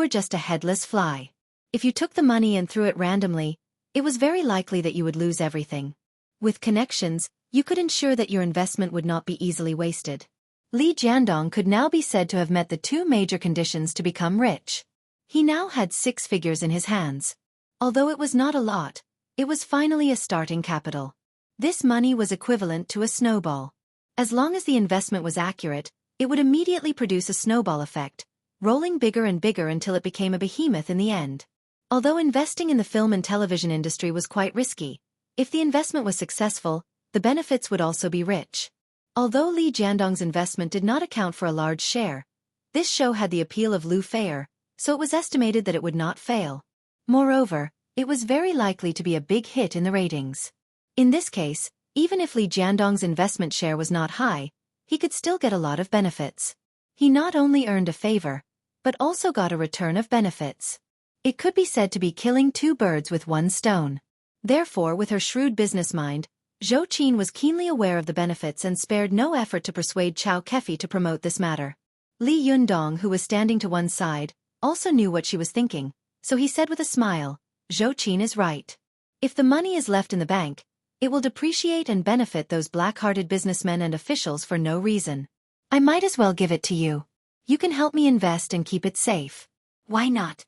A: just a headless fly. If you took the money and threw it randomly, it was very likely that you would lose everything. With connections, you could ensure that your investment would not be easily wasted. Li Jiandong could now be said to have met the two major conditions to become rich. He now had 6 figures in his hands. Although it was not a lot, it was finally a starting capital. This money was equivalent to a snowball. As long as the investment was accurate, it would immediately produce a snowball effect, rolling bigger and bigger until it became a behemoth in the end. Although investing in the film and television industry was quite risky, if the investment was successful, the benefits would also be rich. Although Li Jiandong's investment did not account for a large share, this show had the appeal of Lu Feier, so it was estimated that it would not fail. Moreover, it was very likely to be a big hit in the ratings. In this case, even if Li Jiandong's investment share was not high, he could still get a lot of benefits. He not only earned a favor, but also got a return of benefits. It could be said to be killing two birds with one stone. Therefore, with her shrewd business mind, Xueqi was keenly aware of the benefits and spared no effort to persuade Xueqi to promote this matter. Li Yundong, who was standing to one side, also knew what she was thinking, so he said with a smile, "Xueqi is right. If the money is left in the bank, it will depreciate and benefit those black-hearted businessmen and officials for no reason. I might as well give it to you. You can help me invest and keep it safe." "Why not?"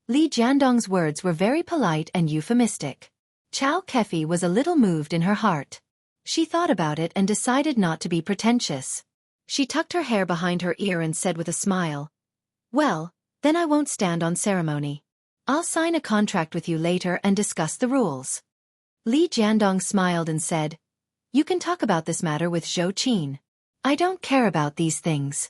A: Li Jiandong's words were very polite and euphemistic. Xueqi was a little moved in her heart. She thought about it and decided not to be pretentious. She tucked her hair behind her ear and said with a smile, "Well, then I won't stand on ceremony. I'll sign a contract with you later and discuss the rules." Li Jiandong smiled and said, "You can talk about this matter with Xueqi. I don't care about these things."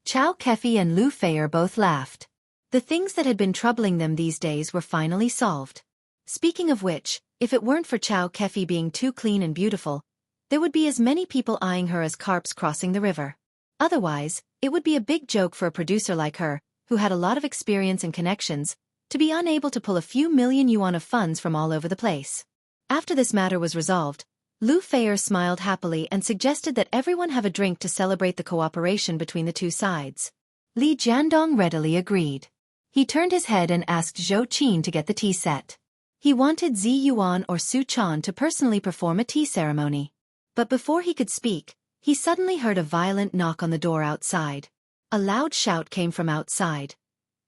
A: Xueqi and Lu Feier both laughed. The things that had been troubling them these days were finally solved. Speaking of which, if it weren't for Xueqi being too clean and beautiful, there would be as many people eyeing her as carps crossing the river. Otherwise, it would be a big joke for a producer like her, who had a lot of experience and connections, to be unable to pull a few million yuan of funds from all over the place. After this matter was resolved, Lu Feier smiled happily and suggested that everyone have a drink to celebrate the cooperation between the two sides. Li Jiandong readily agreed. He turned his head and asked Xueqi to get the tea set. He wanted Zi Yuan or Su Chan to personally perform a tea ceremony. But before he could speak, he suddenly heard a violent knock on the door outside. A loud shout came from outside.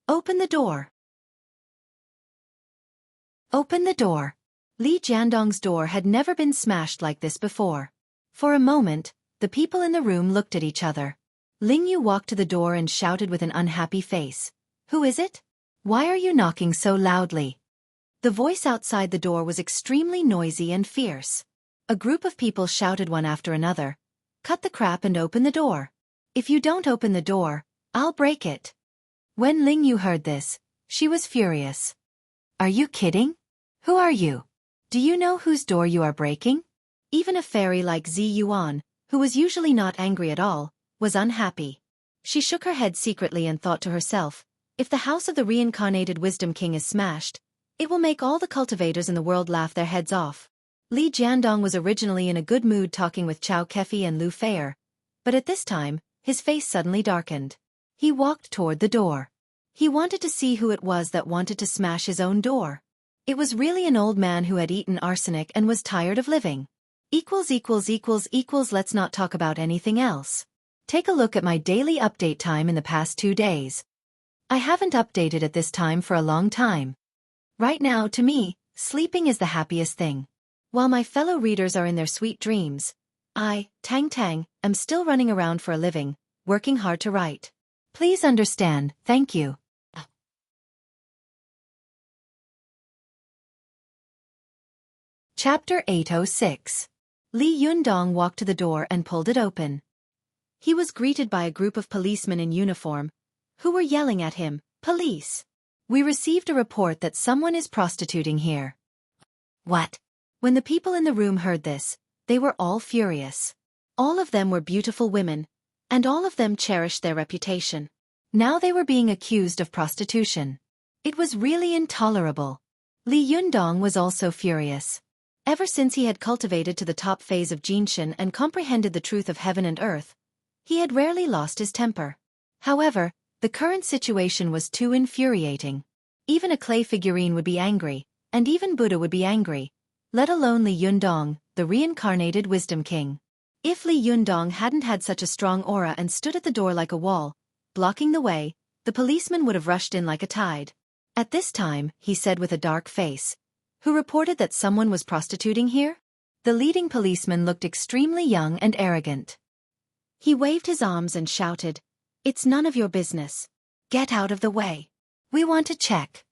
A: "Open the door! Open the door!" Li Jiandong's door had never been smashed like this before. For a moment, the people in the room looked at each other. Ling Yu walked to the door and shouted with an unhappy face, "Who is it? Why are you knocking so loudly?" The voice outside the door was extremely noisy and fierce. A group of people shouted one after another, "Cut the crap and open the door. If you don't open the door, I'll break it." When Ling Yu heard this, she was furious. "Are you kidding? Who are you? Do you know whose door you are breaking?" Even a fairy like Zi Yuan, who was usually not angry at all, was unhappy. She shook her head secretly and thought to herself, if the house of the reincarnated Wisdom King is smashed, it will make all the cultivators in the world laugh their heads off. Li Jiandong was originally in a good mood talking with Xueqi and Lu Feier, but at this time, his face suddenly darkened. He walked toward the door. He wanted to see who it was that wanted to smash his own door. It was really an old man who had eaten arsenic and was tired of living. Let's not talk about anything else. Take a look at my daily update time in the past 2 days. I haven't updated at this time for a long time. Right now, to me, sleeping is the happiest thing. While my fellow readers are in their sweet dreams, I, Tang, am still running around for a living, working hard to write. Please understand, thank you. Chapter 806. Li Yundong walked to the door and pulled it open. He was greeted by a group of policemen in uniform, who were yelling at him, "Police! We received a report that someone is prostituting here." "What?" When the people in the room heard this, they were all furious. All of them were beautiful women, and all of them cherished their reputation. Now they were being accused of prostitution. It was really intolerable. Li Yundong was also furious. Ever since he had cultivated to the top phase of Jinshin and comprehended the truth of heaven and earth, he had rarely lost his temper. However, the current situation was too infuriating. Even a clay figurine would be angry, and even Buddha would be angry, let alone Li Yundong, the reincarnated Wisdom King. If Li Yundong hadn't had such a strong aura and stood at the door like a wall, blocking the way, the policeman would have rushed in like a tide. At this time, he said with a dark face, "Who reported that someone was prostituting here?" The leading policeman looked extremely young and arrogant. He waved his arms and shouted, "It's none of your business. Get out of the way. We want to check."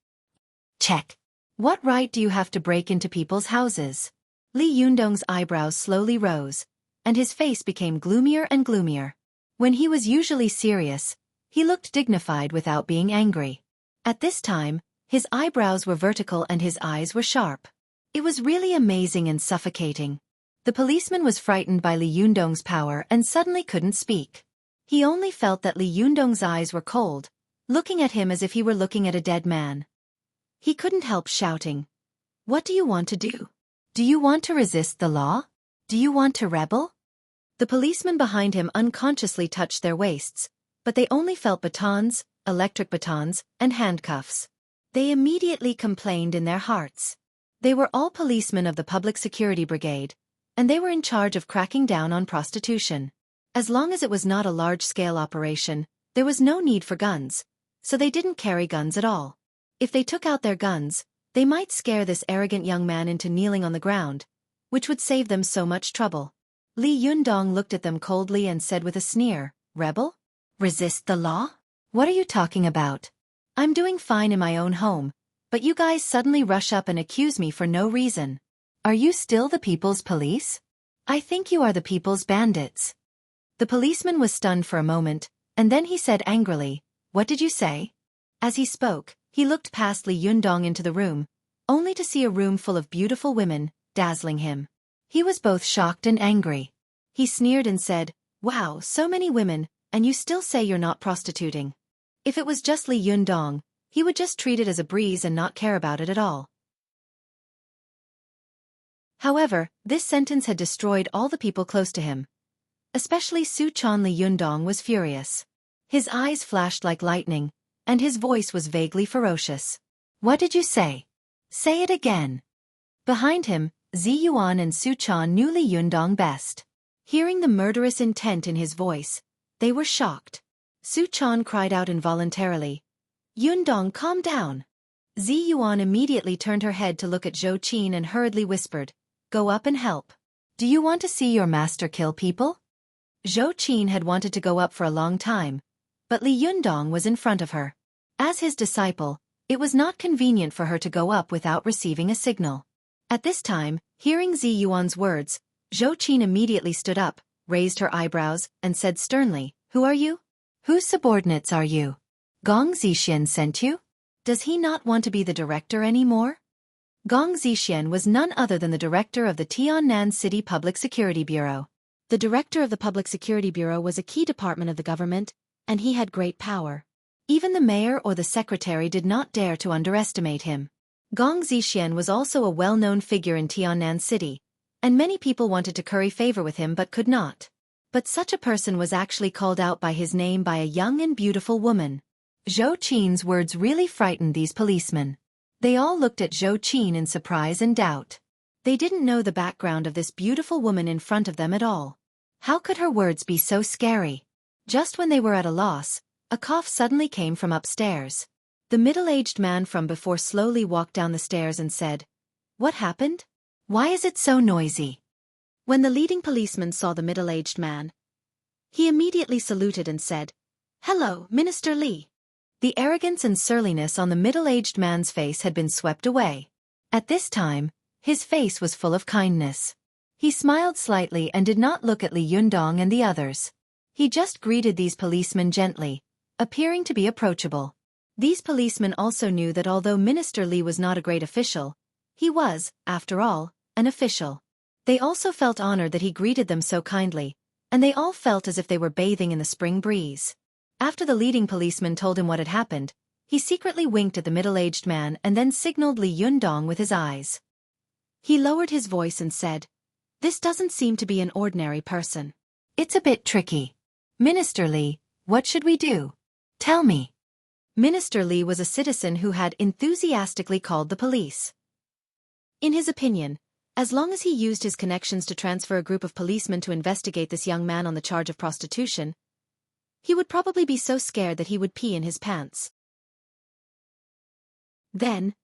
A: "Check? What right do you have to break into people's houses?" Li Yundong's eyebrows slowly rose, and his face became gloomier and gloomier. When he was usually serious, he looked dignified without being angry. At this time, his eyebrows were vertical and his eyes were sharp. It was really amazing and suffocating. The policeman was frightened by Li Yundong's power and suddenly couldn't speak. He only felt that Li Yundong's eyes were cold, looking at him as if he were looking at a dead man. He couldn't help shouting, "What do you want to do? Do you want to resist the law? Do you want to rebel?" The policemen behind him unconsciously touched their waists, but they only felt batons, electric batons, and handcuffs. They immediately complained in their hearts. They were all policemen of the Public Security Brigade, and they were in charge of cracking down on prostitution. As long as it was not a large-scale operation, there was no need for guns, so they didn't carry guns at all. If they took out their guns, they might scare this arrogant young man into kneeling on the ground, which would save them so much trouble. Li Yundong looked at them coldly and said with a sneer, "Rebel? Resist the law? What are you talking about? I'm doing fine in my own home, but you guys suddenly rush up and accuse me for no reason. Are you still the people's police? I think you are the people's bandits." The policeman was stunned for a moment, and then he said angrily, "What did you say?" As he spoke, he looked past Li Yundong into the room, only to see a room full of beautiful women, dazzling him. He was both shocked and angry. He sneered and said, "Wow, so many women, and you still say you're not prostituting." If it was just Li Yundong, he would just treat it as a breeze and not care about it at all. However, this sentence had destroyed all the people close to him. Especially Su-chan. Li Yundong was furious. His eyes flashed like lightning, and his voice was vaguely ferocious. "What did you say? Say it again." Behind him, Zi Yuan and Su-chan knew Li Yundong best. Hearing the murderous intent in his voice, they were shocked. Su-chan cried out involuntarily, "Yundong, calm down." Zi Yuan immediately turned her head to look at Xueqi and hurriedly whispered, "Go up and help. Do you want to see your master kill people?" Xueqi had wanted to go up for a long time, but Li Yundong was in front of her. As his disciple, it was not convenient for her to go up without receiving a signal. At this time, hearing Zi Yuan's words, Xueqi immediately stood up, raised her eyebrows, and said sternly, "Who are you? Whose subordinates are you? Gong Zixian sent you? Does he not want to be the director anymore?" Gong Zixian was none other than the director of the Tiannan City Public Security Bureau. The director of the Public Security Bureau was a key department of the government, and he had great power. Even the mayor or the secretary did not dare to underestimate him. Gong Zixian was also a well-known figure in Tiannan City, and many people wanted to curry favor with him but could not. But such a person was actually called out by his name by a young and beautiful woman. Xueqi's words really frightened these policemen. They all looked at Xueqi in surprise and doubt. They didn't know the background of this beautiful woman in front of them at all. How could her words be so scary? Just when they were at a loss, a cough suddenly came from upstairs. The middle-aged man from before slowly walked down the stairs and said, "What happened? Why is it so noisy?" When the leading policeman saw the middle-aged man, he immediately saluted and said, "Hello, Minister Li." The arrogance and surliness on the middle-aged man's face had been swept away. At this time, his face was full of kindness. He smiled slightly and did not look at Li Yundong and the others. He just greeted these policemen gently, appearing to be approachable. These policemen also knew that although Minister Li was not a great official, he was, after all, an official. They also felt honored that he greeted them so kindly, and they all felt as if they were bathing in the spring breeze. After the leading policeman told him what had happened, he secretly winked at the middle-aged man and then signaled Li Yundong with his eyes. He lowered his voice and said, "This doesn't seem to be an ordinary person. It's a bit tricky. Minister Li, what should we do? Tell me." Minister Li was a citizen who had enthusiastically called the police. In his opinion, as long as he used his connections to transfer a group of policemen to investigate this young man on the charge of prostitution, he would probably be so scared that he would pee in his pants. Then,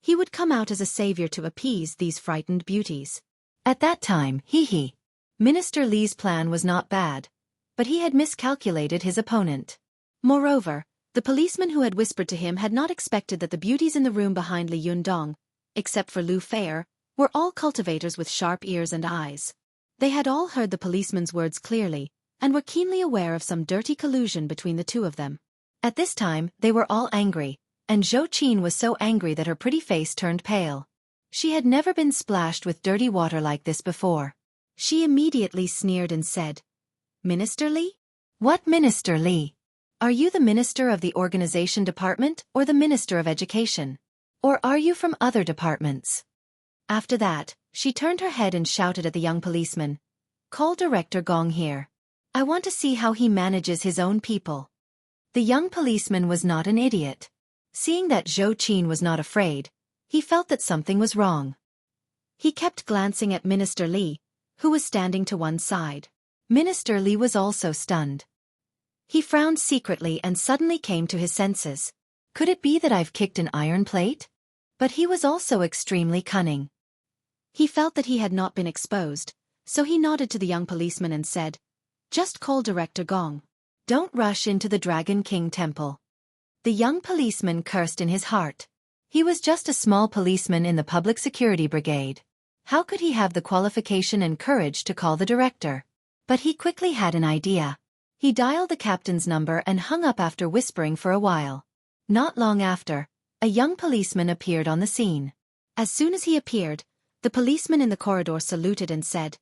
A: he would come out as a savior to appease these frightened beauties. At that time, Minister Li's plan was not bad, but he had miscalculated his opponent. Moreover, the policeman who had whispered to him had not expected that the beauties in the room behind Li Yundong, except for Lu Feier, were all cultivators with sharp ears and eyes. They had all heard the policeman's words clearly, and were keenly aware of some dirty collusion between the two of them. At this time, they were all angry, and Xueqi was so angry that her pretty face turned pale. She had never been splashed with dirty water like this before. She immediately sneered and said, "Minister Li? What Minister Li? Are you the Minister of the Organization Department or the Minister of Education? Or are you from other departments? After that, she turned her head and shouted at the young policeman. Call Director Gong here. I want to see how he manages his own people. The young policeman was not an idiot. Seeing that Xueqi was not afraid, he felt that something was wrong. He kept glancing at Minister Li, who was standing to one side. Minister Li was also stunned. He frowned secretly and suddenly came to his senses. Could it be that I've kicked an iron plate? But he was also extremely cunning. He felt that he had not been exposed, so he nodded to the young policeman and said, Just call Director Gong. Don't rush into the Dragon King Temple. The young policeman cursed in his heart. He was just a small policeman in the public security brigade. How could he have the qualification and courage to call the director? But he quickly had an idea. He dialed the captain's number and hung up after whispering for a while. Not long after, a young policeman appeared on the scene. As soon as he appeared, the policeman in the corridor saluted and said,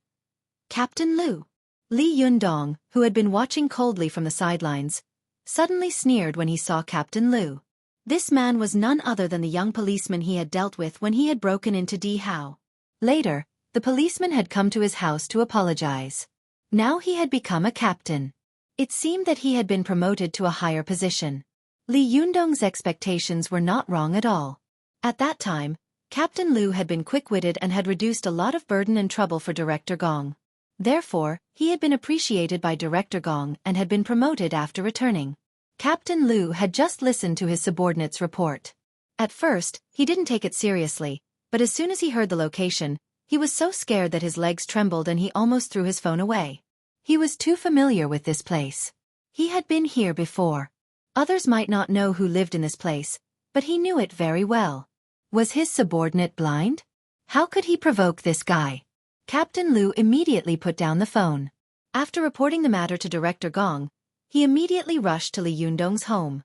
A: Captain Lu. Li Yundong, who had been watching coldly from the sidelines, suddenly sneered when he saw Captain Lu. This man was none other than the young policeman he had dealt with when he had broken into Di Hao. Later, the policeman had come to his house to apologize. Now he had become a captain. It seemed that he had been promoted to a higher position. Li Yundong's expectations were not wrong at all. At that time, Captain Lu had been quick-witted and had reduced a lot of burden and trouble for Director Gong. Therefore, he had been appreciated by Director Gong and had been promoted after returning. Captain Lu had just listened to his subordinate's report. At first, he didn't take it seriously, but as soon as he heard the location, he was so scared that his legs trembled and he almost threw his phone away. He was too familiar with this place. He had been here before. Others might not know who lived in this place, but he knew it very well. Was his subordinate blind? How could he provoke this guy? Captain Lu immediately put down the phone. After reporting the matter to Director Gong, he immediately rushed to Li Yundong's home.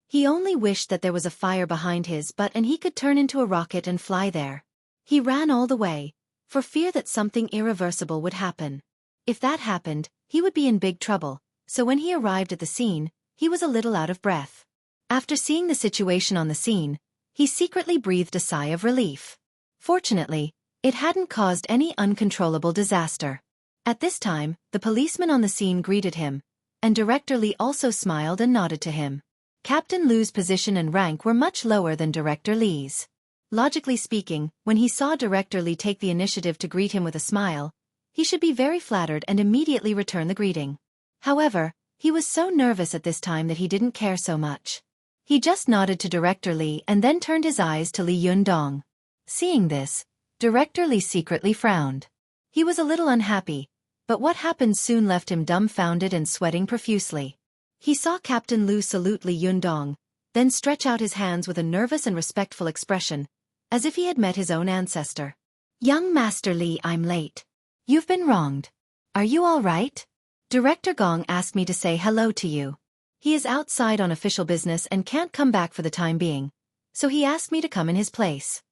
A: He only wished that there was a fire behind his butt and he could turn into a rocket and fly there. He ran all the way, for fear that something irreversible would happen. If that happened, he would be in big trouble, so when he arrived at the scene, he was a little out of breath. After seeing the situation on the scene, he secretly breathed a sigh of relief. Fortunately, it hadn't caused any uncontrollable disaster. At this time, the policeman on the scene greeted him, and Director Li also smiled and nodded to him. Captain Lu's position and rank were much lower than Director Li's. Logically speaking, when he saw Director Li take the initiative to greet him with a smile, he should be very flattered and immediately return the greeting. However, he was so nervous at this time that he didn't care so much. He just nodded to Director Li and then turned his eyes to Li Yundong. Seeing this, Director Li secretly frowned. He was a little unhappy, but what happened soon left him dumbfounded and sweating profusely. He saw Captain Lu salute Li Yundong, then stretch out his hands with a nervous and respectful expression, as if he had met his own ancestor. Young Master Li, I'm late. You've been wronged. Are you all right? Director Gong asked me to say hello to you. He is outside on official business and can't come back for the time being, so he asked me to come in his place.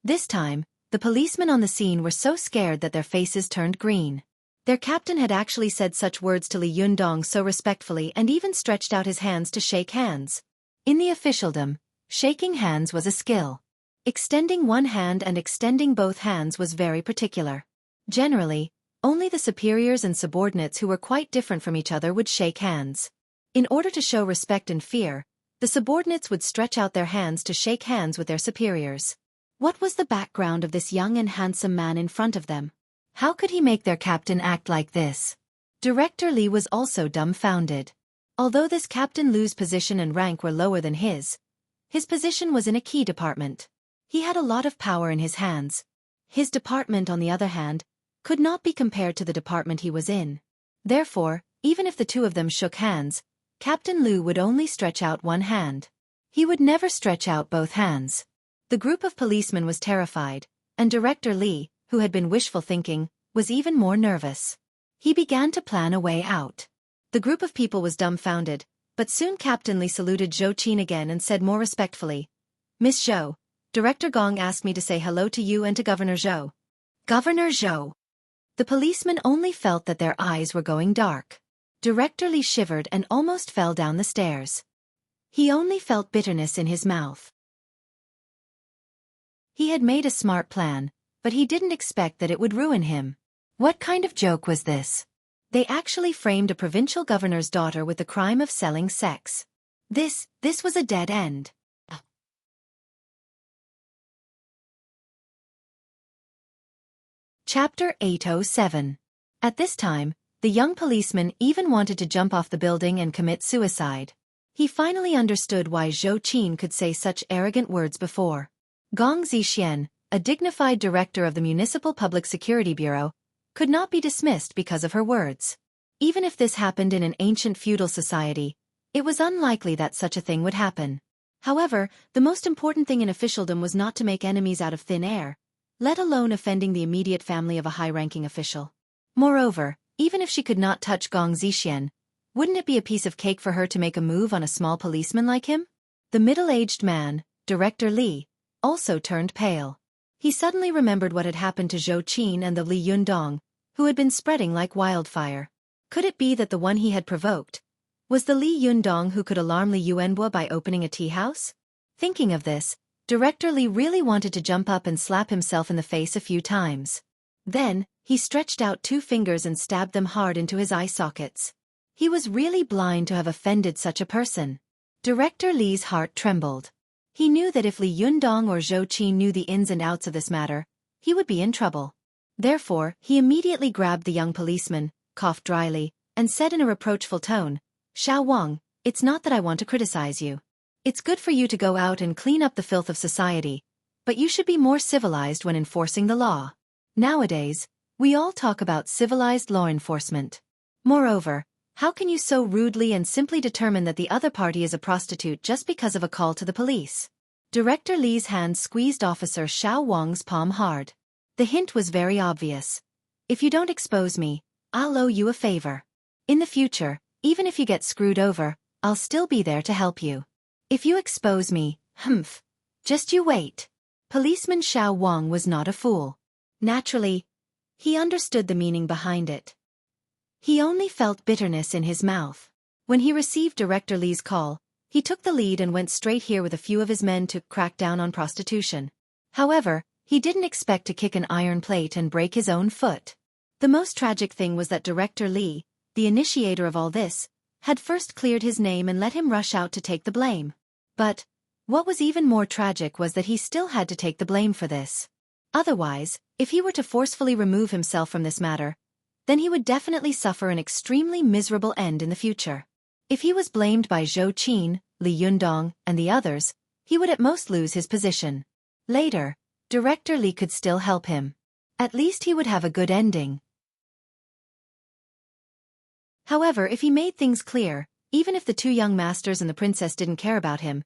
A: This time, the policemen on the scene were so scared that their faces turned green. Their captain had actually said such words to Li Yundong so respectfully and even stretched out his hands to shake hands. In the officialdom, shaking hands was a skill. Extending one hand and extending both hands was very particular. Generally, only the superiors and subordinates who were quite different from each other would shake hands. In order to show respect and fear, the subordinates would stretch out their hands to shake hands with their superiors. What was the background of this young and handsome man in front of them? How could he make their captain act like this? Director Li was also dumbfounded. Although this Captain Lu's position and rank were lower than his position was in a key department. He had a lot of power in his hands. His department, on the other hand, could not be compared to the department he was in. Therefore, even if the two of them shook hands, Captain Lu would only stretch out one hand. He would never stretch out both hands. The group of policemen was terrified, and Director Li, who had been wishful thinking, was even more nervous. He began to plan a way out. The group of people was dumbfounded, but soon Captain Li saluted Xueqi again and said more respectfully, Miss Zhou, Director Gong asked me to say hello to you and to Governor Zhou. Governor Zhou. The policeman only felt that their eyes were going dark. Director Li shivered and almost fell down the stairs. He only felt bitterness in his mouth. He had made a smart plan, but he didn't expect that it would ruin him. What kind of joke was this? They actually framed a provincial governor's daughter with the crime of selling sex. This was a dead end. Chapter 807. At this time, the young policeman even wanted to jump off the building and commit suicide. He finally understood why Xueqi could say such arrogant words before. Gong Zixian, a dignified director of the Municipal Public Security Bureau, could not be dismissed because of her words. Even if this happened in an ancient feudal society, it was unlikely that such a thing would happen. However, the most important thing in officialdom was not to make enemies out of thin air, let alone offending the immediate family of a high-ranking official. Moreover, even if she could not touch Gong Zixian, wouldn't it be a piece of cake for her to make a move on a small policeman like him? The middle-aged man, Director Li, also turned pale. He suddenly remembered what had happened to Xueqi and the Li Yundong, who had been spreading like wildfire. Could it be that the one he had provoked was the Li Yundong who could alarm Li Yuanbo by opening a tea house? Thinking of this, Director Li really wanted to jump up and slap himself in the face a few times. Then, he stretched out 2 fingers and stabbed them hard into his eye sockets. He was really blind to have offended such a person. Director Li's heart trembled. He knew that if Li Yundong or Xueqi knew the ins and outs of this matter, he would be in trouble. Therefore, he immediately grabbed the young policeman, coughed dryly, and said in a reproachful tone, "Xiao Wang, it's not that I want to criticize you. It's good for you to go out and clean up the filth of society, but you should be more civilized when enforcing the law. Nowadays, we all talk about civilized law enforcement. Moreover, how can you so rudely and simply determine that the other party is a prostitute just because of a call to the police?" Director Li's hand squeezed Officer Xiao Wang's palm hard. The hint was very obvious. If you don't expose me, I'll owe you a favor. In the future, even if you get screwed over, I'll still be there to help you. If you expose me, just you wait. Policeman Xiao Wang was not a fool. Naturally, he understood the meaning behind it. He only felt bitterness in his mouth. When he received Director Li's call, he took the lead and went straight here with a few of his men to crack down on prostitution. However, he didn't expect to kick an iron plate and break his own foot. The most tragic thing was that Director Li, the initiator of all this, had first cleared his name and let him rush out to take the blame. But what was even more tragic was that he still had to take the blame for this. Otherwise, if he were to forcefully remove himself from this matter, then he would definitely suffer an extremely miserable end in the future. If he was blamed by Xueqi, Li Yundong, and the others, he would at most lose his position. Later, Director Li could still help him. At least he would have a good ending. However, if he made things clear, even if the 2 young masters and the princess didn't care about him,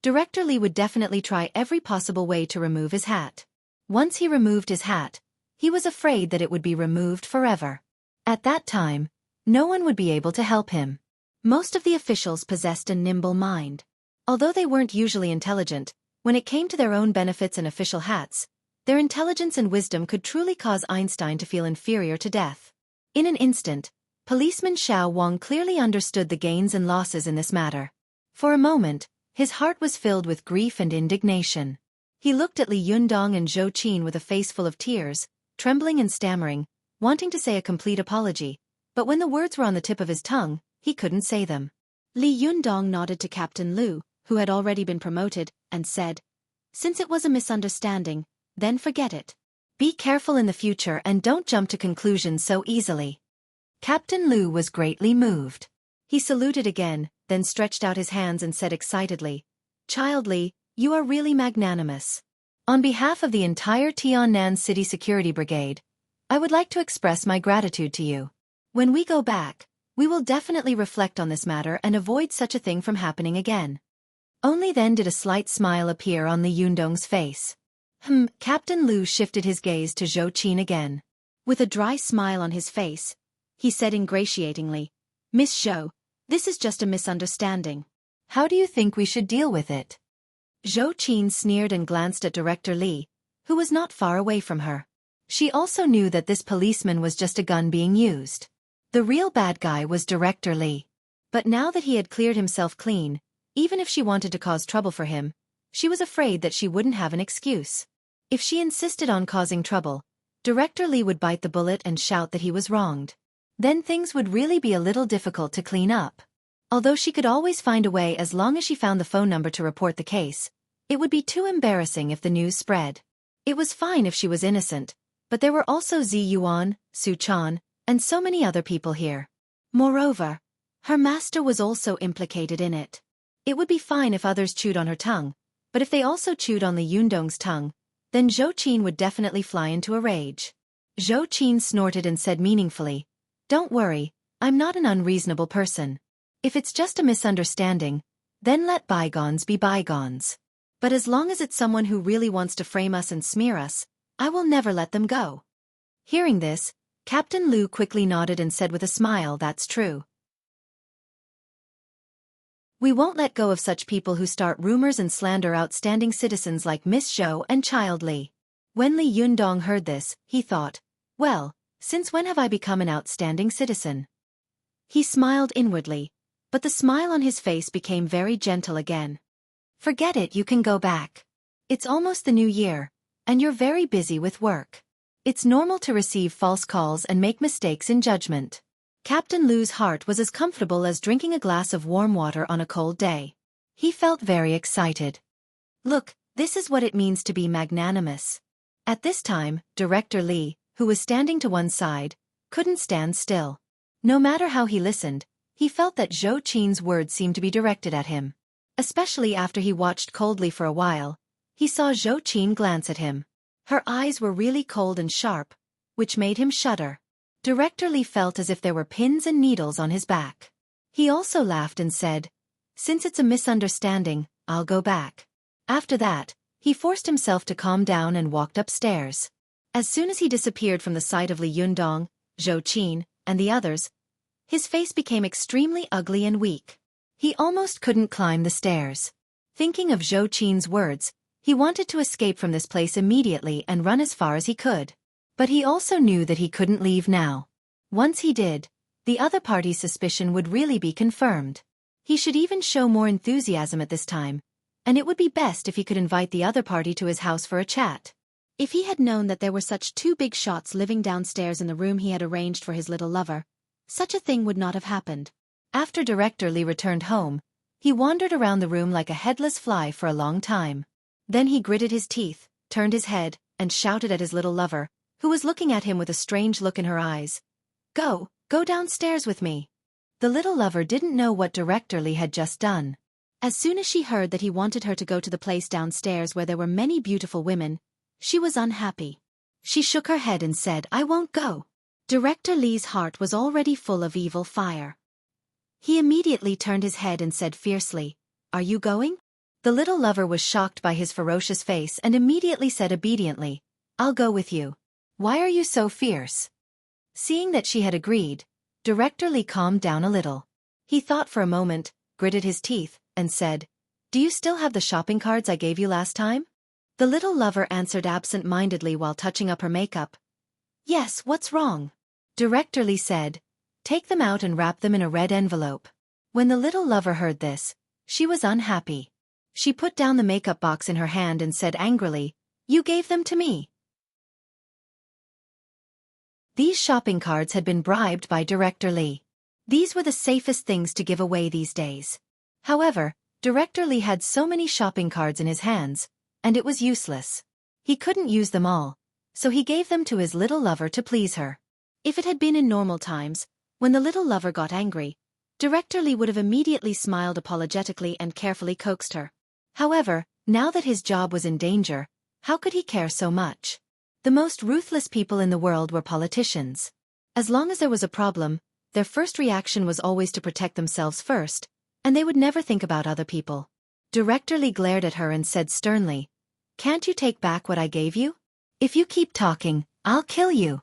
A: Director Li would definitely try every possible way to remove his hat. Once he removed his hat, he was afraid that it would be removed forever. At that time, no one would be able to help him. Most of the officials possessed a nimble mind. Although they weren't usually intelligent, when it came to their own benefits and official hats, their intelligence and wisdom could truly cause Einstein to feel inferior to death. In an instant, Policeman Xiao Wang clearly understood the gains and losses in this matter. For a moment, his heart was filled with grief and indignation. He looked at Li Yundong and Xueqi with a face full of tears, trembling and stammering, wanting to say a complete apology, but when the words were on the tip of his tongue, he couldn't say them. Li Yundong nodded to Captain Lu, who had already been promoted, and said, "Since it was a misunderstanding, then forget it. Be careful in the future and don't jump to conclusions so easily." Captain Lu was greatly moved. He saluted again, then stretched out his hands and said excitedly, "Child Li, you are really magnanimous. On behalf of the entire Tiannan City Security Brigade, I would like to express my gratitude to you. When we go back, we will definitely reflect on this matter and avoid such a thing from happening again." Only then did a slight smile appear on Li Yundong's face. Captain Lu shifted his gaze to Xueqi again. With a dry smile on his face, he said ingratiatingly, "Miss Zhou, this is just a misunderstanding. How do you think we should deal with it?" Xueqi sneered and glanced at Director Li, who was not far away from her. She also knew that this policeman was just a gun being used. The real bad guy was Director Lee. But now that he had cleared himself clean, even if she wanted to cause trouble for him, she was afraid that she wouldn't have an excuse. If she insisted on causing trouble, Director Lee would bite the bullet and shout that he was wronged. Then things would really be a little difficult to clean up. Although she could always find a way as long as she found the phone number to report the case, it would be too embarrassing if the news spread. It was fine if she was innocent, but there were also Zi Yuan, Su Chan, and so many other people here. Moreover, her master was also implicated in it. It would be fine if others chewed on her tongue, but if they also chewed on Li Yundong's tongue, then Zhou Qin would definitely fly into a rage. Zhou Qin snorted and said meaningfully, "Don't worry, I'm not an unreasonable person. If it's just a misunderstanding, then let bygones be bygones. But as long as it's someone who really wants to frame us and smear us, I will never let them go." Hearing this, Captain Liu quickly nodded and said with a smile, "That's true. We won't let go of such people who start rumors and slander outstanding citizens like Miss Zhou and Child Li." When Li Yundong heard this, he thought, "Well, since when have I become an outstanding citizen?" He smiled inwardly, but the smile on his face became very gentle again. "Forget it, you can go back. It's almost the new year, and you're very busy with work. It's normal to receive false calls and make mistakes in judgment." Captain Liu's heart was as comfortable as drinking a glass of warm water on a cold day. He felt very excited. Look, this is what it means to be magnanimous. At this time, Director Lee, who was standing to one side, couldn't stand still. No matter how he listened, he felt that Zhou Qin's words seemed to be directed at him. Especially after he watched coldly for a while, he saw Zhou Qin glance at him. Her eyes were really cold and sharp, which made him shudder. Director Lee felt as if there were pins and needles on his back. He also laughed and said, "Since it's a misunderstanding, I'll go back." After that, he forced himself to calm down and walked upstairs. As soon as he disappeared from the sight of Li Yundong, Zhou Qin, and the others, his face became extremely ugly and weak. He almost couldn't climb the stairs. Thinking of Zhou Qin's words, he wanted to escape from this place immediately and run as far as he could. But he also knew that he couldn't leave now. Once he did, the other party's suspicion would really be confirmed. He should even show more enthusiasm at this time, and it would be best if he could invite the other party to his house for a chat. If he had known that there were such two big shots living downstairs in the room he had arranged for his little lover, such a thing would not have happened. After Director Lee returned home, he wandered around the room like a headless fly for a long time. Then he gritted his teeth, turned his head, and shouted at his little lover, who was looking at him with a strange look in her eyes. Go downstairs with me." The little lover didn't know what Director Lee had just done. As soon as she heard that he wanted her to go to the place downstairs where there were many beautiful women, she was unhappy. She shook her head and said, "I won't go." Director Lee's heart was already full of evil fire. He immediately turned his head and said fiercely, "Are you going?" The little lover was shocked by his ferocious face and immediately said obediently, "I'll go with you. Why are you so fierce?" Seeing that she had agreed, Director Lee calmed down a little. He thought for a moment, gritted his teeth, and said, "Do you still have the shopping cards I gave you last time?" The little lover answered absent-mindedly while touching up her makeup. "Yes, what's wrong?" Director Lee said, "Take them out and wrap them in a red envelope." When the little lover heard this, she was unhappy. She put down the makeup box in her hand and said angrily, "You gave them to me." These shopping cards had been bribed by Director Lee. These were the safest things to give away these days. However, Director Lee had so many shopping cards in his hands, and it was useless. He couldn't use them all, so he gave them to his little lover to please her. If it had been in normal times, when the little lover got angry, Director Lee would have immediately smiled apologetically and carefully coaxed her. However, now that his job was in danger, how could he care so much? The most ruthless people in the world were politicians. As long as there was a problem, their first reaction was always to protect themselves first, and they would never think about other people. Director Lee glared at her and said sternly, "Can't you take back what I gave you? If you keep talking, I'll kill you."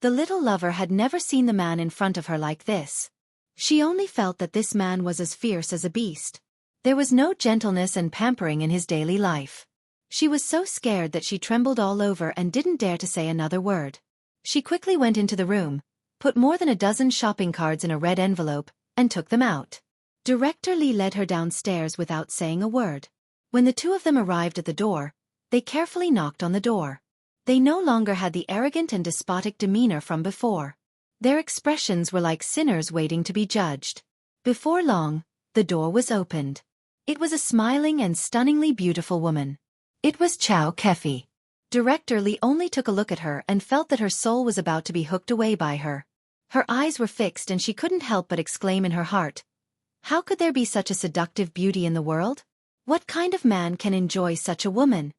A: The little lover had never seen the man in front of her like this. She only felt that this man was as fierce as a beast. There was no gentleness and pampering in his daily life. She was so scared that she trembled all over and didn't dare to say another word. She quickly went into the room, put more than a dozen shopping cards in a red envelope, and took them out. Director Lee led her downstairs without saying a word. When the two of them arrived at the door, they carefully knocked on the door. They no longer had the arrogant and despotic demeanor from before. Their expressions were like sinners waiting to be judged. Before long, the door was opened. It was a smiling and stunningly beautiful woman. It was Xueqi. Director Lee only took a look at her and felt that her soul was about to be hooked away by her. Her eyes were fixed and she couldn't help but exclaim in her heart, "How could there be such a seductive beauty in the world? What kind of man can enjoy such a woman?"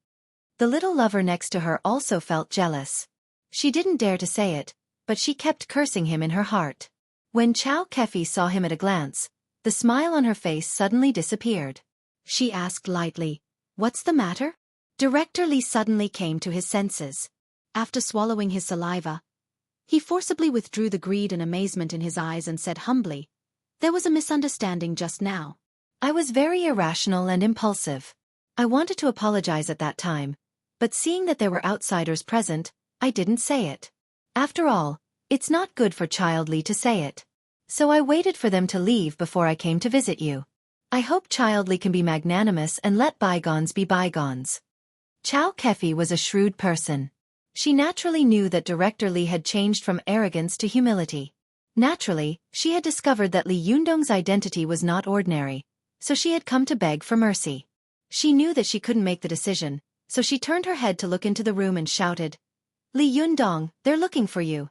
A: The little lover next to her also felt jealous. She didn't dare to say it, but she kept cursing him in her heart. When Xueqi saw him at a glance, the smile on her face suddenly disappeared. She asked lightly, "What's the matter?" Director Lee suddenly came to his senses. After swallowing his saliva, he forcibly withdrew the greed and amazement in his eyes and said humbly, "There was a misunderstanding just now. I was very irrational and impulsive. I wanted to apologize at that time, but seeing that there were outsiders present, I didn't say it. After all, it's not good for Child Lee to say it. So I waited for them to leave before I came to visit you. I hope Child Lee can be magnanimous and let bygones be bygones." Xueqi was a shrewd person. She naturally knew that Director Lee had changed from arrogance to humility. Naturally, she had discovered that Li Yundong's identity was not ordinary, so she had come to beg for mercy. She knew that she couldn't make the decision, so she turned her head to look into the room and shouted, "Li Yundong, they're looking for you."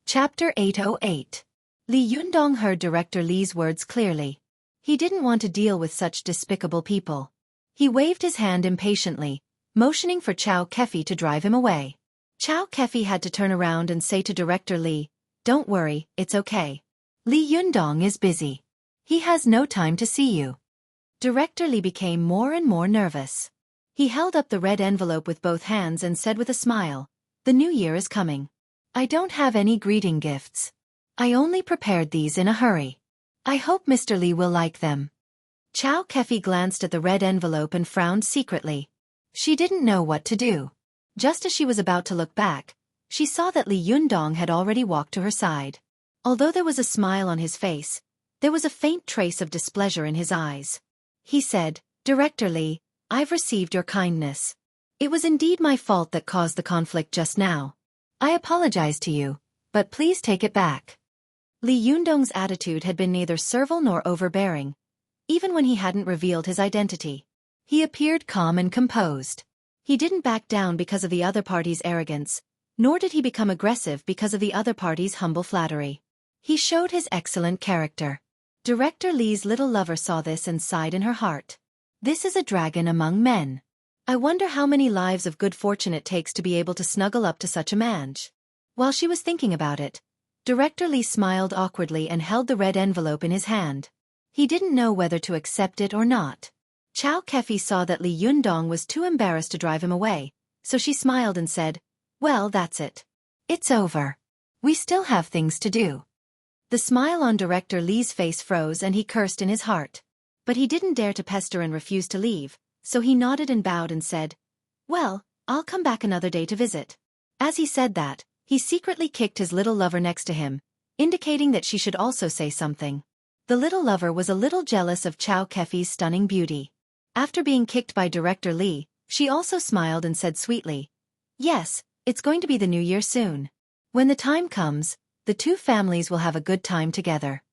A: Chapter 808. Li Yundong heard Director Lee's words clearly. He didn't want to deal with such despicable people. He waved his hand impatiently, motioning for Xueqi to drive him away. Xueqi had to turn around and say to Director Lee, "Don't worry, it's okay. Li Yundong is busy. He has no time to see you." Director Lee became more and more nervous. He held up the red envelope with both hands and said with a smile, "The new year is coming. I don't have any greeting gifts. I only prepared these in a hurry. I hope Mr. Lee will like them." Xueqi glanced at the red envelope and frowned secretly. She didn't know what to do. Just as she was about to look back, she saw that Li Yundong had already walked to her side. Although there was a smile on his face, there was a faint trace of displeasure in his eyes. He said, "Director Lee, I've received your kindness. It was indeed my fault that caused the conflict just now. I apologize to you, but please take it back." Li Yundong's attitude had been neither servile nor overbearing. Even when he hadn't revealed his identity, he appeared calm and composed. He didn't back down because of the other party's arrogance, nor did he become aggressive because of the other party's humble flattery. He showed his excellent character. Director Lee's little lover saw this and sighed in her heart. This is a dragon among men. I wonder how many lives of good fortune it takes to be able to snuggle up to such a man. While she was thinking about it, Director Lee smiled awkwardly and held the red envelope in his hand. He didn't know whether to accept it or not. Xueqi saw that Li Yundong was too embarrassed to drive him away, so she smiled and said, "Well, that's it. It's over. We still have things to do." The smile on Director Lee's face froze and he cursed in his heart. But he didn't dare to pester and refuse to leave, so he nodded and bowed and said, "Well, I'll come back another day to visit." As he said that, he secretly kicked his little lover next to him, indicating that she should also say something. The little lover was a little jealous of Xueqi's stunning beauty. After being kicked by Director Lee, she also smiled and said sweetly, "Yes, it's going to be the new year soon. When the time comes, the two families will have a good time together."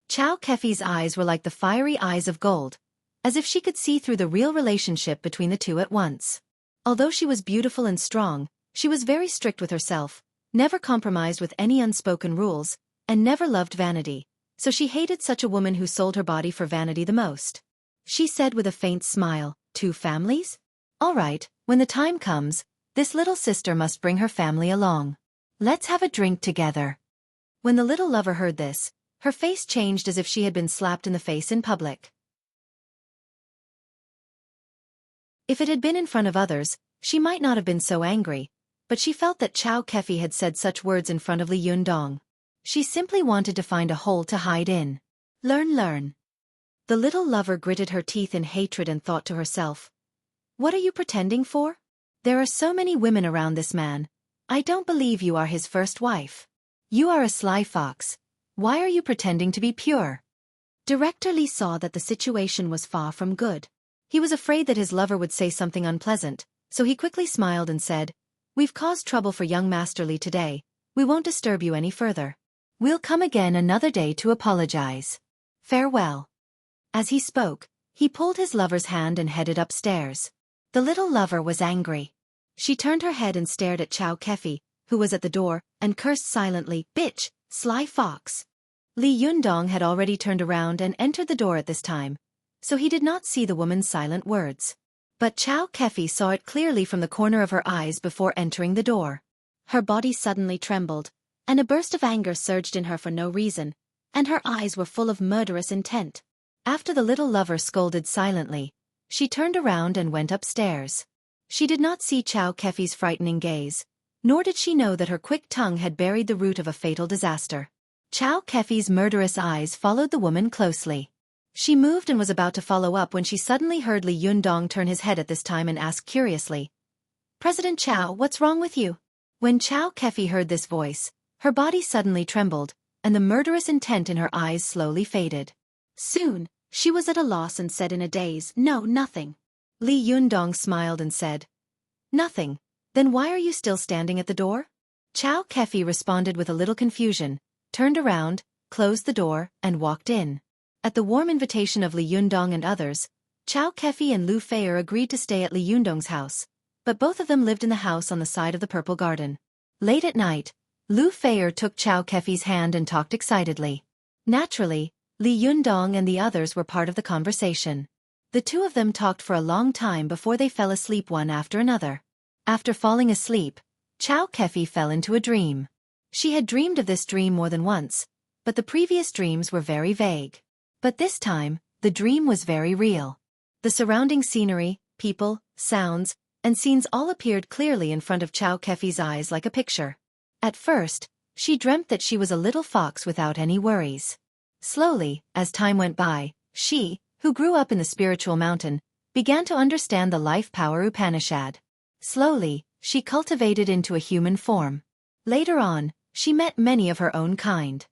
A: Xueqi's eyes were like the fiery eyes of gold, as if she could see through the real relationship between the two at once. Although she was beautiful and strong, she was very strict with herself, never compromised with any unspoken rules, and never loved vanity, so she hated such a woman who sold her body for vanity the most. She said with a faint smile, "Two families? All right, when the time comes, this little sister must bring her family along. Let's have a drink together." When the little lover heard this, her face changed as if she had been slapped in the face in public. If it had been in front of others, she might not have been so angry, but she felt that Xueqi had said such words in front of Li Yundong. She simply wanted to find a hole to hide in. Learn. The little lover gritted her teeth in hatred and thought to herself, "What are you pretending for? There are so many women around this man. I don't believe you are his first wife. You are a sly fox. Why are you pretending to be pure?" Director Lee saw that the situation was far from good. He was afraid that his lover would say something unpleasant, so he quickly smiled and said, "We've caused trouble for young Master Lee today. We won't disturb you any further. We'll come again another day to apologize. Farewell." As he spoke, he pulled his lover's hand and headed upstairs. The little lover was angry. She turned her head and stared at Xueqi, who was at the door, and cursed silently, "Bitch, sly fox." Li Yundong had already turned around and entered the door at this time, so he did not see the woman's silent words. But Xueqi saw it clearly from the corner of her eyes before entering the door. Her body suddenly trembled, and a burst of anger surged in her for no reason, and her eyes were full of murderous intent. After the little lover scolded silently, she turned around and went upstairs. She did not see Xueqi's frightening gaze, nor did she know that her quick tongue had buried the root of a fatal disaster. Xueqi's murderous eyes followed the woman closely. She moved and was about to follow up when she suddenly heard Li Yundong turn his head at this time and ask curiously, "President Chao, what's wrong with you?" When Xueqi heard this voice, her body suddenly trembled, and the murderous intent in her eyes slowly faded. Soon, she was at a loss and said in a daze, "No, nothing." Li Yundong smiled and said, "Nothing. Then why are you still standing at the door?" Xueqi responded with a little confusion, turned around, closed the door, and walked in. At the warm invitation of Li Yundong and others, Xueqi and Lu Feier agreed to stay at Li Yundong's house, but both of them lived in the house on the side of the Purple Garden. Late at night, Lu Feier took Xueqi's hand and talked excitedly. Naturally, Li Yundong and the others were part of the conversation. The two of them talked for a long time before they fell asleep one after another. After falling asleep, Xueqi fell into a dream. She had dreamed of this dream more than once, but the previous dreams were very vague. But this time, the dream was very real. The surrounding scenery, people, sounds, and scenes all appeared clearly in front of Xueqi's eyes like a picture. At first, she dreamt that she was a little fox without any worries. Slowly, as time went by, she, who grew up in the spiritual mountain, began to understand the life power Upanishad. Slowly, she cultivated into a human form. Later on, she met many of her own kind.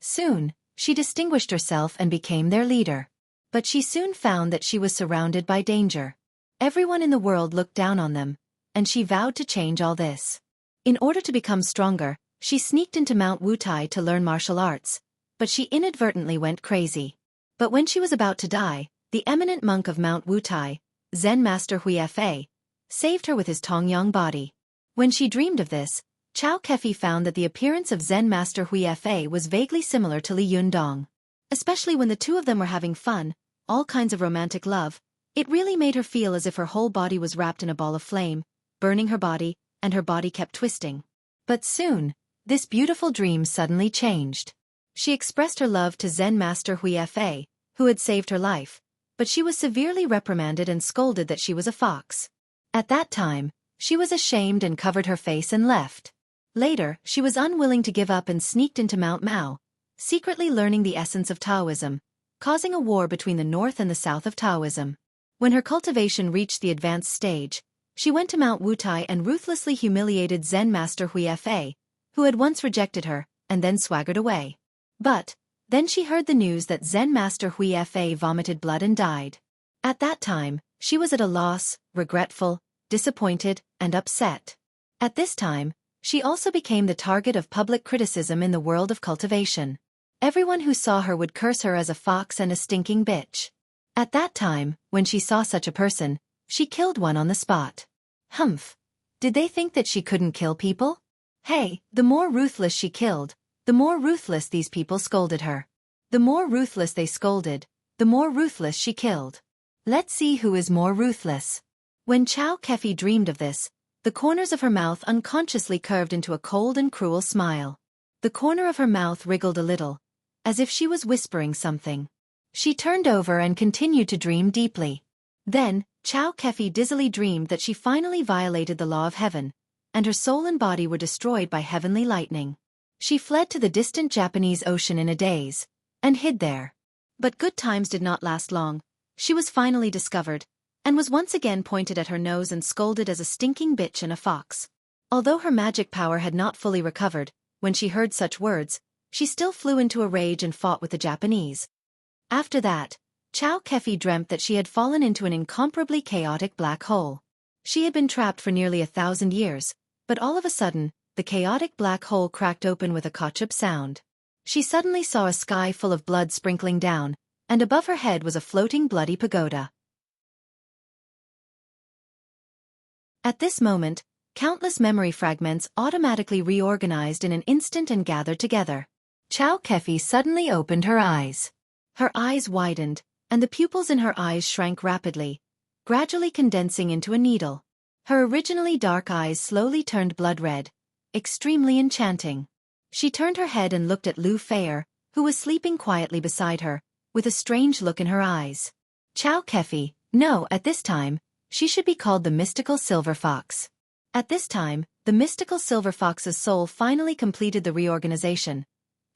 A: Soon, she distinguished herself and became their leader. But she soon found that she was surrounded by danger. Everyone in the world looked down on them, and she vowed to change all this. In order to become stronger, she sneaked into Mount Wutai to learn martial arts, but she inadvertently went crazy. But when she was about to die, the eminent monk of Mount Wutai, Zen Master Xueqi, saved her with his Tongyang body. When she dreamed of this, Xueqi found that the appearance of Zen Master Xueqi was vaguely similar to Li Yundong. Especially when the two of them were having fun, all kinds of romantic love, it really made her feel as if her whole body was wrapped in a ball of flame, burning her body, and her body kept twisting. But soon, this beautiful dream suddenly changed. She expressed her love to Zen Master Xueqi, who had saved her life, but she was severely reprimanded and scolded that she was a fox. At that time, she was ashamed and covered her face and left. Later, she was unwilling to give up and sneaked into Mount Mao, secretly learning the essence of Taoism, causing a war between the north and the south of Taoism. When her cultivation reached the advanced stage, she went to Mount Wutai and ruthlessly humiliated Zen Master Xueqi, who had once rejected her, and then swaggered away. But, then she heard the news that Zen Master Xueqi vomited blood and died. At that time, she was at a loss, regretful, disappointed, and upset. At this time, she also became the target of public criticism in the world of cultivation. Everyone who saw her would curse her as a fox and a stinking bitch. At that time, when she saw such a person, she killed one on the spot. Humph! Did they think that she couldn't kill people? Hey, the more ruthless she killed, the more ruthless these people scolded her. The more ruthless they scolded, the more ruthless she killed. Let's see who is more ruthless. When Xueqi dreamed of this, the corners of her mouth unconsciously curved into a cold and cruel smile. The corner of her mouth wriggled a little, as if she was whispering something. She turned over and continued to dream deeply. Then, Xueqi dizzily dreamed that she finally violated the law of heaven, and her soul and body were destroyed by heavenly lightning. She fled to the distant Japanese Ocean in a daze, and hid there. But good times did not last long. She was finally discovered, and was once again pointed at her nose and scolded as a stinking bitch and a fox. Although her magic power had not fully recovered, when she heard such words, she still flew into a rage and fought with the Japanese. After that, Xueqi dreamt that she had fallen into an incomparably chaotic black hole. She had been trapped for nearly 1,000 years, but all of a sudden, the chaotic black hole cracked open with a kachub sound. She suddenly saw a sky full of blood sprinkling down, and above her head was a floating bloody pagoda. At this moment, countless memory fragments automatically reorganized in an instant and gathered together. Xueqi suddenly opened her eyes. Her eyes widened, and the pupils in her eyes shrank rapidly, gradually condensing into a needle. Her originally dark eyes slowly turned blood red, extremely enchanting. She turned her head and looked at Lu Feier, who was sleeping quietly beside her, with a strange look in her eyes. Xueqi, no, at this time, she should be called the mystical silver fox. At this time, the mystical silver fox's soul finally completed the reorganization,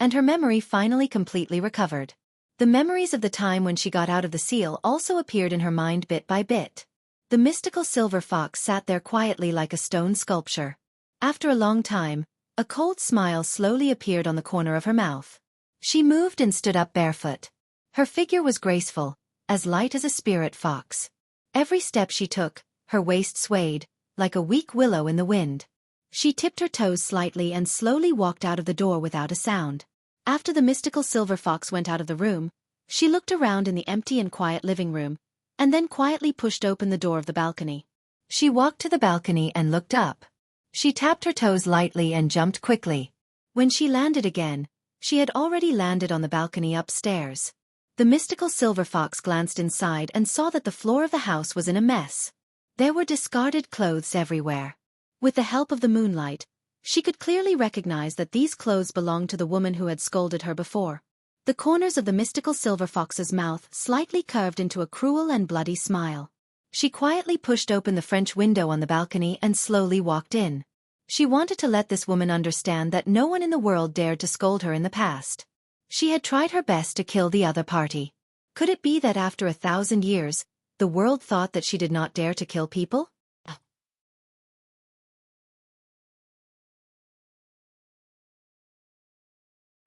A: and her memory finally completely recovered. The memories of the time when she got out of the seal also appeared in her mind bit by bit. The mystical silver fox sat there quietly like a stone sculpture. After a long time, a cold smile slowly appeared on the corner of her mouth. She moved and stood up barefoot. Her figure was graceful, as light as a spirit fox. Every step she took, her waist swayed, like a weak willow in the wind. She tipped her toes slightly and slowly walked out of the door without a sound. After the mystical silver fox went out of the room, she looked around in the empty and quiet living room, and then quietly pushed open the door of the balcony. She walked to the balcony and looked up. She tapped her toes lightly and jumped quickly. When she landed again, she had already landed on the balcony upstairs. The mystical silver fox glanced inside and saw that the floor of the house was in a mess. There were discarded clothes everywhere. With the help of the moonlight, she could clearly recognize that these clothes belonged to the woman who had scolded her before. The corners of the mystical silver fox's mouth slightly curved into a cruel and bloody smile. She quietly pushed open the French window on the balcony and slowly walked in. She wanted to let this woman understand that no one in the world dared to scold her in the past. She had tried her best to kill the other party. Could it be that after 1,000 years, the world thought that she did not dare to kill people?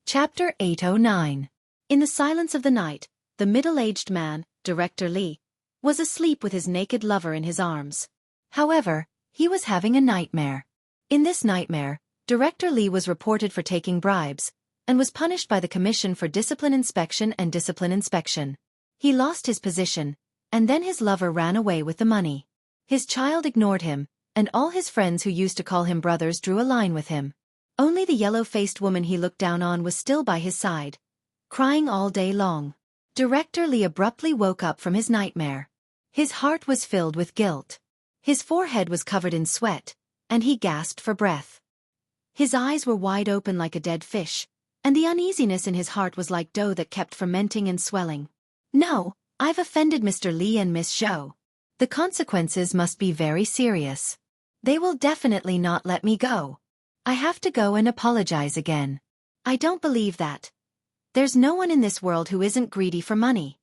A: Chapter 809. In the silence of the night, the middle-aged man, Director Li, was asleep with his naked lover in his arms. However, he was having a nightmare. In this nightmare, Director Li was reported for taking bribes, and was punished by the Commission for Discipline Inspection and Discipline Inspection. He lost his position, and then his lover ran away with the money. His child ignored him, and all his friends who used to call him brothers drew a line with him. Only the yellow-faced woman he looked down on was still by his side, crying all day long. Director Li abruptly woke up from his nightmare. His heart was filled with guilt. His forehead was covered in sweat, and he gasped for breath. His eyes were wide open like a dead fish, and the uneasiness in his heart was like dough that kept fermenting and swelling. No, I've offended Mr. Li and Miss Zhou. The consequences must be very serious. They will definitely not let me go. I have to go and apologize again. I don't believe that. There's no one in this world who isn't greedy for money.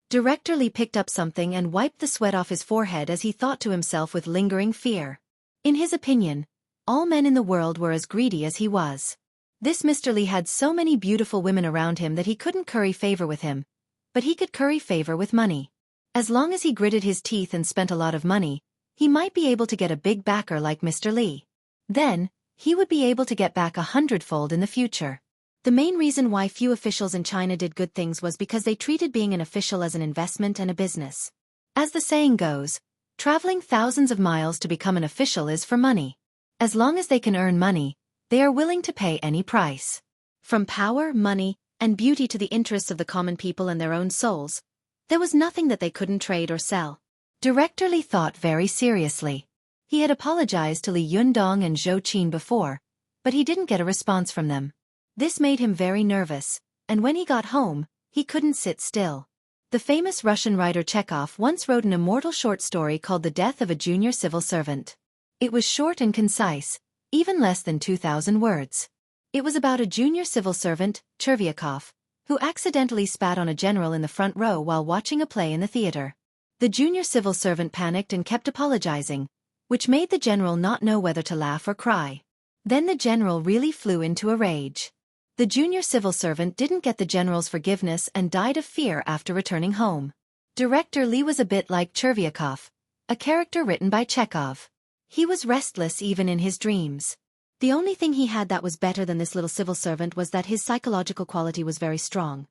A: Director Li picked up something and wiped the sweat off his forehead as he thought to himself with lingering fear. In his opinion, all men in the world were as greedy as he was. This Mr. Li had so many beautiful women around him that he couldn't curry favor with him, but he could curry favor with money. As long as he gritted his teeth and spent a lot of money, he might be able to get a big backer like Mr. Li. Then, he would be able to get back 100-fold in the future. The main reason why few officials in China did good things was because they treated being an official as an investment and a business. As the saying goes, traveling thousands of miles to become an official is for money. As long as they can earn money, they are willing to pay any price. From power, money, and beauty to the interests of the common people and their own souls, there was nothing that they couldn't trade or sell. Director Li thought very seriously. He had apologized to Li Yundong and Zhou Qin before, but he didn't get a response from them. This made him very nervous, and when he got home, he couldn't sit still. The famous Russian writer Chekhov once wrote an immortal short story called The Death of a Junior Civil Servant. It was short and concise, even less than 2,000 words. It was about a junior civil servant, Chervyakov, who accidentally spat on a general in the front row while watching a play in the theater. The junior civil servant panicked and kept apologizing, which made the general not know whether to laugh or cry. Then the general really flew into a rage. The junior civil servant didn't get the general's forgiveness and died of fear after returning home. Director Lee was a bit like Chervyakov, a character written by Chekhov. He was restless even in his dreams. The only thing he had that was better than this little civil servant was that his psychological quality was very strong.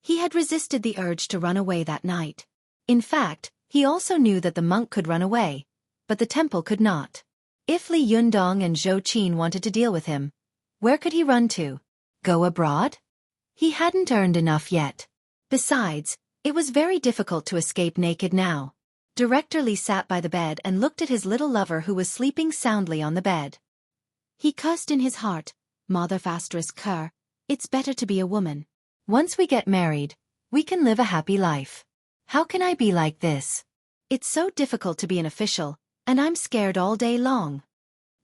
A: He had resisted the urge to run away that night. In fact, he also knew that the monk could run away, but the temple could not. If Li Yundong and Zhou Qin wanted to deal with him, where could he run to? Go abroad? He hadn't earned enough yet. Besides, it was very difficult to escape naked now. Director Li sat by the bed and looked at his little lover who was sleeping soundly on the bed. He cursed in his heart, Mother Fastress Kerr, it's better to be a woman. Once we get married, we can live a happy life. How can I be like this? It's so difficult to be an official, and I'm scared all day long.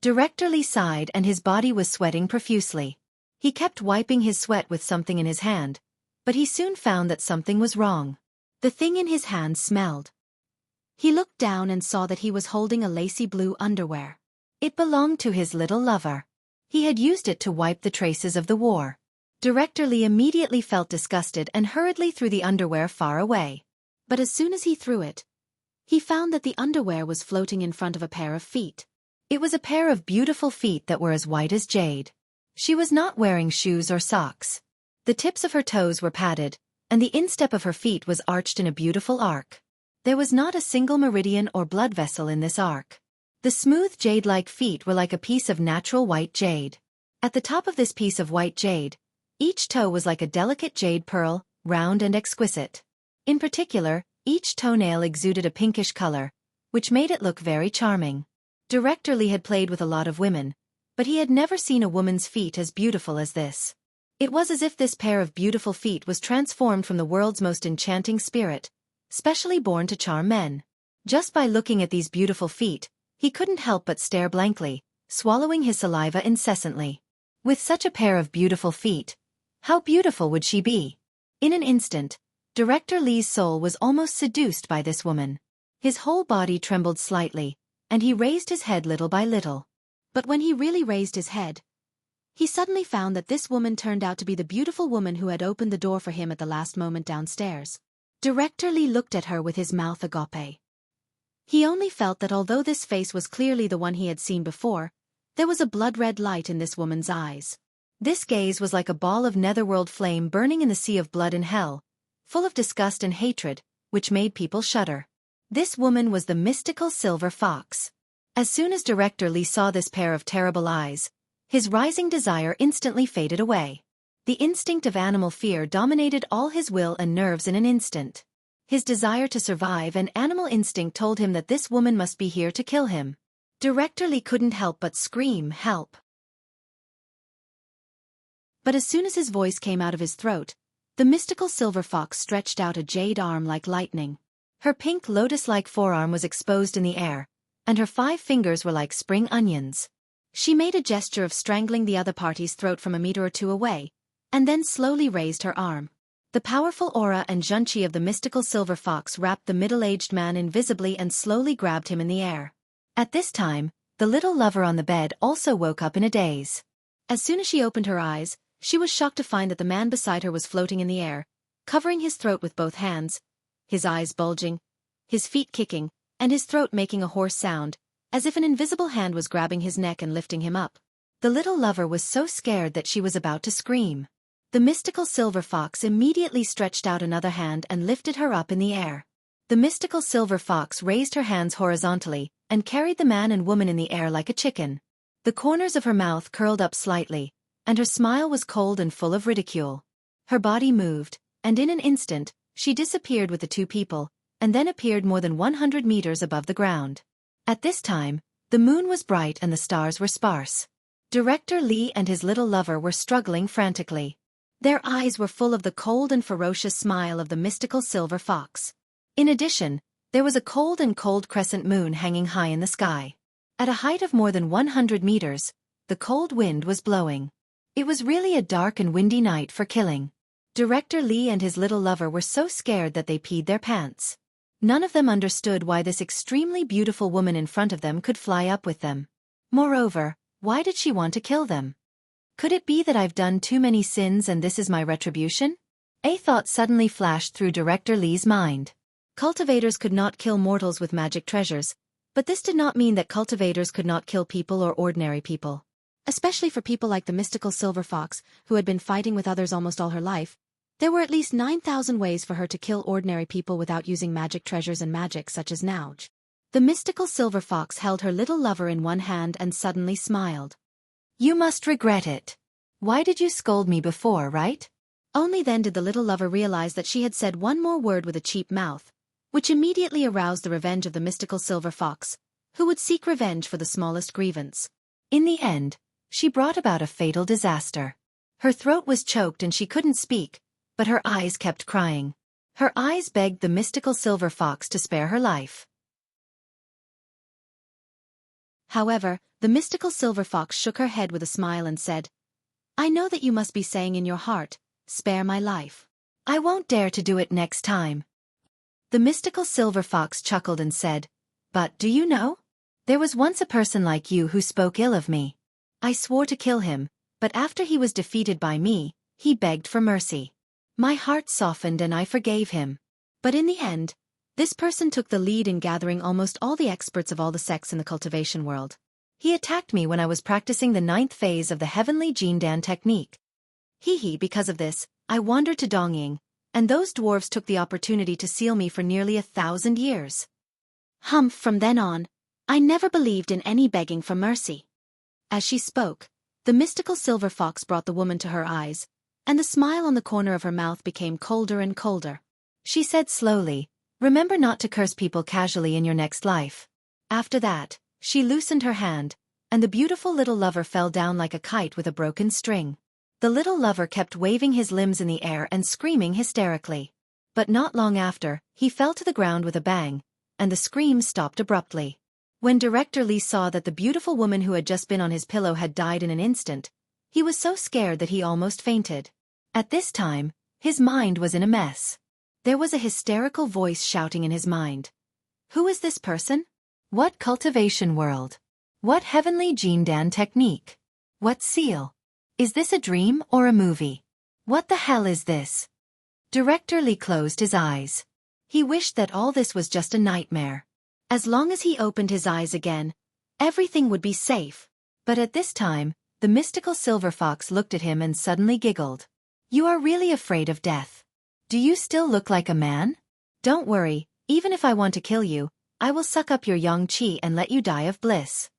A: Director Lee sighed and his body was sweating profusely. He kept wiping his sweat with something in his hand, but he soon found that something was wrong. The thing in his hand smelled. He looked down and saw that he was holding a lacy blue underwear. It belonged to his little lover. He had used it to wipe the traces of the war. Director Lee immediately felt disgusted and hurriedly threw the underwear far away. But as soon as he threw it, he found that the underwear was floating in front of a pair of feet. It was a pair of beautiful feet that were as white as jade. She was not wearing shoes or socks. The tips of her toes were padded, and the instep of her feet was arched in a beautiful arc. There was not a single meridian or blood vessel in this arc. The smooth jade-like feet were like a piece of natural white jade. At the top of this piece of white jade, each toe was like a delicate jade pearl, round and exquisite. In particular, each toenail exuded a pinkish color, which made it look very charming. Director Lee had played with a lot of women, but he had never seen a woman's feet as beautiful as this. It was as if this pair of beautiful feet was transformed from the world's most enchanting spirit, specially born to charm men. Just by looking at these beautiful feet, he couldn't help but stare blankly, swallowing his saliva incessantly. With such a pair of beautiful feet, how beautiful would she be? In an instant, Director Lee's soul was almost seduced by this woman. His whole body trembled slightly, and he raised his head little by little. But when he really raised his head, he suddenly found that this woman turned out to be the beautiful woman who had opened the door for him at the last moment downstairs. Director Lee looked at her with his mouth agape. He only felt that although this face was clearly the one he had seen before, there was a blood-red light in this woman's eyes. This gaze was like a ball of netherworld flame burning in the sea of blood in hell, full of disgust and hatred, which made people shudder. This woman was the mystical silver fox. As soon as Director Lee saw this pair of terrible eyes, his rising desire instantly faded away. The instinct of animal fear dominated all his will and nerves in an instant. His desire to survive and animal instinct told him that this woman must be here to kill him. Director Lee couldn't help but scream, "Help!" But as soon as his voice came out of his throat, the mystical silver fox stretched out a jade arm like lightning. Her pink lotus-like forearm was exposed in the air, and her 5 fingers were like spring onions. She made a gesture of strangling the other party's throat from a meter or two away, and then slowly raised her arm. The powerful aura and junchi of the mystical silver fox wrapped the middle-aged man invisibly and slowly grabbed him in the air. At this time, the little lover on the bed also woke up in a daze. As soon as she opened her eyes, she was shocked to find that the man beside her was floating in the air, covering his throat with both hands, his eyes bulging, his feet kicking, and his throat making a hoarse sound, as if an invisible hand was grabbing his neck and lifting him up. The little lover was so scared that she was about to scream. The mystical silver fox immediately stretched out another hand and lifted her up in the air. The mystical silver fox raised her hands horizontally and carried the man and woman in the air like a chicken. The corners of her mouth curled up slightly, and her smile was cold and full of ridicule. Her body moved, and in an instant, she disappeared with the 2 people, and then appeared more than 100 meters above the ground. At this time, the moon was bright and the stars were sparse. Director Lee and his little lover were struggling frantically. Their eyes were full of the cold and ferocious smile of the mystical silver fox. In addition, there was a cold crescent moon hanging high in the sky. At a height of more than 100 meters, the cold wind was blowing. It was really a dark and windy night for killing. Director Li and his little lover were so scared that they peed their pants. None of them understood why this extremely beautiful woman in front of them could fly up with them. Moreover, why did she want to kill them? Could it be that I've done too many sins and this is my retribution? A thought suddenly flashed through Director Li's mind. Cultivators could not kill mortals with magic treasures, but this did not mean that cultivators could not kill people or ordinary people. Especially for people like the mystical silver fox, who had been fighting with others almost all her life, there were at least 9,000 ways for her to kill ordinary people without using magic treasures and magic such as Nauj. The mystical silver fox held her little lover in one hand and suddenly smiled. You must regret it. Why did you scold me before, right? Only then did the little lover realize that she had said one more word with a cheap mouth, which immediately aroused the revenge of the mystical silver fox, who would seek revenge for the smallest grievance. In the end, she brought about a fatal disaster. Her throat was choked and she couldn't speak, but her eyes kept crying. Her eyes begged the mystical silver fox to spare her life. However, the mystical silver fox shook her head with a smile and said, I know that you must be saying in your heart, spare my life. I won't dare to do it next time. The mystical silver fox chuckled and said, But do you know? There was once a person like you who spoke ill of me. I swore to kill him, but after he was defeated by me, he begged for mercy. My heart softened and I forgave him. But in the end, this person took the lead in gathering almost all the experts of all the sects in the cultivation world. He attacked me when I was practicing the 9th phase of the heavenly Jindan technique. Because of this, I wandered to Dongying, and those dwarves took the opportunity to seal me for nearly 1,000 years. From then on, I never believed in any begging for mercy. As she spoke, the mystical silver fox brought the woman to her eyes, and the smile on the corner of her mouth became colder and colder. She said slowly, Remember not to curse people casually in your next life. After that, she loosened her hand, and the beautiful little lover fell down like a kite with a broken string. The little lover kept waving his limbs in the air and screaming hysterically. But not long after, he fell to the ground with a bang, and the screams stopped abruptly. When Director Li saw that the beautiful woman who had just been on his pillow had died in an instant, he was so scared that he almost fainted. At this time, his mind was in a mess. There was a hysterical voice shouting in his mind. Who is this person? What cultivation world? What heavenly Jindan technique? What seal? Is this a dream or a movie? What the hell is this? Director Li closed his eyes. He wished that all this was just a nightmare. As long as he opened his eyes again, everything would be safe. But at this time, the mystical silver fox looked at him and suddenly giggled. You are really afraid of death. Do you still look like a man? Don't worry, even if I want to kill you, I will suck up your yang qi and let you die of bliss.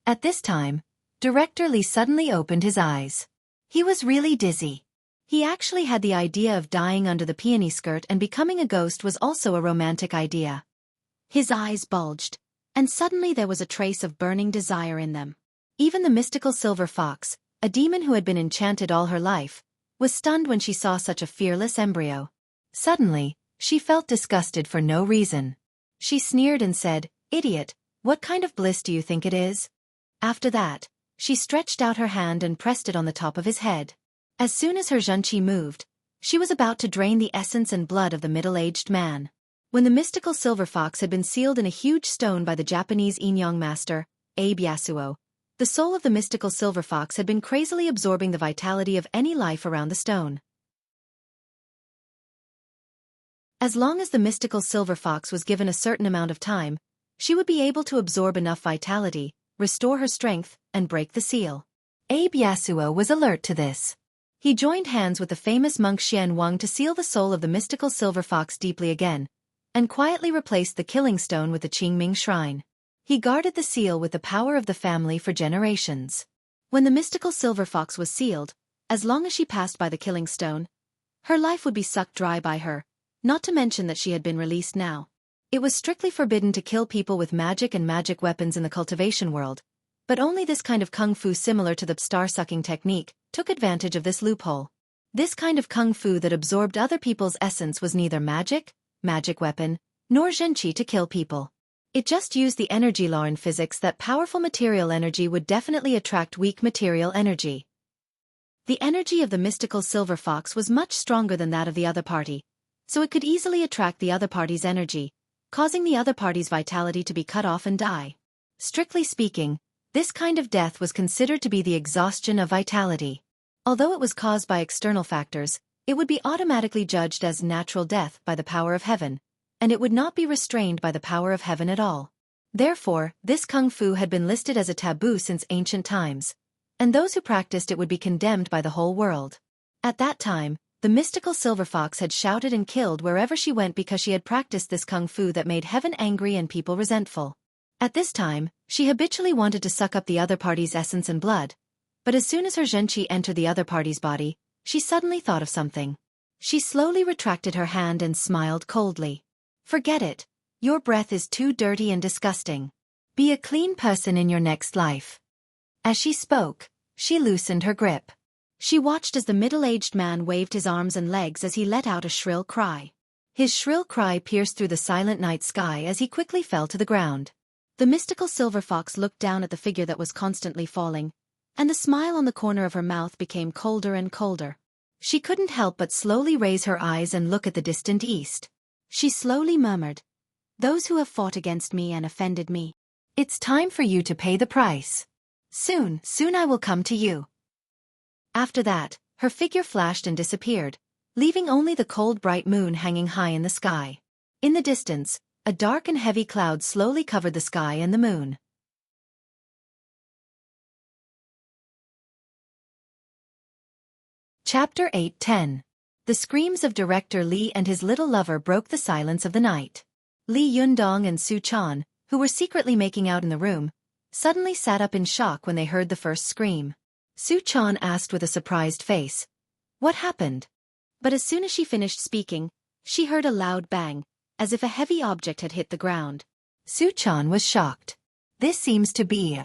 A: At this time, Director Li suddenly opened his eyes. He was really dizzy. He actually had the idea of dying under the peony skirt, and becoming a ghost was also a romantic idea. His eyes bulged, and suddenly there was a trace of burning desire in them. Even the mystical silver fox, a demon who had been enchanted all her life, was stunned when she saw such a fearless embryo. Suddenly, she felt disgusted for no reason. She sneered and said, Idiot, what kind of bliss do you think it is? After that, she stretched out her hand and pressed it on the top of his head. As soon as her zhenqi moved, she was about to drain the essence and blood of the middle-aged man. When the mystical silver fox had been sealed in a huge stone by the Japanese yin-yang master, Abe Yasuo, the soul of the mystical silver fox had been crazily absorbing the vitality of any life around the stone. As long as the mystical silver fox was given a certain amount of time, she would be able to absorb enough vitality, restore her strength, and break the seal. Abe Yasuo was alert to this. He joined hands with the famous monk Xian Wang to seal the soul of the mystical silver fox deeply again, and quietly replaced the killing stone with the Qingming shrine. He guarded the seal with the power of the family for generations. When the mystical silver fox was sealed, as long as she passed by the killing stone, her life would be sucked dry by her, not to mention that she had been released now. It was strictly forbidden to kill people with magic and magic weapons in the cultivation world, but only this kind of kung fu similar to the star-sucking technique took advantage of this loophole. This kind of kung fu that absorbed other people's essence was neither magic weapon, nor zhenqi to kill people. It just used the energy law in physics that powerful material energy would definitely attract weak material energy. The energy of the mystical silver fox was much stronger than that of the other party, so it could easily attract the other party's energy, causing the other party's vitality to be cut off and die. Strictly speaking, this kind of death was considered to be the exhaustion of vitality. Although it was caused by external factors, it would be automatically judged as natural death by the power of heaven, and it would not be restrained by the power of heaven at all. Therefore, this kung fu had been listed as a taboo since ancient times, and those who practiced it would be condemned by the whole world. At that time, the mystical silver fox had shouted and killed wherever she went because she had practiced this kung fu that made heaven angry and people resentful. At this time, she habitually wanted to suck up the other party's essence and blood, but as soon as her Xueqi entered the other party's body, she suddenly thought of something. She slowly retracted her hand and smiled coldly. Forget it. Your breath is too dirty and disgusting. Be a clean person in your next life. As she spoke, she loosened her grip. She watched as the middle-aged man waved his arms and legs as he let out a shrill cry. His shrill cry pierced through the silent night sky as he quickly fell to the ground. The mystical silver fox looked down at the figure that was constantly falling, and the smile on the corner of her mouth became colder and colder. She couldn't help but slowly raise her eyes and look at the distant east. She slowly murmured, "Those who have fought against me and offended me, it's time for you to pay the price. Soon I will come to you." After that, her figure flashed and disappeared, leaving only the cold bright moon hanging high in the sky. In the distance, a dark and heavy cloud slowly covered the sky and the moon. Chapter 8:10. The screams of Director Li and his little lover broke the silence of the night. Li Yundong and Su Chan, who were secretly making out in the room, suddenly sat up in shock when they heard the first scream. Su Chan asked with a surprised face, "What happened?" But as soon as she finished speaking, she heard a loud bang, as if a heavy object had hit the ground. Su Chan was shocked. This seems to be...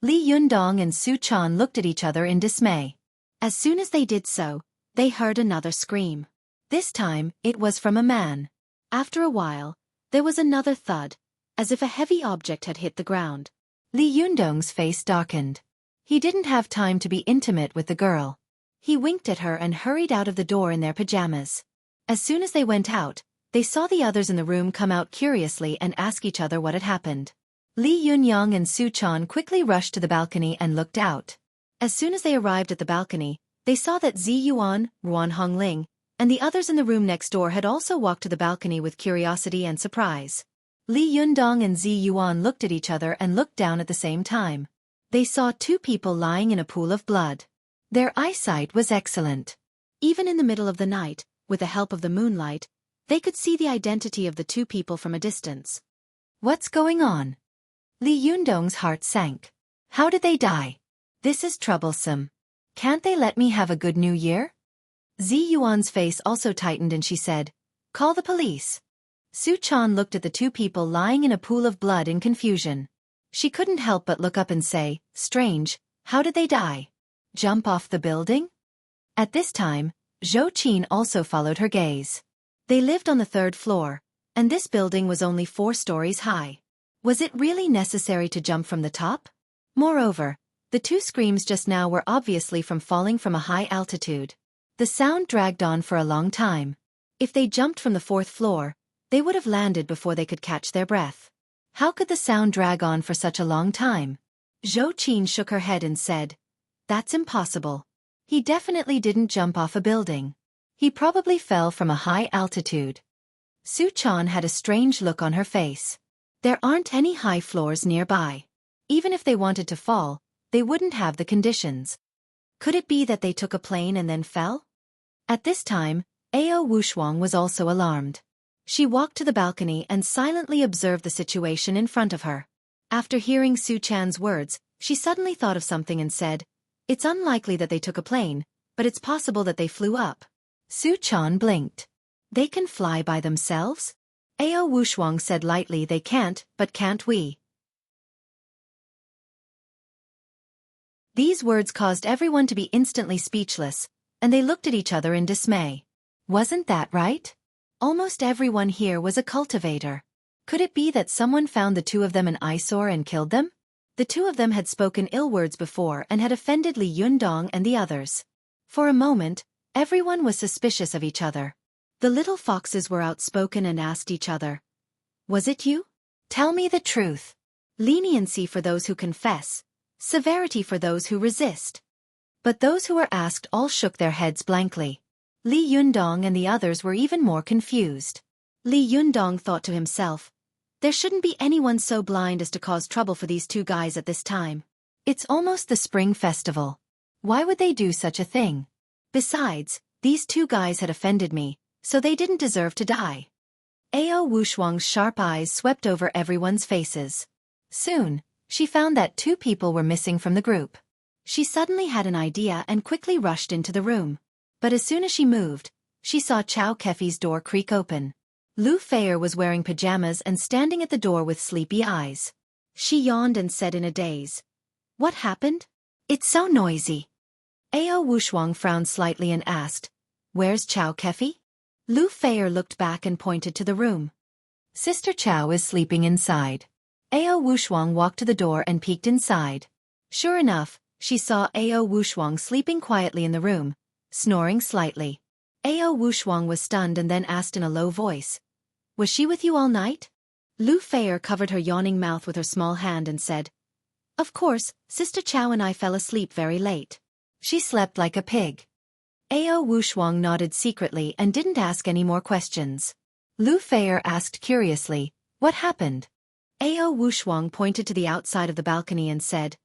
A: Li Yundong and Su Chan looked at each other in dismay. As soon as they did so, they heard another scream. This time, it was from a man. After a while, there was another thud, as if a heavy object had hit the ground. Li Yundong's face darkened. He didn't have time to be intimate with the girl. He winked at her and hurried out of the door in their pajamas. As soon as they went out, they saw the others in the room come out curiously and ask each other what had happened. Li Yunyang and Su Chan quickly rushed to the balcony and looked out. As soon as they arrived at the balcony, they saw that Zi Yuan, Ruan Hongling, and the others in the room next door had also walked to the balcony with curiosity and surprise. Li Yundong and Zi Yuan looked at each other and looked down at the same time. They saw two people lying in a pool of blood. Their eyesight was excellent. Even in the middle of the night, with the help of the moonlight, they could see the identity of the two people from a distance. What's going on? Li Yundong's heart sank. How did they die? This is troublesome. Can't they let me have a good new year? Zi Yuan's face also tightened and she said, "Call the police." Su Chan looked at the two people lying in a pool of blood in confusion. She couldn't help but look up and say, "Strange, how did they die? Jump off the building?" At this time, Zhou Qin also followed her gaze. They lived on the 3rd floor, and this building was only 4 stories high. Was it really necessary to jump from the top? Moreover, the two screams just now were obviously from falling from a high altitude. The sound dragged on for a long time. If they jumped from the 4th floor, they would have landed before they could catch their breath. How could the sound drag on for such a long time? Zhou Qin shook her head and said, "That's impossible. He definitely didn't jump off a building. He probably fell from a high altitude." Su Chan had a strange look on her face. There aren't any high floors nearby. Even if they wanted to fall, they wouldn't have the conditions. Could it be that they took a plane and then fell? At this time, Ao Wushuang was also alarmed. She walked to the balcony and silently observed the situation in front of her. After hearing Su Chan's words, she suddenly thought of something and said, "It's unlikely that they took a plane, but it's possible that they flew up." Su Chan blinked. "They can fly by themselves?" Ao Wushuang said lightly, "They can't, but can't we?" These words caused everyone to be instantly speechless, and they looked at each other in dismay. Wasn't that right? Almost everyone here was a cultivator. Could it be that someone found the two of them an eyesore and killed them? The two of them had spoken ill words before and had offended Li Yundong and the others. For a moment, everyone was suspicious of each other. The little foxes were outspoken and asked each other, "Was it you? Tell me the truth." Leniency for those who confess, severity for those who resist. But those who were asked all shook their heads blankly. Li Yundong and the others were even more confused. Li Yundong thought to himself, there shouldn't be anyone so blind as to cause trouble for these two guys at this time. It's almost the spring festival. Why would they do such a thing? Besides, these two guys had offended me, so they didn't deserve to die. Ao Wushuang's sharp eyes swept over everyone's faces. Soon, she found that two people were missing from the group. She suddenly had an idea and quickly rushed into the room. But as soon as she moved, she saw Xueqi's door creak open. Lu Feier was wearing pajamas and standing at the door with sleepy eyes. She yawned and said in a daze, "What happened? It's so noisy." Ao Wushuang frowned slightly and asked, "Where's Xueqi?" Lu Feier looked back and pointed to the room. "Sister Chow is sleeping inside." Ao Wushuang walked to the door and peeked inside. Sure enough, she saw Ao Wushuang sleeping quietly in the room, snoring slightly. Ao Wushuang was stunned and then asked in a low voice, "Was she with you all night?" Lu Feier covered her yawning mouth with her small hand and said, "Of course, Sister Chow and I fell asleep very late. She slept like a pig." Ao Wushuang nodded secretly and didn't ask any more questions. Lu Feier asked curiously, "What happened?" Ao Wushuang pointed to the outside of the balcony and said,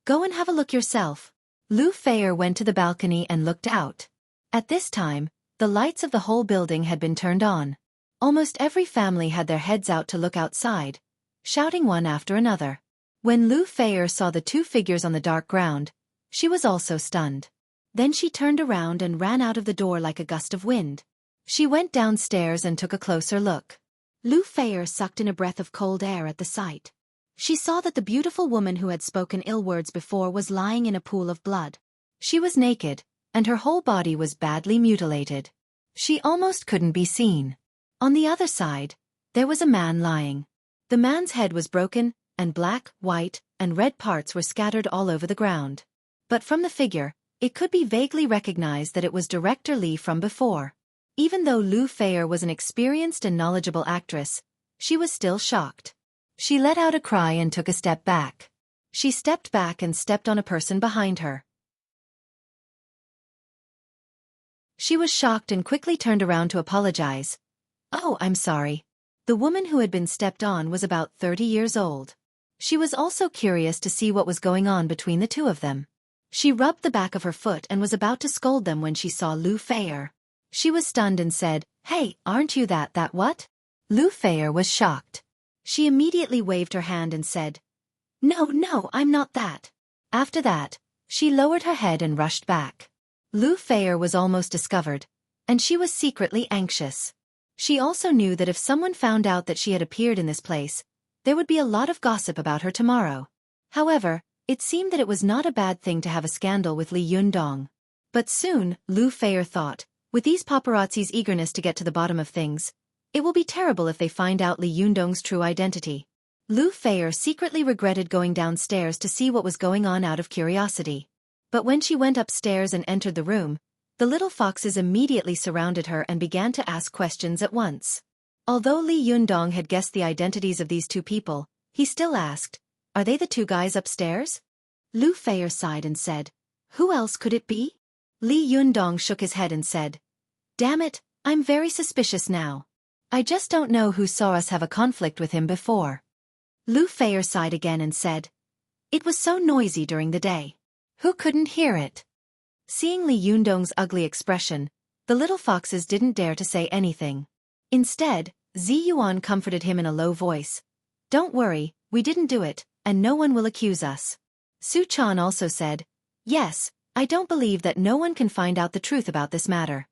A: "Go and have a look yourself." Lu Feier went to the balcony and looked out. At this time, the lights of the whole building had been turned on. Almost every family had their heads out to look outside, shouting one after another. When Lu Feier saw the two figures on the dark ground, she was also stunned. Then she turned around and ran out of the door like a gust of wind. She went downstairs and took a closer look. Lu Feier sucked in a breath of cold air at the sight. She saw that the beautiful woman who had spoken ill words before was lying in a pool of blood. She was naked, and her whole body was badly mutilated. She almost couldn't be seen. On the other side, there was a man lying. The man's head was broken, and black, white, and red parts were scattered all over the ground. But from the figure, it could be vaguely recognized that it was Director Li from before. Even though Lu Feier was an experienced and knowledgeable actress, she was still shocked. She let out a cry and took a step back. She stepped back and stepped on a person behind her. She was shocked and quickly turned around to apologize. "Oh, I'm sorry." The woman who had been stepped on was about 30 years old. She was also curious to see what was going on between the two of them. She rubbed the back of her foot and was about to scold them when she saw Lu Feier. She was stunned and said, "Hey, aren't you that what?" Lu Feier was shocked. She immediately waved her hand and said, No, I'm not that." After that, she lowered her head and rushed back. Lu Feier was almost discovered, and she was secretly anxious. She also knew that if someone found out that she had appeared in this place, there would be a lot of gossip about her tomorrow. However, it seemed that it was not a bad thing to have a scandal with Li Yundong. But soon, Lu Feier thought, with these paparazzi's eagerness to get to the bottom of things, it will be terrible if they find out Li Yundong's true identity. Lu Feier secretly regretted going downstairs to see what was going on out of curiosity. But when she went upstairs and entered the room, the little foxes immediately surrounded her and began to ask questions at once. Although Li Yundong had guessed the identities of these two people, he still asked, "Are they the two guys upstairs?" Lu Feier sighed and said, "Who else could it be?" Li Yundong shook his head and said, "Damn it, I'm very suspicious now. I just don't know who saw us have a conflict with him before." Lu Feier sighed again and said, "It was so noisy during the day. Who couldn't hear it?" Seeing Li Yundong's ugly expression, the little foxes didn't dare to say anything. Instead, Zi Yuan comforted him in a low voice. "Don't worry, we didn't do it, and no one will accuse us." Su Chan also said, "Yes, I don't believe that no one can find out the truth about this matter."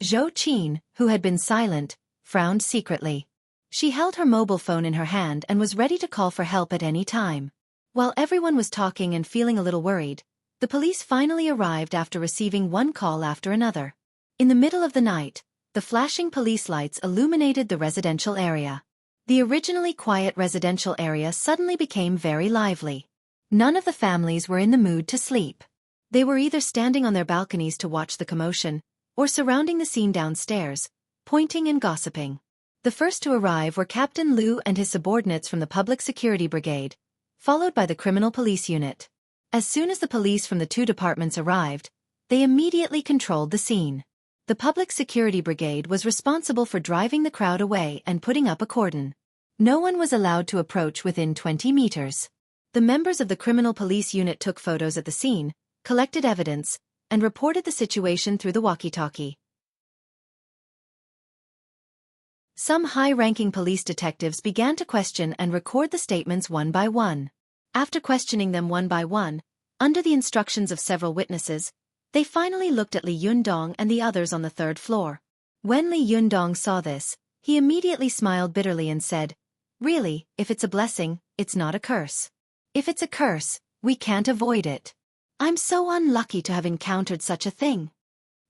A: Zhou Qin, who had been silent, frowned secretly. She held her mobile phone in her hand and was ready to call for help at any time. While everyone was talking and feeling a little worried, the police finally arrived after receiving one call after another. In the middle of the night, the flashing police lights illuminated the residential area. The originally quiet residential area suddenly became very lively. None of the families were in the mood to sleep. They were either standing on their balconies to watch the commotion, or surrounding the scene downstairs, pointing and gossiping. The first to arrive were Captain Liu and his subordinates from the Public Security Brigade, followed by the Criminal Police Unit. As soon as the police from the two departments arrived, they immediately controlled the scene. The Public Security Brigade was responsible for driving the crowd away and putting up a cordon. No one was allowed to approach within 20 meters. The members of the Criminal Police Unit took photos at the scene, collected evidence, and reported the situation through the walkie-talkie. Some high-ranking police detectives began to question and record the statements one by one. After questioning them one by one, under the instructions of several witnesses, they finally looked at Li Yundong and the others on the third floor. When Li Yundong saw this, he immediately smiled bitterly and said, "Really, if it's a blessing, it's not a curse. If it's a curse, we can't avoid it. I'm so unlucky to have encountered such a thing."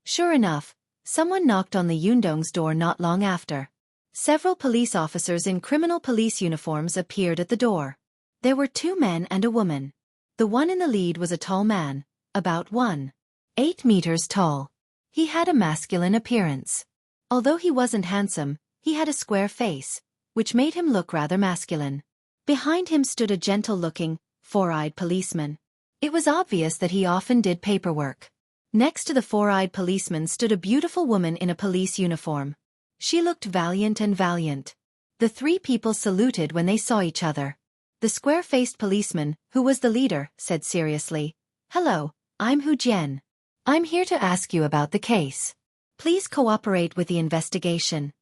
A: Sure enough, someone knocked on Li Yundong's door not long after. Several police officers in criminal police uniforms appeared at the door. There were two men and a woman. The one in the lead was a tall man, about 1.8 meters tall. He had a masculine appearance. Although he wasn't handsome, he had a square face, which made him look rather masculine. Behind him stood a gentle-looking, four-eyed policeman. It was obvious that he often did paperwork. Next to the four-eyed policeman stood a beautiful woman in a police uniform. She looked valiant. The three people saluted when they saw each other. The square-faced policeman, who was the leader, said seriously, "Hello, I'm Hu Jian. I'm here to ask you about the case. Please cooperate with the investigation."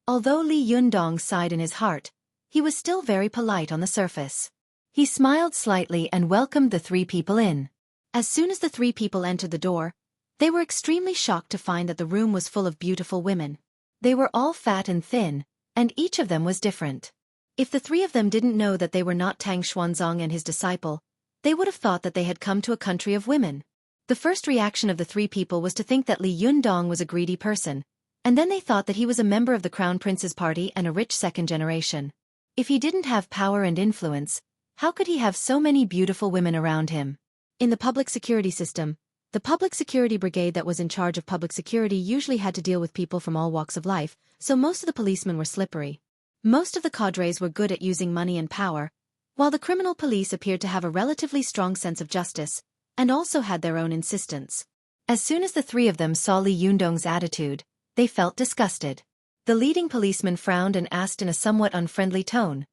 A: Although Li Yundong sighed in his heart, he was still very polite on the surface. He smiled slightly and welcomed the three people in. As soon as the three people entered the door, they were extremely shocked to find that the room was full of beautiful women. They were all fat and thin, and each of them was different. If the three of them didn't know that they were not Tang Xuanzong and his disciple, they would have thought that they had come to a country of women. The first reaction of the three people was to think that Li Yundong was a greedy person, and then they thought that he was a member of the Crown Prince's party and a rich second generation. If he didn't have power and influence, how could he have so many beautiful women around him? In the public security system, the Public Security Brigade that was in charge of public security usually had to deal with people from all walks of life, so most of the policemen were slippery. Most of the cadres were good at using money and power, while the criminal police appeared to have a relatively strong sense of justice, and also had their own insistence. As soon as the three of them saw Li Yundong's attitude, they felt disgusted. The leading policeman frowned and asked in a somewhat unfriendly tone,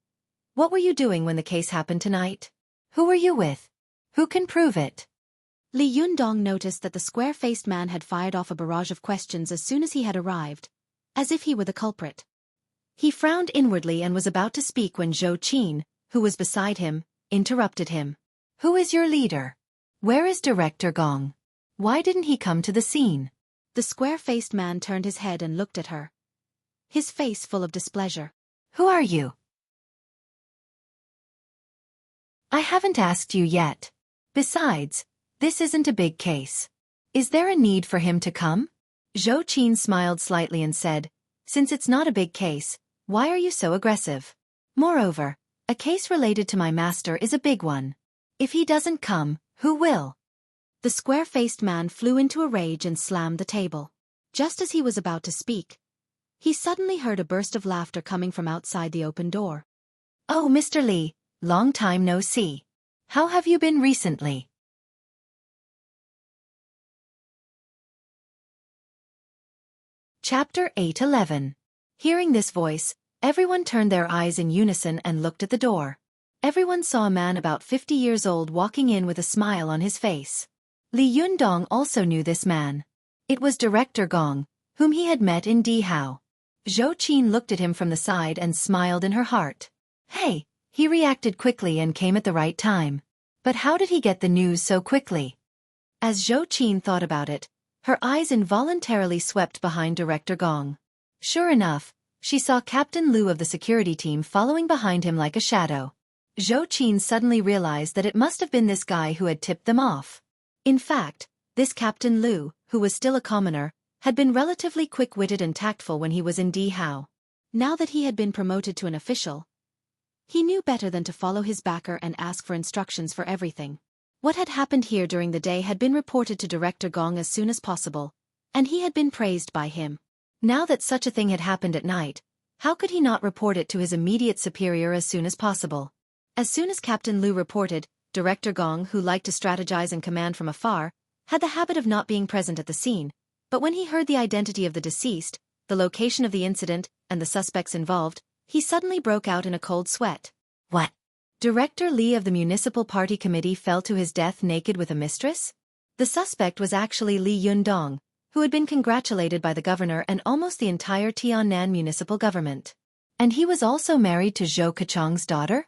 A: "What were you doing when the case happened tonight? Who were you with? Who can prove it?" Li Yundong noticed that the square-faced man had fired off a barrage of questions as soon as he had arrived, as if he were the culprit. He frowned inwardly and was about to speak when Xueqi, who was beside him, interrupted him. "Who is your leader? Where is Director Gong? Why didn't he come to the scene?" The square-faced man turned his head and looked at her, his face full of displeasure. "Who are you? I haven't asked you yet. Besides, this isn't a big case. Is there a need for him to come?" Xueqi smiled slightly and said, "Since it's not a big case, why are you so aggressive? Moreover, a case related to my master is a big one. If he doesn't come, who will?" The square-faced man flew into a rage and slammed the table. Just as he was about to speak, he suddenly heard a burst of laughter coming from outside the open door. "Oh, Mr. Li, long time no see. How have you been recently?" Chapter 8:11. Hearing this voice, everyone turned their eyes in unison and looked at the door. Everyone saw a man about 50 years old walking in with a smile on his face. Li Yundong also knew this man. It was Director Gong, whom he had met in Dihao. Xueqi looked at him from the side and smiled in her heart. Hey, he reacted quickly and came at the right time. But how did he get the news so quickly? As Xueqi thought about it, her eyes involuntarily swept behind Director Gong. Sure enough, she saw Captain Liu of the security team following behind him like a shadow. Xueqi suddenly realized that it must have been this guy who had tipped them off. In fact, this Captain Liu, who was still a commoner, had been relatively quick-witted and tactful when he was in Dihao. Now that he had been promoted to an official, he knew better than to follow his backer and ask for instructions for everything. What had happened here during the day had been reported to Director Gong as soon as possible, and he had been praised by him. Now that such a thing had happened at night, how could he not report it to his immediate superior as soon as possible? As soon as Captain Liu reported, Director Gong, who liked to strategize and command from afar, had the habit of not being present at the scene, but when he heard the identity of the deceased, the location of the incident, and the suspects involved, he suddenly broke out in a cold sweat. What? Director Li of the Municipal Party Committee fell to his death naked with a mistress? The suspect was actually Li Yundong, who had been congratulated by the governor and almost the entire Tiannan municipal government. And he was also married to Xueqi's daughter?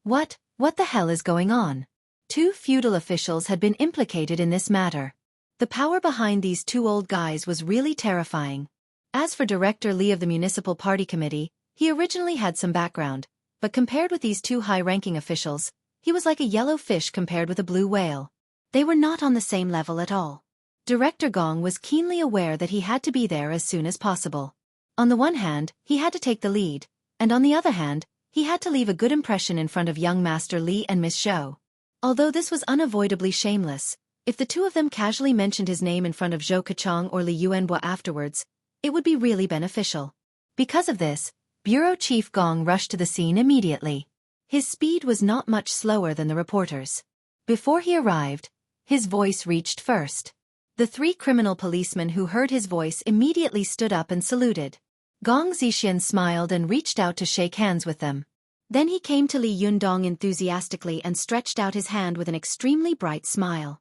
A: What the hell is going on? Two feudal officials had been implicated in this matter. The power behind these two old guys was really terrifying. As for Director Li of the Municipal Party Committee, he originally had some background, but compared with these two high-ranking officials, he was like a yellow fish compared with a blue whale. They were not on the same level at all. Director Gong was keenly aware that he had to be there as soon as possible. On the one hand, he had to take the lead, and on the other hand, he had to leave a good impression in front of young Master Li and Miss Zhou. Although this was unavoidably shameless, if the two of them casually mentioned his name in front of Xueqi or Li Yuanbo afterwards, it would be really beneficial. Because of this, Bureau Chief Gong rushed to the scene immediately. His speed was not much slower than the reporters. Before he arrived, his voice reached first. The three criminal policemen who heard his voice immediately stood up and saluted. Gong Zixian smiled and reached out to shake hands with them. Then he came to Li Yundong enthusiastically and stretched out his hand with an extremely bright smile.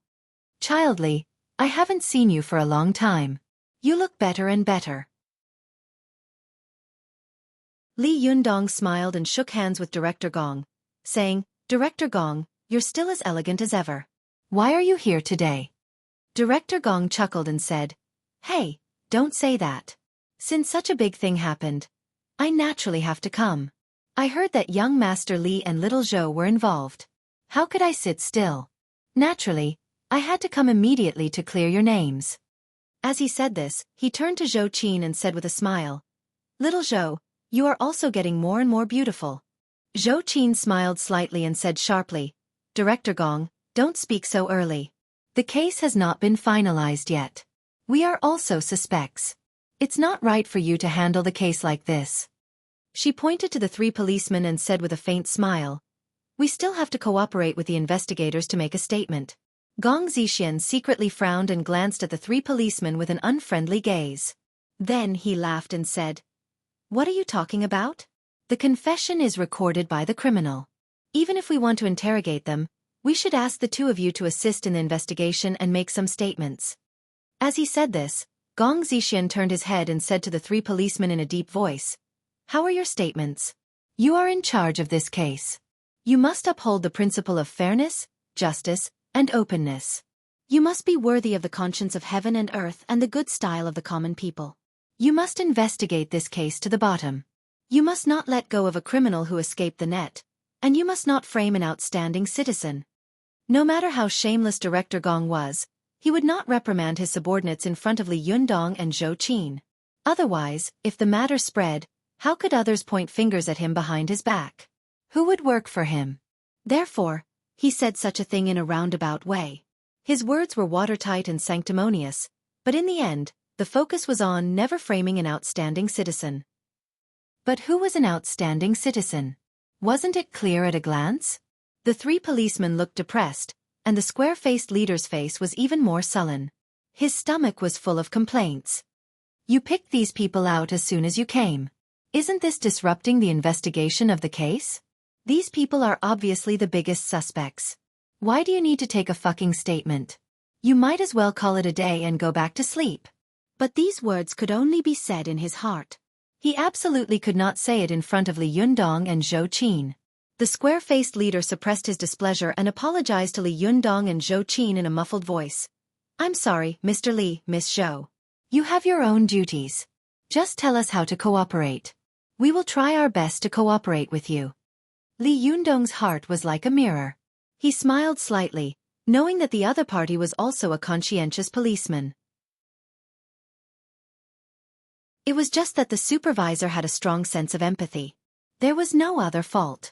A: "Child Li, I haven't seen you for a long time. You look better and better." Li Yundong smiled and shook hands with Director Gong, saying, "Director Gong, you're still as elegant as ever. Why are you here today?" Director Gong chuckled and said, "Hey, don't say that. Since such a big thing happened, I naturally have to come. I heard that young Master Li and little Zhou were involved. How could I sit still? Naturally, I had to come immediately to clear your names." As he said this, he turned to Xueqi and said with a smile, "Little Zhou, you are also getting more and more beautiful." Xueqi smiled slightly and said sharply, "Director Gong, don't speak so early. The case has not been finalized yet. We are also suspects. It's not right for you to handle the case like this." She pointed to the three policemen and said with a faint smile, "We still have to cooperate with the investigators to make a statement." Gong Zixian secretly frowned and glanced at the three policemen with an unfriendly gaze. Then he laughed and said, "What are you talking about? The confession is recorded by the criminal. Even if we want to interrogate them, we should ask the two of you to assist in the investigation and make some statements." As he said this, Gong Zixian turned his head and said to the three policemen in a deep voice, "How are your statements? You are in charge of this case. You must uphold the principle of fairness, justice, and openness. You must be worthy of the conscience of heaven and earth and the good style of the common people. You must investigate this case to the bottom. You must not let go of a criminal who escaped the net, and you must not frame an outstanding citizen." No matter how shameless Director Gong was, he would not reprimand his subordinates in front of Li Yundong and Xueqi. Otherwise, if the matter spread, how could others point fingers at him behind his back? Who would work for him? Therefore, he said such a thing in a roundabout way. His words were watertight and sanctimonious, but in the end, the focus was on never framing an outstanding citizen. But who was an outstanding citizen? Wasn't it clear at a glance? The three policemen looked depressed, and the square-faced leader's face was even more sullen. His stomach was full of complaints. "You picked these people out as soon as you came. Isn't this disrupting the investigation of the case? These people are obviously the biggest suspects. Why do you need to take a fucking statement? You might as well call it a day and go back to sleep." But these words could only be said in his heart. He absolutely could not say it in front of Li Yundong and Xueqi. The square-faced leader suppressed his displeasure and apologized to Li Yundong and Xueqi in a muffled voice. "I'm sorry, Mr. Li, Miss Zhou. You have your own duties. Just tell us how to cooperate. We will try our best to cooperate with you." Li Yundong's heart was like a mirror. He smiled slightly, knowing that the other party was also a conscientious policeman. It was just that the supervisor had a strong sense of empathy. There was no other fault.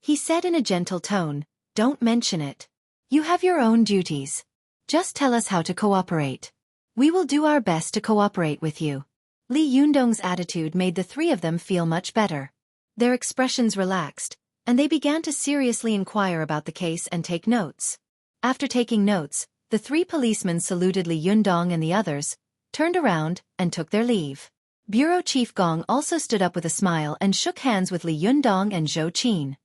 A: He said in a gentle tone, "Don't mention it. You have your own duties. Just tell us how to cooperate. We will do our best to cooperate with you." Li Yundong's attitude made the three of them feel much better. Their expressions relaxed, and they began to seriously inquire about the case and take notes. After taking notes, the three policemen saluted Li Yundong and the others, turned around, and took their leave. Bureau Chief Gong also stood up with a smile and shook hands with Li Yundong and Zhou Qin.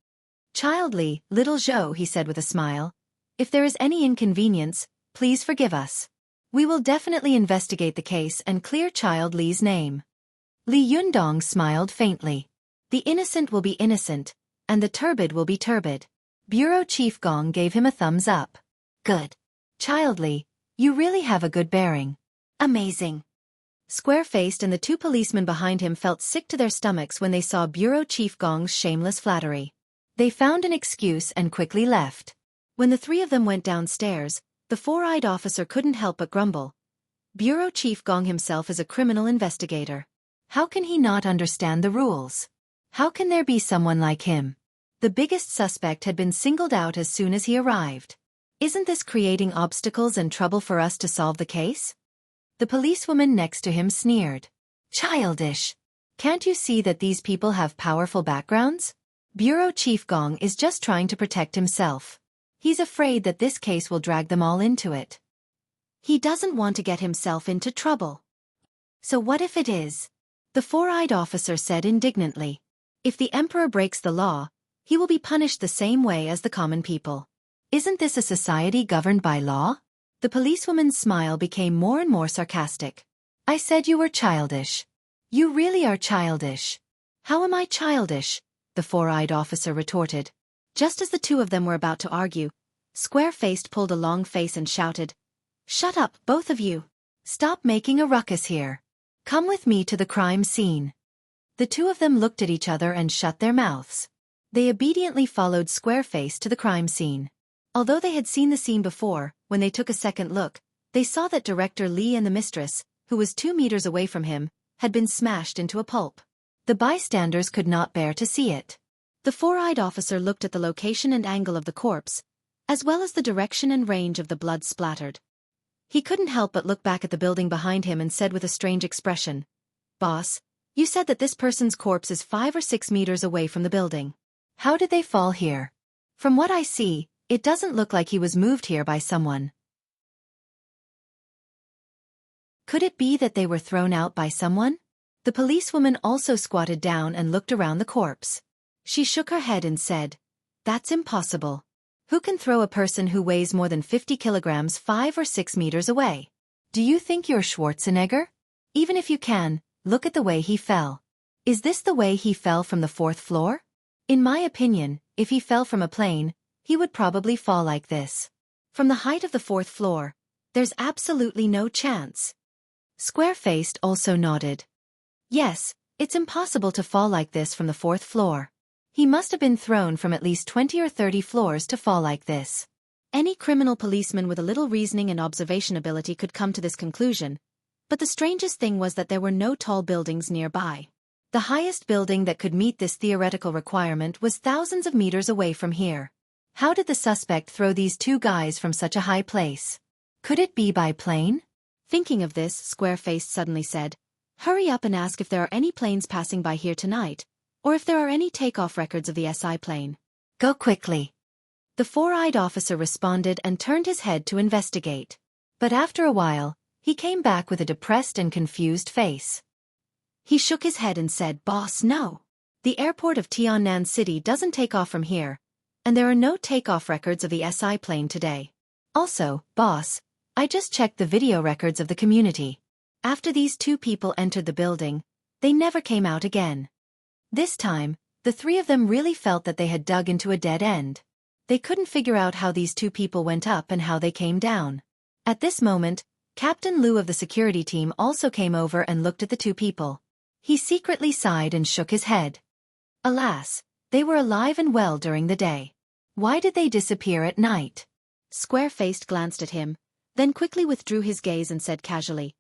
A: "Child Li, little Zhou," he said with a smile, "if there is any inconvenience, please forgive us. We will definitely investigate the case and clear Child Li's name." Li Yundong smiled faintly. "The innocent will be innocent, and the turbid will be turbid." Bureau Chief Gong gave him a thumbs up. "Good. Child Li, you really have a good bearing. Amazing." Square-faced and the two policemen behind him felt sick to their stomachs when they saw Bureau Chief Gong's shameless flattery. They found an excuse and quickly left. When the three of them went downstairs, the four-eyed officer couldn't help but grumble. Bureau Chief Gong himself is a criminal investigator. How can he not understand the rules? How can there be someone like him? The biggest suspect had been singled out as soon as he arrived. Isn't this creating obstacles and trouble for us to solve the case? The policewoman next to him sneered. "Childish. Can't you see that these people have powerful backgrounds?" Bureau Chief Gong is just trying to protect himself. He's afraid that this case will drag them all into it. He doesn't want to get himself into trouble. "So what if it is?" the four-eyed officer said indignantly. "If the emperor breaks the law, he will be punished the same way as the common people. Isn't this a society governed by law?" The policewoman's smile became more and more sarcastic. "I said you were childish. You really are childish." "How am I childish?" the four-eyed officer retorted. Just as the two of them were about to argue, Square-Faced pulled a long face and shouted, "Shut up, both of you! Stop making a ruckus here. Come with me to the crime scene." The two of them looked at each other and shut their mouths. They obediently followed Square-Face to the crime scene. Although they had seen the scene before, when they took a second look, they saw that Director Li and the mistress, who was 2 meters away from him, had been smashed into a pulp. The bystanders could not bear to see it. The four-eyed officer looked at the location and angle of the corpse, as well as the direction and range of the blood splattered. He couldn't help but look back at the building behind him and said with a strange expression, "Boss, you said that this person's corpse is 5 or 6 meters away from the building. How did they fall here? From what I see, it doesn't look like he was moved here by someone. Could it be that they were thrown out by someone?" The policewoman also squatted down and looked around the corpse. She shook her head and said, "That's impossible. Who can throw a person who weighs more than 50 kilograms 5 or 6 meters away? Do you think you're Schwarzenegger? Even if you can, look at the way he fell. Is this the way he fell from the 4th floor? In my opinion, if he fell from a plane, he would probably fall like this. From the height of the 4th floor, there's absolutely no chance." Square-Faced also nodded. "Yes, it's impossible to fall like this from the 4th floor. He must have been thrown from at least 20 or 30 floors to fall like this." Any criminal policeman with a little reasoning and observation ability could come to this conclusion, but the strangest thing was that there were no tall buildings nearby. The highest building that could meet this theoretical requirement was thousands of meters away from here. How did the suspect throw these two guys from such a high place? Could it be by plane? Thinking of this, Square-Faced suddenly said, "Hurry up and ask if there are any planes passing by here tonight, or if there are any takeoff records of the SI plane. Go quickly." The four-eyed officer responded and turned his head to investigate. But after a while, he came back with a depressed and confused face. He shook his head and said, "Boss, no. The airport of Tiannan City doesn't take off from here, and there are no takeoff records of the SI plane today. Also, boss, I just checked the video records of the community. After these two people entered the building, they never came out again." This time, the three of them really felt that they had dug into a dead end. They couldn't figure out how these two people went up and how they came down. At this moment, Captain Liu of the security team also came over and looked at the two people. He secretly sighed and shook his head. Alas, they were alive and well during the day. Why did they disappear at night? Square-Faced glanced at him, then quickly withdrew his gaze and said casually,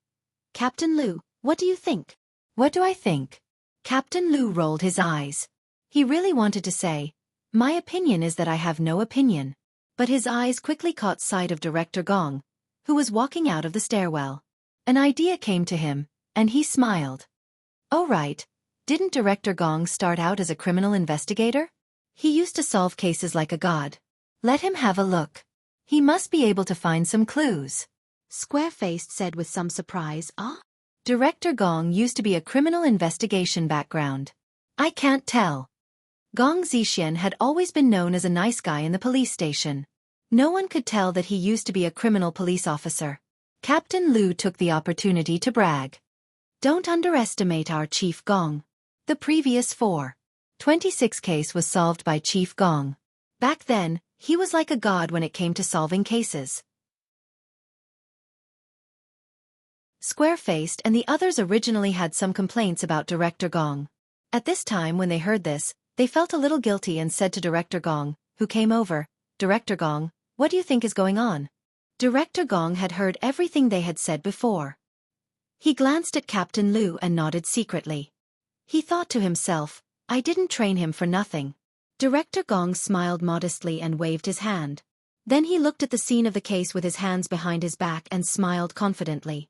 A: "Captain Liu, what do you think?" What do I think? Captain Lu rolled his eyes. He really wanted to say, my opinion is that I have no opinion. But his eyes quickly caught sight of Director Gong, who was walking out of the stairwell. An idea came to him, and he smiled. Oh right, didn't Director Gong start out as a criminal investigator? He used to solve cases like a god. Let him have a look. He must be able to find some clues.
B: Square-faced said with some surprise, Ah?
A: Director Gong used to be a criminal investigation background. I can't tell. Gong Zixian had always been known as a nice guy in the police station. No one could tell that he used to be a criminal police officer. Captain Lu took the opportunity to brag. Don't underestimate our Chief Gong. The previous 426 case was solved by Chief Gong. Back then, he was like a god when it came to solving cases. Square-faced and the others originally had some complaints about Director Gong. At this time when they heard this, they felt a little guilty and said to Director Gong, who came over, Director Gong, what do you think is going on? Director Gong had heard everything they had said before. He glanced at Captain Lu and nodded secretly. He thought to himself, I didn't train him for nothing. Director Gong smiled modestly and waved his hand. Then he looked at the scene of the case with his hands behind his back and smiled confidently.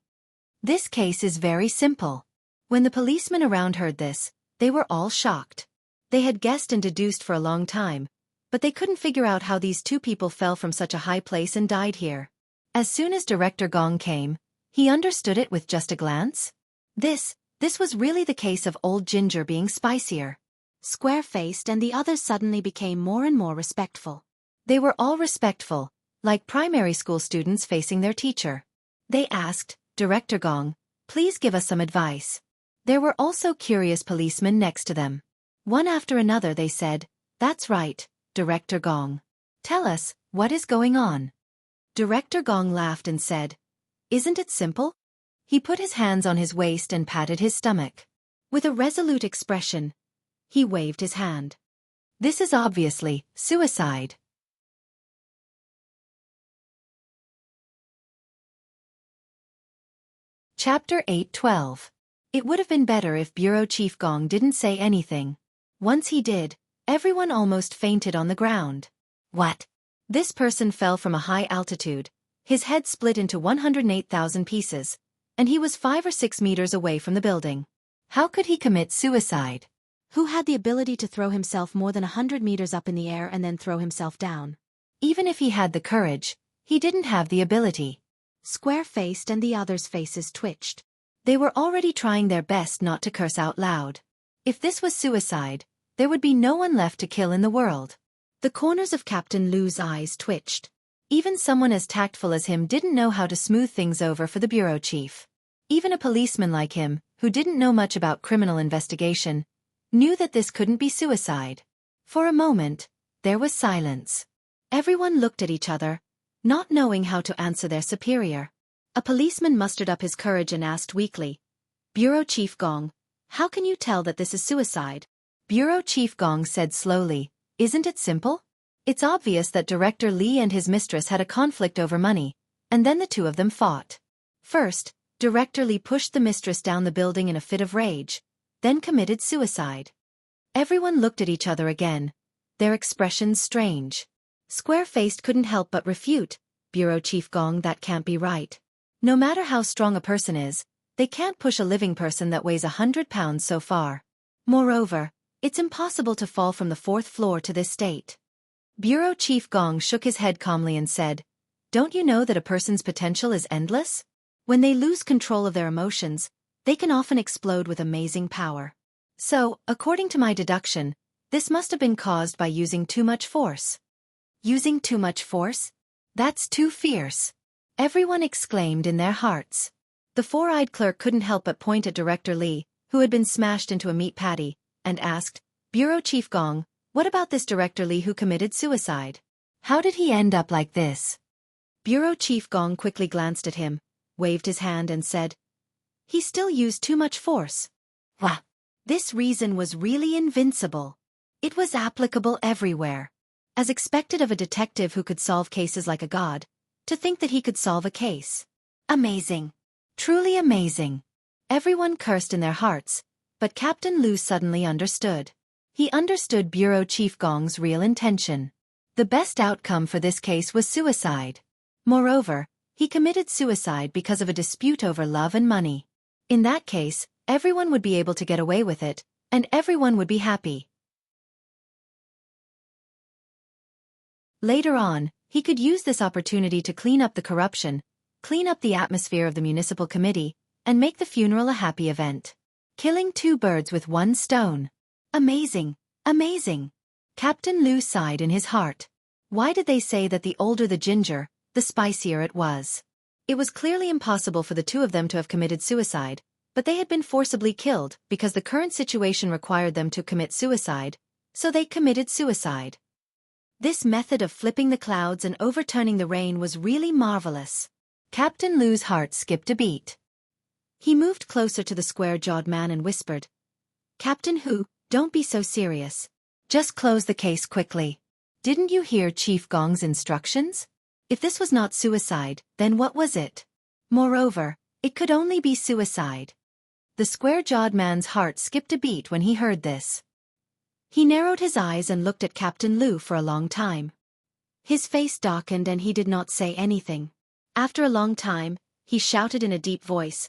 A: This case is very simple. When the policemen around heard this, they were all shocked. They had guessed and deduced for a long time, but they couldn't figure out how these two people fell from such a high place and died here. As soon as Director Gong came, he understood it with just a glance. This was really the case of old ginger being spicier.
B: Square-faced and the others suddenly became more and more respectful.
A: They were all respectful, like primary school students facing their teacher. They asked, Director Gong, please give us some advice. There were also curious policemen next to them. One after another they said, That's right, Director Gong. Tell us, what is going on? Director Gong laughed and said, Isn't it simple? He put his hands on his waist and patted his stomach. With a resolute expression, he waved his hand. This is obviously suicide. Chapter 8:12. It would have been better if Bureau Chief Gong didn't say anything. Once he did, everyone almost fainted on the ground. What? This person fell from a high altitude. His head split into 108,000 pieces, and he was 5 or 6 meters away from the building. How could he commit suicide?
B: Who had the ability to throw himself more than 100 meters up in the air and then throw himself down?
A: Even if he had the courage, he didn't have the ability.
B: Square-faced and the others' faces twitched.
A: They were already trying their best not to curse out loud. If this was suicide, there would be no one left to kill in the world. The corners of Captain Lu's eyes twitched. Even someone as tactful as him didn't know how to smooth things over for the bureau chief. Even a policeman like him, who didn't know much about criminal investigation, knew that this couldn't be suicide. For a moment, there was silence. Everyone looked at each other, not knowing how to answer their superior. A policeman mustered up his courage and asked weakly, Bureau Chief Gong, how can you tell that this is suicide? Bureau Chief Gong said slowly, Isn't it simple? It's obvious that Director Li and his mistress had a conflict over money, and then the two of them fought. First, Director Li pushed the mistress down the building in a fit of rage, then committed suicide. Everyone looked at each other again, their expressions strange. Square-faced couldn't help but refute, Bureau Chief Gong, that can't be right. No matter how strong a person is, they can't push a living person that weighs 100 pounds so far. Moreover, it's impossible to fall from the 4th floor to this state. Bureau Chief Gong shook his head calmly and said, Don't you know that a person's potential is endless? When they lose control of their emotions, they can often explode with amazing power. So, according to my deduction, this must have been caused by using too much force. Using too much force? That's too fierce. Everyone exclaimed in their hearts. The four-eyed clerk couldn't help but point at Director Li, who had been smashed into a meat patty, and asked, Bureau Chief Gong, what about this Director Li who committed suicide? How did he end up like this? Bureau Chief Gong quickly glanced at him, waved his hand and said, He still used too much force. Wah! This reason was really invincible. It was applicable everywhere. As expected of a detective who could solve cases like a god, to think that he could solve a case. Amazing. Truly amazing. Everyone cursed in their hearts, but Captain Lu suddenly understood. He understood Bureau Chief Gong's real intention. The best outcome for this case was suicide. Moreover, he committed suicide because of a dispute over love and money. In that case, everyone would be able to get away with it, and everyone would be happy. Later on, he could use this opportunity to clean up the corruption, clean up the atmosphere of the municipal committee, and make the funeral a happy event. Killing 2 birds with 1 stone. Amazing, amazing. Captain Lu sighed in his heart. Why did they say that the older the ginger, the spicier it was? It was clearly impossible for the 2 of them to have committed suicide, but they had been forcibly killed because the current situation required them to commit suicide, so they committed suicide. This method of flipping the clouds and overturning the rain was really marvelous. Captain Lu's heart skipped a beat. He moved closer to the square-jawed man and whispered, "Captain Hu, don't be so serious. Just close the case quickly. Didn't you hear Chief Gong's instructions? If this was not suicide, then what was it? Moreover, it could only be suicide." The square-jawed man's heart skipped a beat when he heard this. He narrowed his eyes and looked at Captain Lu for a long time. His face darkened and he did not say anything. After a long time, he shouted in a deep voice,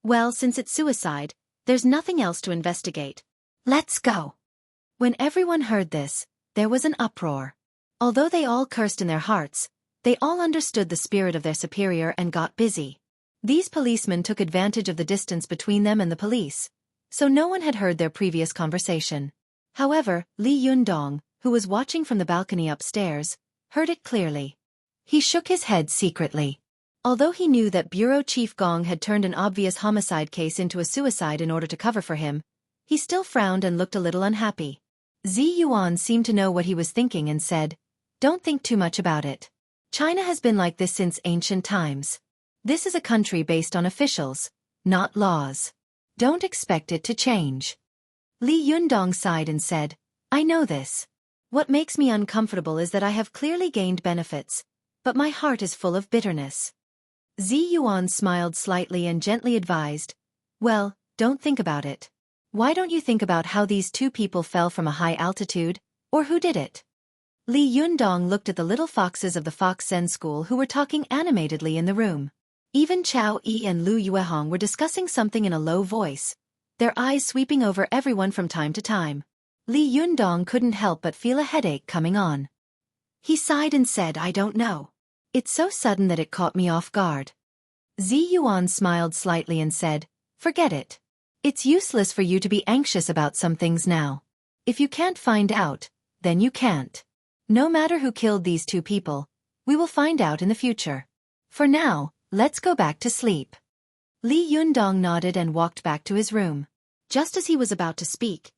A: "Well, since it's suicide, there's nothing else to investigate. Let's go." When everyone heard this, there was an uproar. Although they all cursed in their hearts, they all understood the spirit of their superior and got busy. These policemen took advantage of the distance between them and the police, so no one had heard their previous conversation. However, Li Yundong, who was watching from the balcony upstairs, heard it clearly. He shook his head secretly. Although he knew that Bureau Chief Gong had turned an obvious homicide case into a suicide in order to cover for him, he still frowned and looked a little unhappy. Zi Yuan seemed to know what he was thinking and said, "Don't think too much about it. China has been like this since ancient times. This is a country based on officials, not laws. Don't expect it to change." Li Yundong sighed and said, "I know this. What makes me uncomfortable is that I have clearly gained benefits, but my heart is full of bitterness." Zi Yuan smiled slightly and gently advised, "Well, don't think about it. Why don't you think about how these 2 people fell from a high altitude, or who did it?" Li Yundong looked at the little foxes of the Fox Zen school who were talking animatedly in the room. Even Chao Yi and Lu Yuehong were discussing something in a low voice, their eyes sweeping over everyone from time to time. Li Yundong couldn't help but feel a headache coming on. He sighed and said, "I don't know. It's so sudden that it caught me off guard." Zi Yuan smiled slightly and said, "Forget it. It's useless for you to be anxious about some things now. If you can't find out, then you can't. No matter who killed these 2 people, we will find out in the future. For now, let's go back to sleep." Li Yundong nodded and walked back to his room. Just as he was about to speak,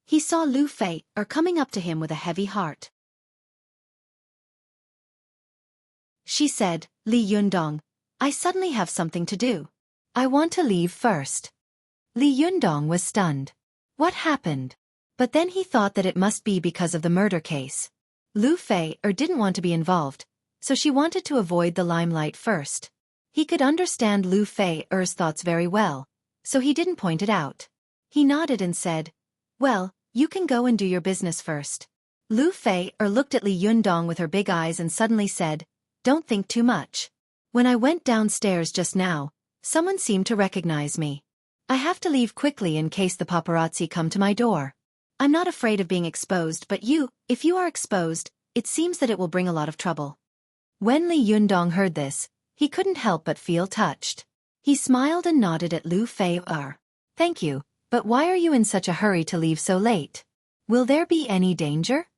A: he saw Lu Fei coming up to him with a heavy heart. She said, "Li Yundong, I suddenly have something to do. I want to leave first." Li Yundong was stunned. What happened? But then he thought that it must be because of the murder case. Lu Fei didn't want to be involved, so she wanted to avoid the limelight first. He could understand Lu Fei's thoughts very well, so he didn't point it out. He nodded and said, "Well, you can go and do your business first." Lu Fei looked at Li Yundong with her big eyes and suddenly said, "Don't think too much. When I went downstairs just now, someone seemed to recognize me. I have to leave quickly in case the paparazzi come to my door. I'm not afraid of being exposed, but if you are exposed, it seems that it will bring a lot of trouble." When Li Yundong heard this, he couldn't help but feel touched. He smiled and nodded at Lu Fei. "Thank you, but why are you in such a hurry to leave so late? Will there be any danger?"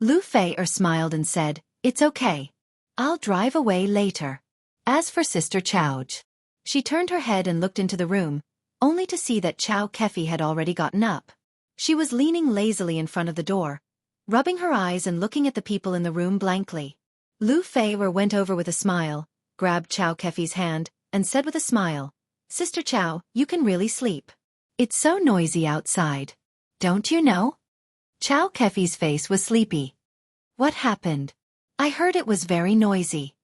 A: Lu Fei smiled and said, "It's okay. I'll drive away later." As for Sister Chowj, she turned her head and looked into the room, only to see that Xueqi had already gotten up. She was leaning lazily in front of the door, rubbing her eyes and looking at the people in the room blankly. Lu Fei went over with a smile, grabbed Xueqi's hand, and said with a smile, "Sister Chow, you can really sleep. It's so noisy outside. Don't you know?" Xueqi's face was sleepy. "What happened? I heard it was very noisy."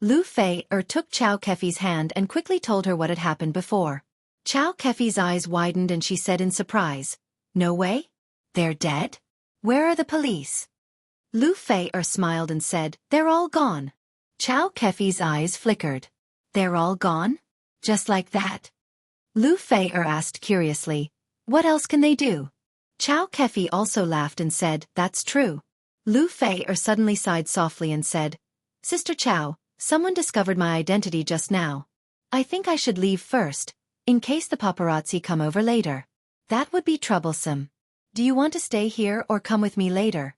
A: Lu Fei took Xueqi's hand and quickly told her what had happened before. Xueqi's eyes widened and she said in surprise, "No way? They're dead? Where are the police?" Lu Fei smiled and said, "They're all gone." Xueqi's eyes flickered. "They're all gone? Just like that?" Lu Fei asked curiously, "What else can they do?" Xueqi also laughed and said, "That's true." Lu Fei suddenly sighed softly and said, "Sister Chow, someone discovered my identity just now. I think I should leave first, in case the paparazzi come over later. That would be troublesome. Do you want to stay here or come with me later?"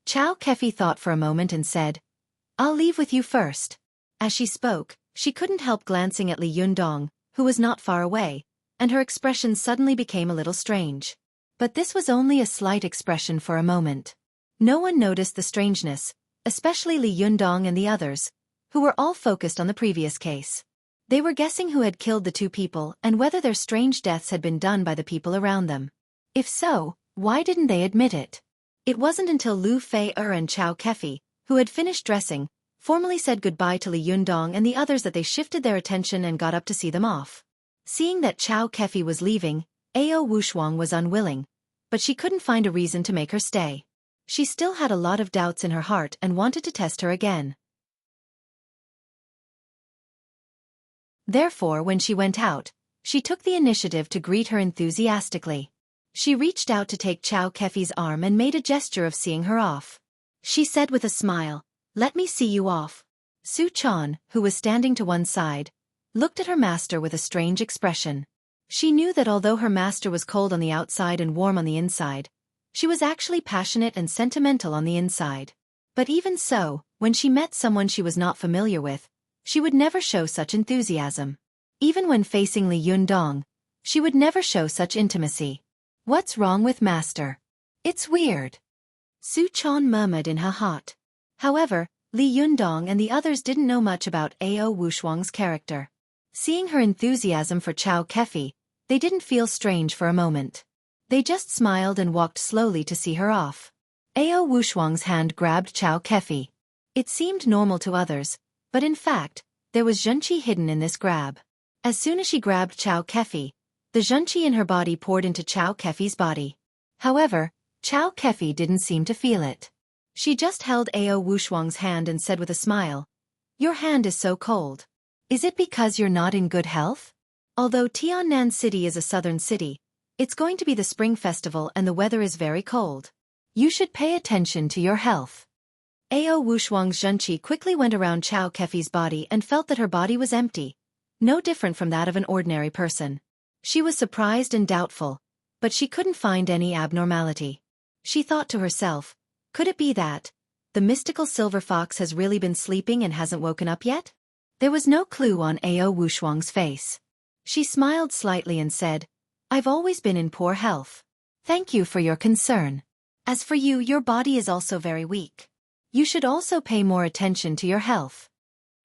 A: Xueqi thought for a moment and said, "I'll leave with you first." As she spoke, she couldn't help glancing at Li Yundong, who was not far away, and her expression suddenly became a little strange. But this was only a slight expression for a moment. No one noticed the strangeness, especially Li Yundong and the others, who were all focused on the previous case. They were guessing who had killed the two people and whether their strange deaths had been done by the people around them. If so, why didn't they admit it? It wasn't until Lu Fei and Xueqi, who had finished dressing, formally said goodbye to Li Yundong and the others that they shifted their attention and got up to see them off. Seeing that Xueqi was leaving, Ao Wushuang was unwilling, but she couldn't find a reason to make her stay. She still had a lot of doubts in her heart and wanted to test her again. Therefore, when she went out, she took the initiative to greet her enthusiastically. She reached out to take Xueqi's arm and made a gesture of seeing her off. She said with a smile, "Let me see you off." Su Chan, who was standing to one side, looked at her master with a strange expression. She knew that although her master was cold on the outside and warm on the inside, she was actually passionate and sentimental on the inside. But even so, when she met someone she was not familiar with, she would never show such enthusiasm. Even when facing Li Yundong, she would never show such intimacy. "What's wrong with master? It's weird," Su Chan murmured in her heart. However, Li Yundong and the others didn't know much about Ao Wushuang's character. Seeing her enthusiasm for Xueqi, they didn't feel strange for a moment. They just smiled and walked slowly to see her off. Ao Wushuang's hand grabbed Xueqi. It seemed normal to others, but in fact, there was zhenqi hidden in this grab. As soon as she grabbed Xueqi, the zhenqi in her body poured into Xueqi's body. However, Xueqi didn't seem to feel it. She just held Ao Wushuang's hand and said with a smile, "Your hand is so cold. Is it because you're not in good health?" Although Tiannan City is a southern city, it's going to be the spring festival and the weather is very cold. You should pay attention to your health. Ao Wushuang's zhenqi quickly went around Xueqi's body and felt that her body was empty, no different from that of an ordinary person. She was surprised and doubtful, but she couldn't find any abnormality. She thought to herself, could it be that the mystical silver fox has really been sleeping and hasn't woken up yet? There was no clue on Ao Wushuang's face. She smiled slightly and said, "I've always been in poor health. Thank you for your concern. As for you, your body is also very weak. You should also pay more attention to your health."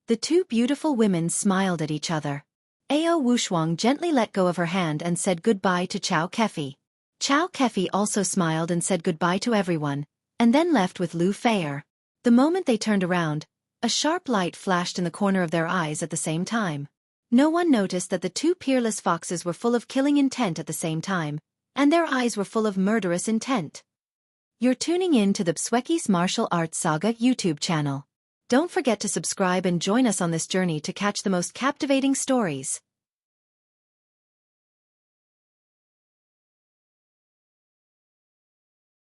A: The two beautiful women smiled at each other. Ao Wushuang gently let go of her hand and said goodbye to Xueqi. Xueqi also smiled and said goodbye to everyone, and then left with Lu Fei. The moment they turned around, a sharp light flashed in the corner of their eyes at the same time. No one noticed that the two peerless foxes were full of killing intent at the same time, and their eyes were full of murderous intent. You're tuning in to the Xueqi's Martial Arts Saga YouTube channel. Don't forget to subscribe and join us on this journey to catch the most captivating stories.